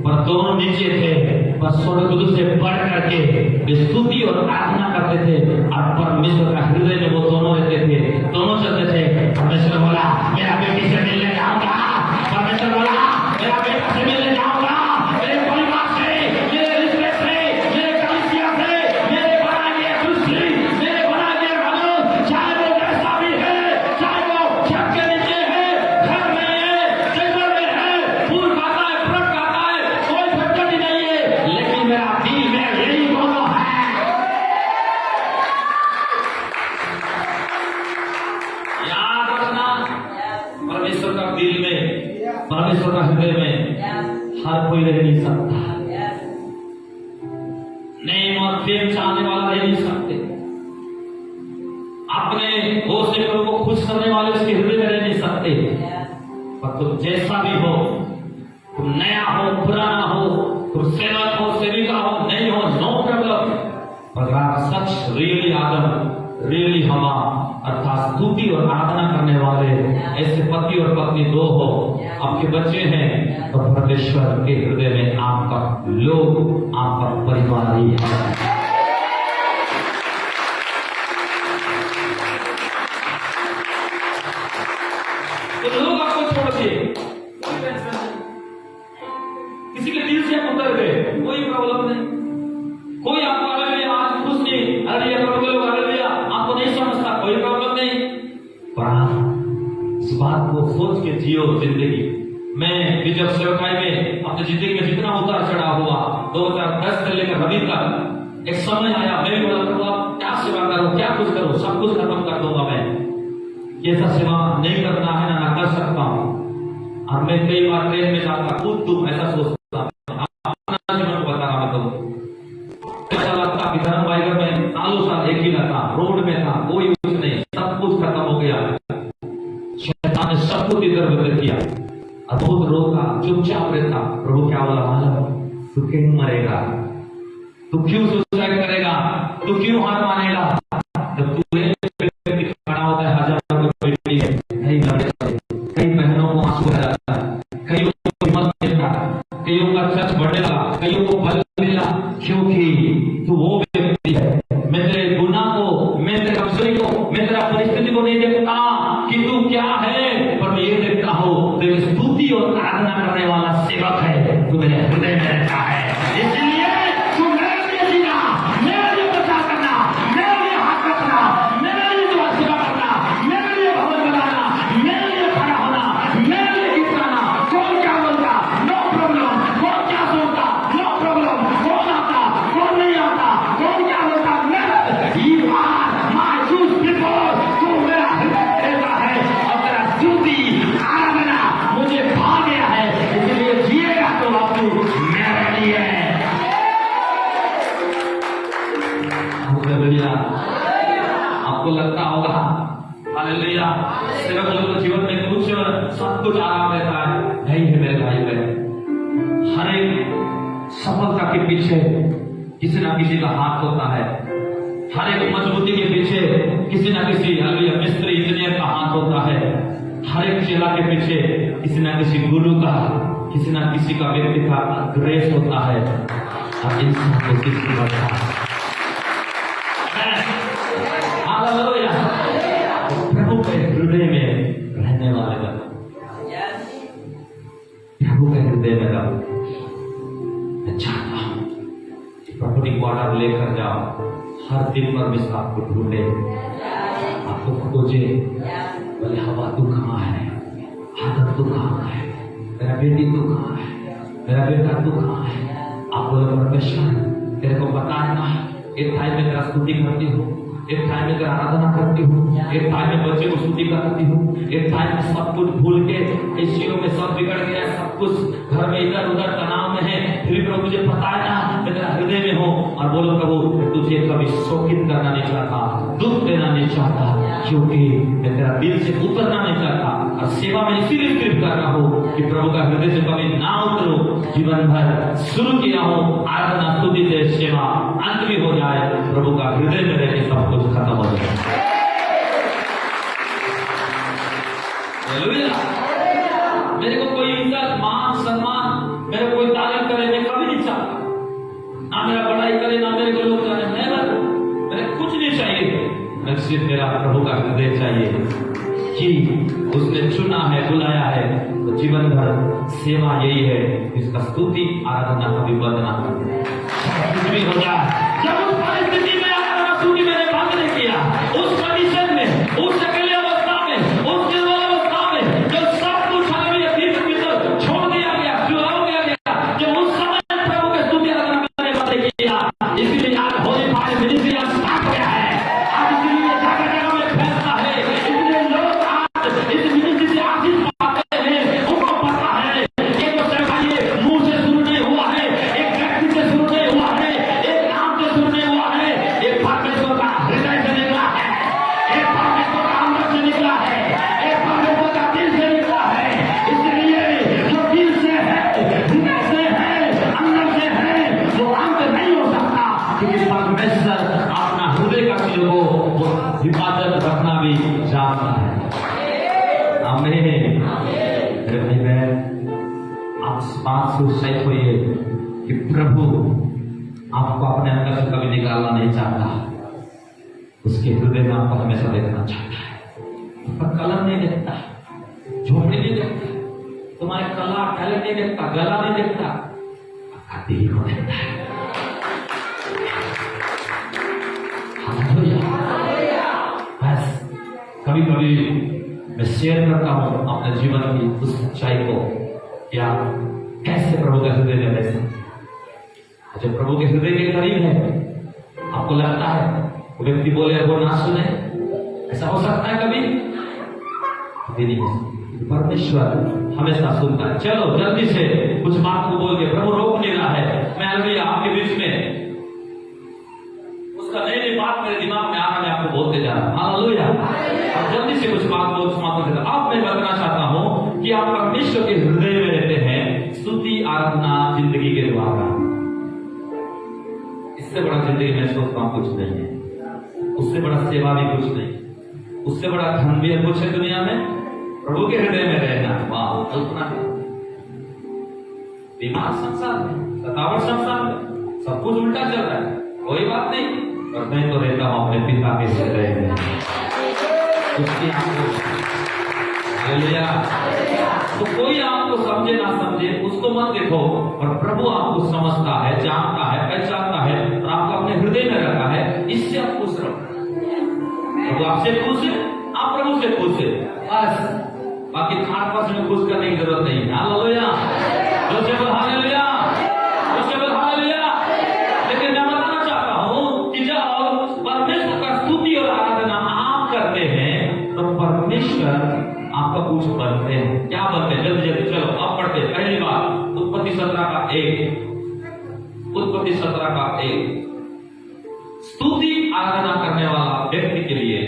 पर दोनों नीचे थे। पर स्वर्गदूत से बढ़ करके वे स्तुति और आराधना करते थे और परमेश्वर का हृदय में वो दोनों रहते थे, दोनों चलते थे। परमेश्वर बोला मेरा बेटी से मिलने जाऊंगा, परमेश्वर बोला मेरा बेटा से मिलने जाऊंगा, मेरे परिवार से, मेरे रिश्ते से, मेरे कलीसिया से, मेरे बनाए गए सृष्टि, मेरे बनाए गए मनुष्य, चाहे वो जैसा भी है, चाहे वो छत के नीचे है, घर में है, जंगल में है, फूल खाता है, फल खाता है, कोई फटकती नहीं है, लेकिन मेरा दिल में यही दोनों है। याद रखना, परमेश्वर का दिल में, परमेश्वर का हृदय में हर कोई रह नहीं सकता। नेम और फेम चाहने वाला रह नहीं सकते। अपने होश से प्रभु को खुश करने वाले उसके हृदय में रह नहीं सकते। पर तुम जैसा भी हो, तुम नया हो, पुराना हो, तुम सेवक हो, सेविका हो, नहीं हो, नो प्रॉब्लम। पर आप सच रियली आदम रियली हवा अर्थात स्तुति और आराधना करने वाले ऐसे पति और पत्नी दो हो, आपके बच्चे हैं, तो परमेश्वर के हृदय में आपका लोग, आपका परिवार ही है। तो लोग आपको छोड़ दिए, कोई टेंशन नहीं, किसी के दिल से आप उतर गए, कोई प्रॉब्लम नहीं, कोई आपको हालेलुया आज खुश नहीं, हालेलुया प्रभु के लोग हालेलुया आपको नहीं समझता, कोई प्रॉब्लम नहीं। पर इस बात को सोच के जियो जिंदगी। मैं भी जब सेवकाई में अपनी जिंदगी में जितना उतार चढ़ा हुआ 2010 से लेकर अभी तक, एक समय आया मैं भी बोला प्रभु आप क्या सेवा करो, क्या कुछ करो, सब कुछ खत्म कर दूंगा मैं, ये सब सेवा नहीं करना है ना कर सकता हूँ। और मैं कई बार ट्रेन में जाता खुद तुम ऐसा सोचता अपना जीवन को बता रहा मैं तुम, ऐसा लगता कि धर्म बाइगर में सालों साल एक ही रहता, रोड में था, कोई कुछ नहीं, सब कुछ खत्म हो गया, शैतान ने सब कुछ इधर उधर किया और बहुत रोका, चुपचाप रहता। प्रभु क्या बोला मालूम, तू क्यों मरेगा, तू क्यों सुसाइड करेगा, तू क्यों हार मानेगा, जब तू खड़ा होता है हजारों की बेटी है, कई बहनों को आंसू आ जाता है, कईयों को हिम्मत मिलता, कईयों का चर्च बढ़ने लगा, कईयों को बल मिला, क्योंकि तू वो व्यक्ति है। मैं तेरे गुनाह को, मैं तेरे कमजोरी को, मैं तेरा परिस्थिति को नहीं देखता कि तू क्या है, पर मैं ये देखता हूँ तेरी स्तुति और आराधना करने वाला सेवक है, तू मेरे हृदय में रहता है। इसलिए तू मेरे लिए जीना, मेरे लिए प्रचार करना, मेरे लिए हाथ रखना, मेरे लिए जो सेवा करना, मेरे लिए भवन बनाना, मेरे लिए खड़ा होना, मेरे लिए गीत गाना, कौन क्या बोलता नो प्रॉब्लम, कौन क्या सोचता नो प्रॉब्लम, कौन आता कौन नहीं आता, कौन क्या बोलता you are my choose because तू मेरा हृदय रहता है और तेरा स्तुति आराधना मुझे भा गया है, इसलिए जिएगा तो बापू मेरे लिए। हालेलुया। आपको लगता होगा हालेलुया सेवक लोगों के जीवन में कुछ सब कुछ आराम रहता है, नहीं है मेरे भाई बहन। हर एक सफलता के पीछे किसी ना किसी का हाथ होता है, हर एक मजबूती के पीछे किसी ना किसी हालेलुया मिस्त्री इंजीनियर का हाथ होता है, हर एक चेला के पीछे किसी ना किसी गुरु का, किसी ना किसी का व्यक्ति का ग्रेस होता है और इंसान को किसी बढ़ता है। हालेलुया। प्रभु के हृदय में रहने वाले लोग, प्रभु के हृदय में रहो। मैं चाहता हूं प्रभु को ऑर्डर लेकर जाओ, हर दिन परमेश्वर आपको ढूंढे, आपको खोजे, बोले हवा तू कहाँ है, आदत तू कहाँ है, मेरा बेटी तू कहाँ है, मेरा बेटा तू कहाँ है। आप बोले परमेश्वर तेरे को पता है ना, एक टाइम में तेरा स्तुति करती हूँ, एक टाइम में तेरा आराधना करती हूँ, एक टाइम में बच्चे को स्तुति करती हूँ, एक टाइम में सब कुछ भूल के इश्यूओं में सब बिगड़ गया, सब कुछ घर में इधर उधर तनाव में है, फिर प्रभु मुझे पता है ना मैं तेरा हृदय में हूँ। और बोलो प्रभु तुझे कभी शोकित करना नहीं चाहता, दुख देना नहीं चाहता, क्योंकि मैं तेरा दिल से उतरना नहीं चाहता। और सेवा में इसीलिए सिर्फ कर रहा हूँ कि प्रभु का हृदय से कभी ना उतरो, जीवन भर शुरू किया हूँ आराधना स्तुति से सेवा, अंत भी हो जाए प्रभु का हृदय में रह के सब कुछ खत्म हो जाए। मेरे को कोई इज्जत मान सम्मान, मेरे कोई तारीफ करे मैं कभी नहीं चाहता, ना मेरा बड़ाई करे ना मेरे को लोग जाने, मेरे कुछ नहीं चाहिए, मैं सिर्फ मेरा प्रभु का हृदय चाहिए कि उसने चुना है बुलाया है, तो जीवन भर सेवा यही है, इसका स्तुति आराधना कभी बंद ना करे। कुछ भी हो जाए, जब उस परिस्थिति में आराधना स्तुति मैंने बंद नहीं किया, उस कंडीशन में, उस अकेले अवस्था में, उस निर्बल अवस्था में, जब सब कुछ हमें भीतर छोड़ दिया गया, चुरा दिया गया, जब उस समय प्रभु के स्तुति आराधना मैंने बंद नहीं किया। इसलिए आज होली फाइव मिनिस्ट्री स्टार्ट हो गया है, आज इसलिए जगह जगह में फैसला है, इसलिए लोग आज इस मिनिस्ट्री से आशीष पाते हैं, उनको पता है ये तो सेवा ये मुंह से शुरू नहीं हुआ है, एक व्यक्ति से शुरू नहीं हुआ है, एक नाम से कि प्रभु आपको अपने अंदर से कभी निकालना नहीं चाहता, उसके हृदय में आपको हमेशा देखना चाहता है। पर कलर नहीं देखता, झोपड़ी नहीं देखता, तुम्हारे कला टैलेंट नहीं देखता, गला नहीं देखता, आपका दिल को देखता है। बस कभी कभी मैं शेयर करता हूं अपने जीवन की उस सच्चाई को, क्या कैसे प्रभु के हृदय में बैठे। जब प्रभु के हृदय के करीब है, आपको लगता है वो व्यक्ति बोले वो ना सुने, ऐसा हो सकता है कभी? कभी नहीं हो सकता। परमेश्वर हमेशा सुनता है। चलो जल्दी से कुछ बात को बोल के, प्रभु रोक नहीं रहा है। मैं हालेलुया आपके बीच में उसका नई नई बात मेरे दिमाग में आ रहा, मैं आपको बोलते जा रहा हूं। हालेलुया। अब जल्दी से कुछ बात बोल समाप्त करता हूं। अब मैं बताना चाहता हूं कि आप परमेश्वर के हृदय में रहते हैं, स्तुति आराधना जिंदगी के द्वारा। इससे बड़ा जिंदगी में सोचता हूं कुछ नहीं है, उससे बड़ा सेवा भी कुछ नहीं, उससे बड़ा धन भी कुछ है दुनिया में। प्रभु के हृदय में रहना, वाह कल्पना है। बीमार संसार में, सतावट संसार में, सब कुछ उल्टा चल रहा है, कोई बात नहीं, और मैं तो रहता हूं अपने पिता के हृदय में। उसकी हालेलुया। तो कोई आपको समझे ना समझे उसको मत देखो, और प्रभु आपको समझता है, जानता है, पहचानता है, और आपको अपने हृदय में रखा है। इससे आप खुश रहो। प्रभु आपसे खुश है, आप प्रभु से खुश है, बस। बाकी खान पास में खुश करने की जरूरत नहीं है। Hallelujah, hallelujah, hallelujah. लेकिन मैं बताना चाहता हूं कि जब परमेश्वर का स्तुति और आराधना आप करते हैं तो परमेश्वर आपका कुछ बनते हैं। क्या बनते हैं? जल्दी जल्दी चलो आप पढ़ते। पहली बात उत्पत्ति 17 का 1, उत्पत्ति 17 का 1। स्तुति आराधना करने वाला व्यक्ति के लिए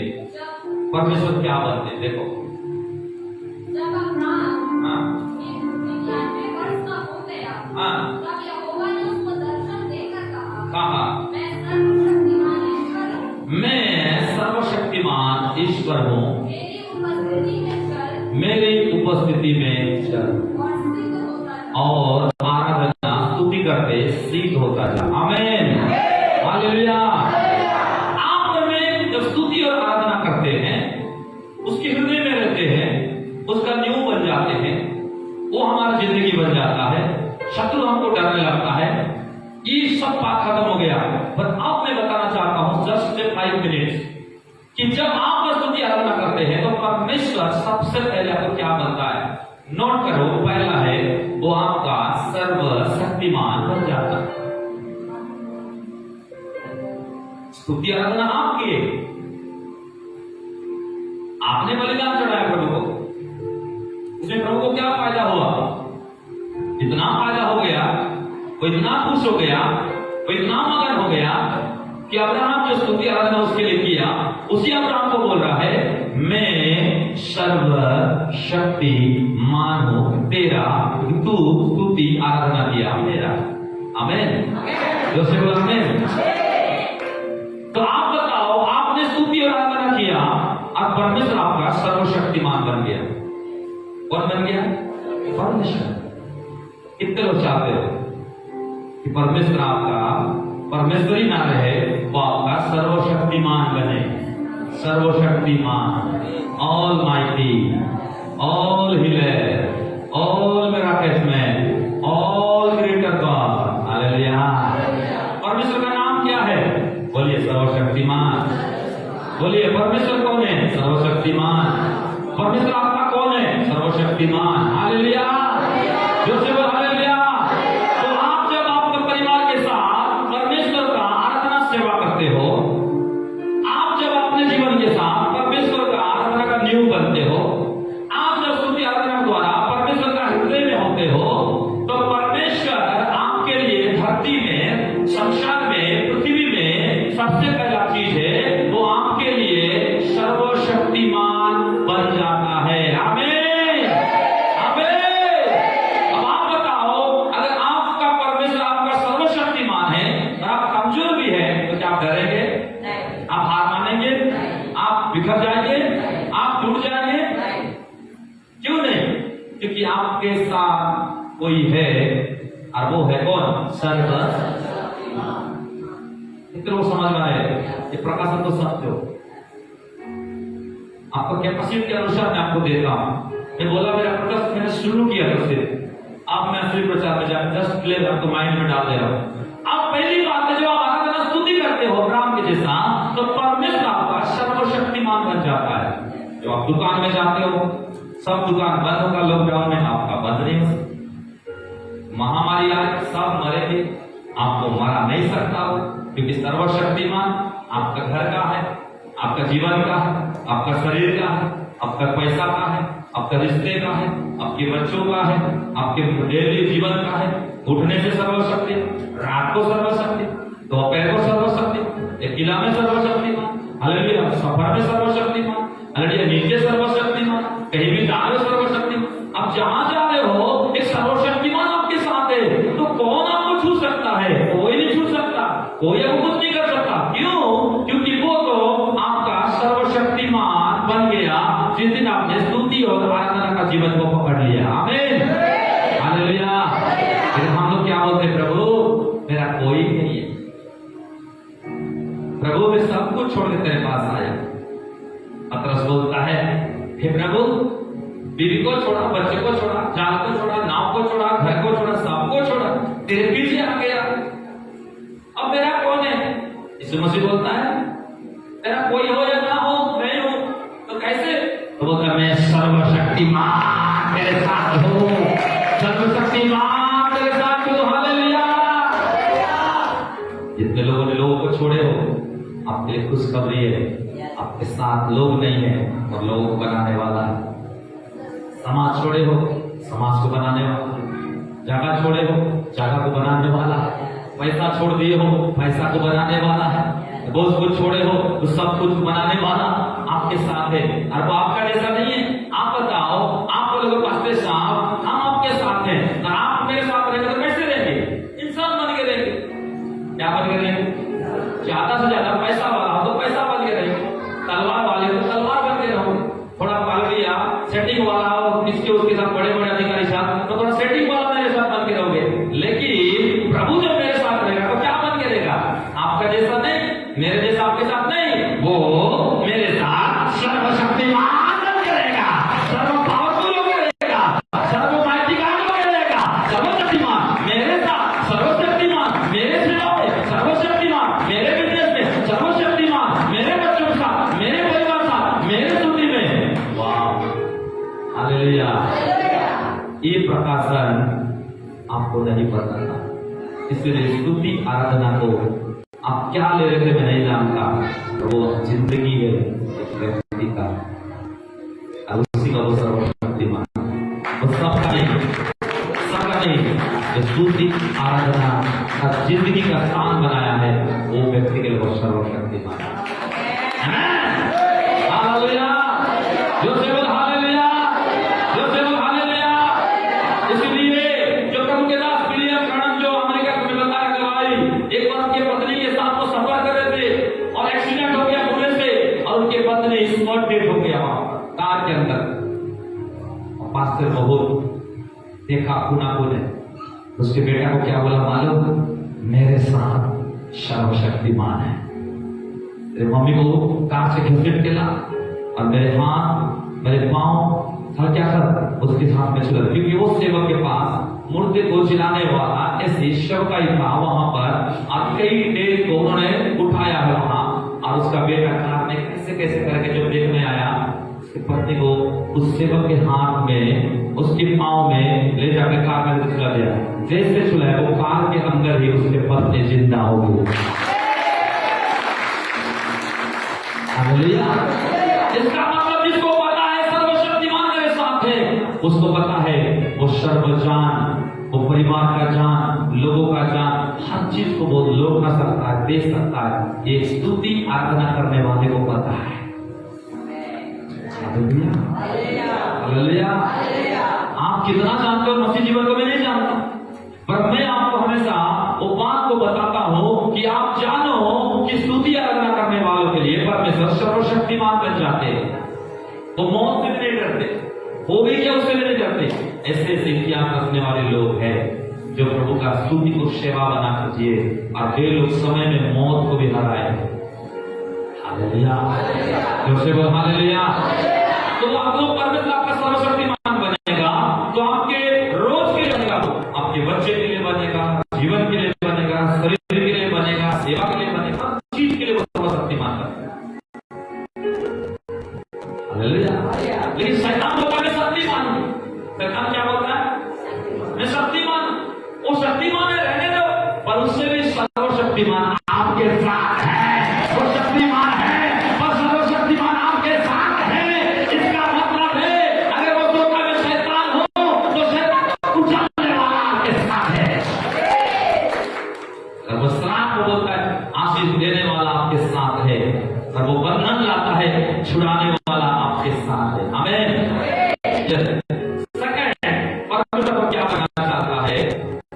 परमेश्वर क्या बनते हैं? देखो, जब अब्राहम 99 वर्ष का हो गया, तब यहोवा ने उसको दर्शन देकर कहा, मैं सर्वशक्तिमान ईश्वर हूँ, मेरी उपस्थिति में चल और आराधना स्तुति करते सिद्ध होता जा। आमीन, हालेलुया। आप में जब स्तुति और आराधना करते हैं, उसके हृदय में रहते हैं, उसका न्यू बन जाते हैं, वो हमारी जिंदगी बन जाता है। शत्रु हमको डरने लगता है, ये सब बात खत्म हो गया। पर अब मैं बताना चाहता हूं जस्ट 5 मिनट्स कि जब आप स्तुति आराधना करते हैं तो परमेश्वर सबसे पहले आपको क्या बनता है? नोट करो, पहला है वो आपका सर्वशक्तिमान बन जाता है। स्तुति आराधना आपकी, आपने बलिदान चढ़ाया प्रभु को, उसमें प्रभु को क्या फायदा हुआ? इतना फायदा हो गया, वो इतना खुश हो गया, वो इतना मगन हो गया कि अब्राहम जो स्तुति आराधना उसके लिए किया, उसी अब्राहम को बोल रहा है मैं सर्वशक्तिमान हूं तेरा, तू स्तुति आराधना किया मेरा। आमीन, जो से बोला आमीन। तो आप बताओ, आपने स्तुति और आराधना किया और परमेश्वर आपका सर्वशक्तिमान बन गया। कौन बन गया? परमेश्वर। कितने लोग चाहते हो कि परमेश्वर आपका परमेश्वर ही ना रहे, वो आपका सर्वशक्तिमान बने? सर्वशक्तिमान, all mighty, all healer, all miracles man, all creator God. Hallelujah. परमेश्वर का नाम क्या है? बोलिए सर्वशक्तिमान। बोलिए परमेश्वर कौन है? सर्वशक्तिमान। परमेश्वर आपका कौन है? सर्वशक्तिमान। हालेलुया, जोर से हालेलुया। तो आप जब आपके परिवार के साथ परमेश्वर का आराधना सेवा करते हो, आप जब अपने जीवन के साथ परमेश्वर का आराधना का न्यू बनते हो, आप जब स्तुति आराधना द्वारा परमेश्वर का हृदय में होते हो, तो परमेश्वर आपके लिए धरती में, संसार में, पृथ्वी में सबसे पहला चीज है वो आपके लिए सर्वशक्तिमान बन जाता है। आमीन, आमीन। अब आप बताओ, अगर आपका परमेश्वर आपका सर्वशक्तिमान है और आप कमजोर भी है तो क्या आप डरेंगे? आप हार मानेंगे? आप बिखर जाएंगे? आप टूट जाएंगे? क्यों नहीं? क्योंकि आपके साथ कोई है और वो है कौन? सर्वशक्तिमान। इतने लोग समझ में आए ये प्रकाशन तो सत्य हो। आपको कैपेसिटी के अनुसार मैं आपको देता हूं। मैं बोला मेरा प्रकाश मैंने शुरू किया उससे, आप मैं असली प्रचार में जाकर जस्ट क्लियर आपको माइंड में डाल दे रहा हूं। आप पहली बात है जब आप आराधना स्तुति करते हो अब्राहम के जैसा, तो परमेश्वर आपका सर्वशक्तिमान बन जाता है। जब आप दुकान में जाते हो, सब दुकान बंद होगा लॉकडाउन में, आपका बंद नहीं हो सकता। महामारी आए सब मरेंगे, आपको मारा नहीं सकता हो, क्योंकि सर्वशक्तिमान आपका घर का है, आपका जीवन का है, आपका शरीर का है, आपका पैसा का है, आपका रिश्ते का है, आपके बच्चों का है, आपके डेली जीवन का है। उठने से सर्वशक्ति, रात को सर्वशक्ति, दोपहर को सर्वशक्ति, एक किला में सर्वशक्तिमान, हालेलुया, सफर में सर्वशक्तिमान, हालेलुया, नीचे सर्वशक्तिमान, कहीं भी जा रहे हो सर्वशक्तिमान। अब जहां जा रहे हो एक सर्वशक्तिमान आपके साथ है, तो कौन आपको छू सकता है? कोई नहीं छू सकता, कोई आपको कुछ नहीं कर सकता। क्यों? क्योंकि वो तो आपका सर्वशक्तिमान बन गया जिस दिन आपने स्तुति और आराधना का जीवन को पकड़ लिया। आमीन, हालेलुया। फिर हम लोग क्या बोलते हैं? प्रभु मेरा कोई नहीं है, प्रभु मैं सब कुछ छोड़ के तेरे पास आया। पतरस बोलता है, हे प्रभु बीवी को छोड़ा, बच्चे को छोड़ा, जाल को छोड़ा, नाव को छोड़ा, घर को छोड़ा, सबको छोड़ा, तेरे पीछे आ गया, अब मेरा कौन है? यीशु मसीह बोलता है तेरा कोई हो या ना हो, मैं हूं, तो कैसे? तो बोलता है मैं सर्वशक्तिमान तेरे साथ हूं, सर्वशक्तिमान तेरे साथ हूं। हालेलुया। जितने लोगों ने लोगों को छोड़े हो, आपके लिए खुशखबरी है, आपके साथ लोग नहीं है और लोगों को बनाने वाला है। समाज छोड़े हो, समाज को बनाने वाला है। जगह छोड़े हो, जगह को बनाने वाला है। पैसा छोड़ दिए हो, पैसा को बनाने वाला है। दोस्त को छोड़े हो तो सब कुछ बनाने वाला आपके साथ है। और वो आपका जैसा नहीं है। आप बताओ, आप लोग पास्टर साहब हम आपके साथ हैं, तो आप मेरे साथ रहेंगे तो कैसे रहेंगे? इंसान बन के रहेंगे। क्या बन के रहेंगे? ज्यादा से ज्यादा पैसा वाला हो तो पैसा बन के रहेंगे, तलवार वाले हो तो तलवार बन के रहोगे। थोड़ा पल गया सेटिंग वाला हो, किसके उसके साथ बड़े बड़े अधिकारी साथ, तो थोड़ा सेटिंग वाला मेरे साथ बन के रहोगे। लेकिन प्रभु जब मेरे साथ रहेगा तो क्या बन के रहेगा? आपका जैसा नहीं, मेरे जैसा आपके साथ नहीं, वो मेरे साथ सर्वशक्तिमान बन के रहेगा, सर्व पावरफुल होकर रहेगा, सर्वमाइटी गॉड होकर रहेगा। सर्वशक्तिमान मेरे साथ, सर्वशक्तिमान मेरे सेवा में, सर्वशक्तिमान मेरे बिजनेस में, सर्वशक्तिमान मेरे बच्चों के साथ, मेरे परिवार साथ, मेरे स्तुति में। वाह, हालेलुया। ये प्रकाशन आपको नहीं पता था, इसलिए स्तुति आराधना को आप क्या ले रहे थे मैं नहीं जानता। वो जिंदगी है एक व्यक्ति का, और उसी का वो सर्वशक्तिमान, वो सबका नहीं, सबका नहीं। जो स्तुति आराधना का जिंदगी का स्थान बनाया है, वो व्यक्ति के लिए वो सर्वशक्तिमान है। हालेलुया, जो केवल हालेलुया, जो केवल हालेलुया। इसलिए जो प्रभु के दास विलियम ब्रैनम जो अमेरिका में बताया गवाही, एक बार उनके पत्नी के साथ वो सफर कर रहे थे और एक्सीडेंट हो गया पुलिस से, और उनके पत्नी स्पॉट डेड हो गया वहां कार के अंदर। पास्टर बहुत देखा पुना पुने, उसके बेटा को क्या बोला मालूम? मेरे साथ सर्वशक्तिमान है। तेरे मम्मी को कार से घसीट के ला और मेरे हाथ मेरे पांव था क्या कर उसके हाथ में चला, क्योंकि वो सेवक के पास मुर्दे को जिलाने वाला ऐसे शव का ही था वहां पर, और कई डेढ़ को उन्होंने उठाया है वहां। और उसका बेटा कार में कैसे कैसे करके जब देखने आया, उसके पत्नी को उस सेवक के हाथ में, उसके पांव में ले जाकर कार में चला दिया। जैसे चुलाया वो कार के अंदर ही उसके पत्नी जिंदा हो गई। इसका मतलब जिसको पता है सर्वशक्तिमान मेरे साथ है, उसको पता है वो सर्वजान, वो परिवार का जान, लोगों का जान, हर चीज को वो लोग कर सकता है, दे सकता है। ये स्तुति आराधना करने वाले को पता है। हालेलुया। आप कितना जानते हो मसीह जीवन को मैं नहीं जानता, पर मैं आपको हमेशा वो बात को बताता हूं कि आप जानो कि स्तुति आराधना करने वालों के लिए परमेश्वर सर्वशक्तिमान बन जाते हैं। वो मौत से भी नहीं डरते, हो गई क्या उससे भी नहीं डरते। ऐसे ऐसे इतिहास रखने वाले लोग हैं जो प्रभु का स्तुति को सेवा बना कर जिए और वे लोग समय में मौत को भी हराए। हालेलुया, जोर से बोल हालेलुया। तो आप लोग परमेश्वर आपका सर्वशक्तिमान बनेगा, तो आपके रोज के लिए बनेगा, आपके बच्चे के लिए बनेगा, जीवन के लिए बनेगा, शरीर के लिए बनेगा, सेवा के लिए बनेगा, चीज के लिए वो सर्वशक्तिमान बनेगा। हालेलुया। लेकिन शैतान बोलता है शक्तिमान हूं। शैतान क्या बोलता है? मैं शक्तिमान। वो शक्तिमान है, रहने दो, पर उससे भी सर्वशक्तिमान आपके साथ है। वो शक्तिमान है पर सर्वशक्तिमान आपके साथ है। इसका मतलब है अगर वो धोखा में शैतान हो तो शैतान को उजाड़ने वाला आपके साथ है। और वो श्राप को बोलता है आशीष देने वाला आपके साथ है, और वो बंधन लाता है छुड़ाने वाला आपके साथ है। आमीन। सेकंड, परमेश्वर को क्या बनाना चाहता है?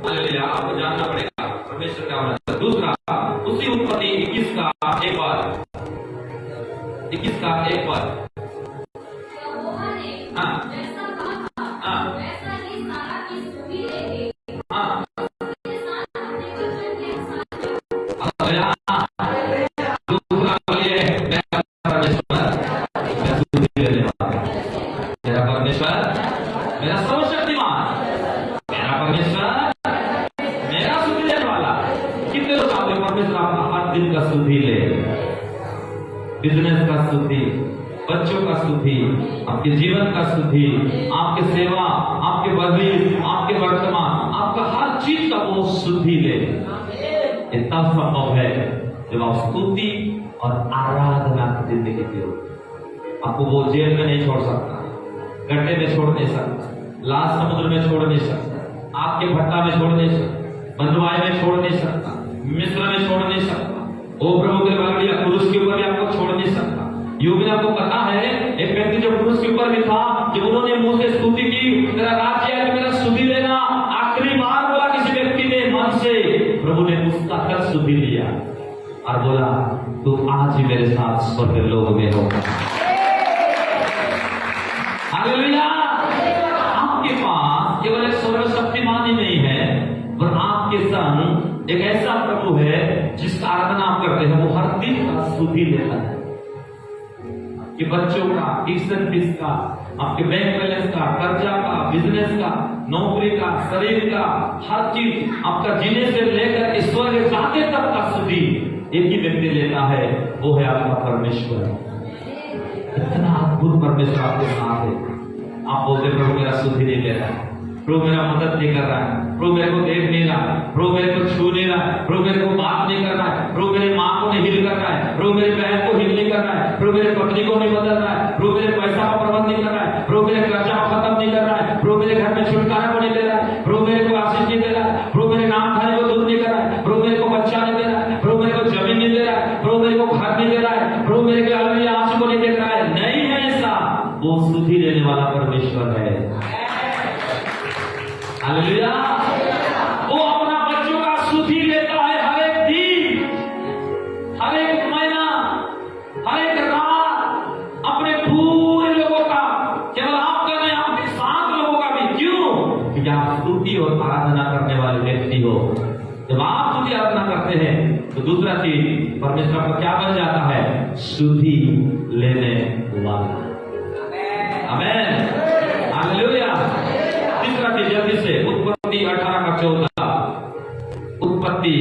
हालेलुया, आपको जानना पड़ेगा परमेश्वर क्या बनाना चाहता है। दूसरा, उसी उत्पत्ति 21 का एक बार यहोवा ने हाँ। जैसा कहा था, हाँ। वैसा ही सारा की स्तुति लेके हाँ, उसके साथ अपने वचन के साथ हालेलुया। दूसरा बोलिए, मेरा परमेश्वर मैं स्तुति देने वाला, मेरा परमेश्वर मेरा सर्वशक्तिमान, मेरा परमेश्वर मेरा स्तुति देने वाला। कितने लोग चाहते हैं परमेश्वर आपका हर दिन का स्तुति ले? बिजनेस का स्तुति, बच्चों का स्तुति, आपके जीवन का स्तुति, आपके सेवा, आपके भविष्य, आपके वर्तमान, आपका हर चीज का वो स्तुति ले। ये तब संभव है जब आप स्तुति और आराधना की जिंदगी जियो। आपको वो जेल में नहीं छोड़ सकता, गड्ढे में छोड़ नहीं सकता, लाल समुद्र में छोड़ नहीं सकता, आग के भट्टा में छोड़ नहीं सकता, बंधुआई में छोड़ नहीं सकता, मिस्र में छोड़ नहीं सकता, ओ प्रभु के बगलिया क्रूस के ऊपर भी आपको छोड़ नहीं सकता। यूं भी आपको पता है एक व्यक्ति जो क्रूस के ऊपर भी था, जब उन्होंने मुंह से स्तुति की, मेरा राज्य है मेरा स्तुति लेना, आखिरी बार बोला किसी व्यक्ति ने मन से, प्रभु ने उसका तक स्तुति लिया और बोला तू आज ही मेरे साथ स्वर्ग लोक में होगा। हालेलुया। आपके पास केवल एक सर्वशक्तिमान ही नहीं है, पर आपके संग एक ऐसा प्रभु है जिसका आराधना आप करते हैं, वो हर दिन का स्तुति लेता है। आपके बच्चों का, ट्यूशन फीस का, आपके बैंक बैलेंस का, कर्जा का, बिजनेस का, नौकरी का, शरीर का, हर चीज आपका जीने से लेकर ईश्वर के जाते तक का स्तुति एक ही व्यक्ति लेता है, वो है आपका परमेश्वर। इतना अद्भुत परमेश्वर आपके साथ है। आप बोलते प्रभु मेरा स्तुति नहीं ले रहा है, प्रभु मेरा मदद नहीं कर रहा है, प्रभु मेरे को देख नहीं रहा है, प्रभु मेरे को छू नहीं रहा है, प्रभु मेरे को बात नहीं कर रहा है, प्रभु मेरी माँ को नहीं हिल कर रहा है, प्रभु मेरी बहन को हिल नहीं कर रहा है, प्रभु मेरे पत्नी को नहीं बदल रहा है, प्रभु मेरे पैसा का प्रबंध नहीं कर रहा है, प्रभु मेरे कर्जा को खत्म नहीं कर रहा है, प्रभु मेरे घर में छुटकारा को नहीं दे रहा है, प्रभु मेरे को आशीष नहीं दे रहा है, प्रभु मेरे नाम खाने को दूर नहीं कर रहा है, प्रभु मेरे को बच्चा नहीं दे रहा है, प्रभु मेरे को जमीन नहीं दे रहा है, प्रभु मेरे को घर नहीं दे रहा है, प्रभु मेरे को अलग आंसू को नहीं देख रहा है। नहीं है ऐसा, वो स्तुति देने वाला परमेश्वर है। हालेलुया। वो अपना बच्चों का स्तुति लेता है हर एक दिन, हर एक महीना, हर एक रात, अपने पूरे लोगों का, केवल आपका नहीं आपके साथ लोगों का भी। क्यों? क्योंकि आप स्तुति और आराधना करने वाले व्यक्ति हो। जब आप स्तुति आराधना करते हैं तो दूसरा चीज परमेश्वर का क्या बन जाता है? स्तुति लेने वाला। आमीन, हालेलुया। तीसरा चीज जल्दी से, उत्पत्ति 18 का 14, उत्पत्ति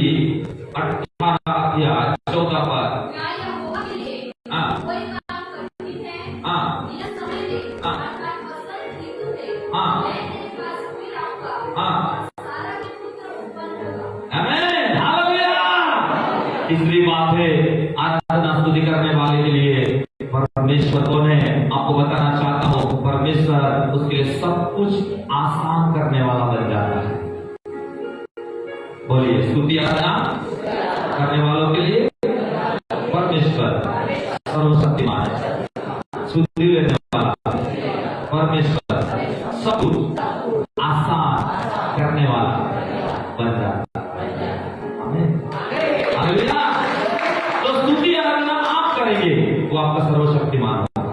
18:14 पर। क्या यहोवा के लिए हाँ। कोई काम कठिन है? हाँ। यह समझ ले, हाँ। अर्थात फसल ऋतु में हाँ। मैं तेरे पास फिर आऊंगा हाँ। और सारा के पुत्र उत्पन्न होगा। आमीन, हालेलुया। तीसरी बात है आराधना स्तुति करने वाले के लिए परमेश्वर कौन है? आपको बताना चाहता हूं, परमेश्वर उसके लिए सब कुछ आसान करने वाला बन जाता है। बोलिए, स्तुति आराधना करने वालों के लिए परमेश्वर सर्वशक्तिमान है, स्तुति लेने वाला परमेश्वर सब कुछ आसान करने वाला बन जाता है। आमीन, हालेलुया। तो स्तुति आराधना आप करेंगे वो आपका सर्वशक्तिमान होगा,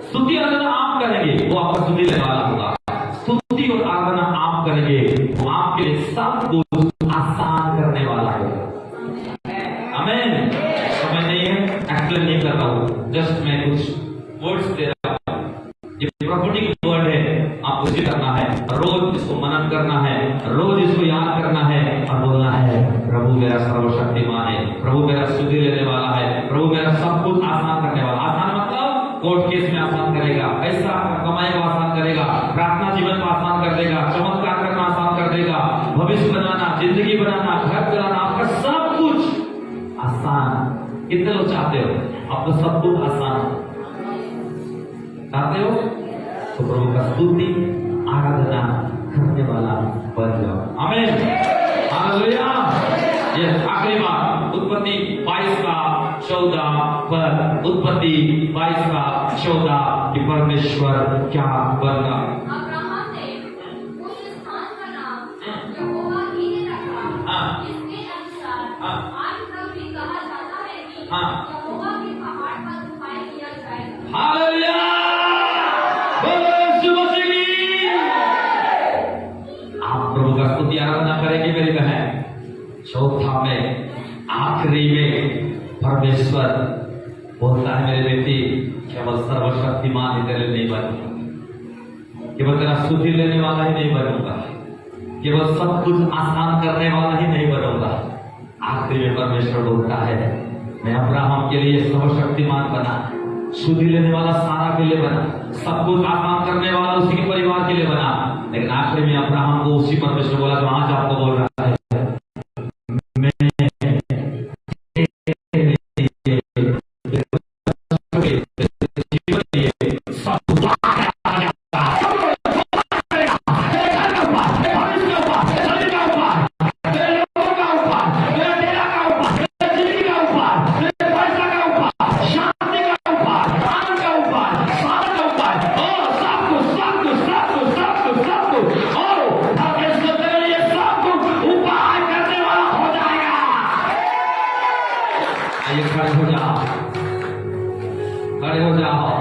स्तुति आराधना आप करेंगे वो आपका स्तुति लेने वाला होगा, स्तुति और आराधना आप करेंगे वो आपके लिए सब आमीन। समय नहीं है, एक्सप्लेन नहीं कर रहा हूँ, जस्ट मैं कुछ वर्ड्स दे रहा हूँ। ये प्रोफेटिक वर्ड है, आपको इसे करना है, रोज इसको मनन करना है, रोज इसको याद करना है और बोलना है, प्रभु मेरा सर्वशक्तिमान है, प्रभु मेरा स्तुति लेने वाला है, प्रभु मेरा सब कुछ आसान करने वाला। आसान मतलब कोर्ट केस में आसान करेगा, पैसा कमाई को आसान करेगा, प्रार्थना जीवन को आसान कर देगा, चमत्कार करना आसान कर देगा, भविष्य बनाना, जिंदगी बनाना, घर चलाना, आपका सब कुछ आसान। कितने लोग चाहते हो आपको सब कुछ आसान चाहते हो? तो प्रभु का स्तुति आराधना करने वाला बन जाओ। आमीन, हालेलुया। ये आखिरी बात, उत्पत्ति 22 का 14 पर, उत्पत्ति 22 का 14 कि परमेश्वर क्या बना। अब्राहम ने उस स्थान का नाम यहोवा ही ने रखा। इसके अनुसार आज तक भी कहा जाता है कि यहोवा के पहाड़ पर उपाय किया जाएगा। हालेलुया, बोलो यीशु मसीह की। आप प्रभु का स्तुति आराधना करेंगे मेरी बहन। चौथा में, आखिरी में परमेश्वर बोलता है, मेरे बेटी केवल सर्वशक्तिमान ही तेरे नहीं बनूंगा, केवल तेरा स्तुति लेने वाला ही नहीं बनूंगा, केवल सब कुछ आसान करने वाला ही नहीं बनूंगा। आखिरी में परमेश्वर बोलता है, मैं अब्राहम के लिए सर्वशक्तिमान बना, स्तुति लेने वाला सारा के लिए बना, सब कुछ आसान करने वाला उसी के परिवार के लिए बना। लेकिन आखिरी में अब्राहम को उसी परमेश्वर बोला जो आज आपको बोल रहा है, खड़े हो जाओ, खड़े हो जाओ।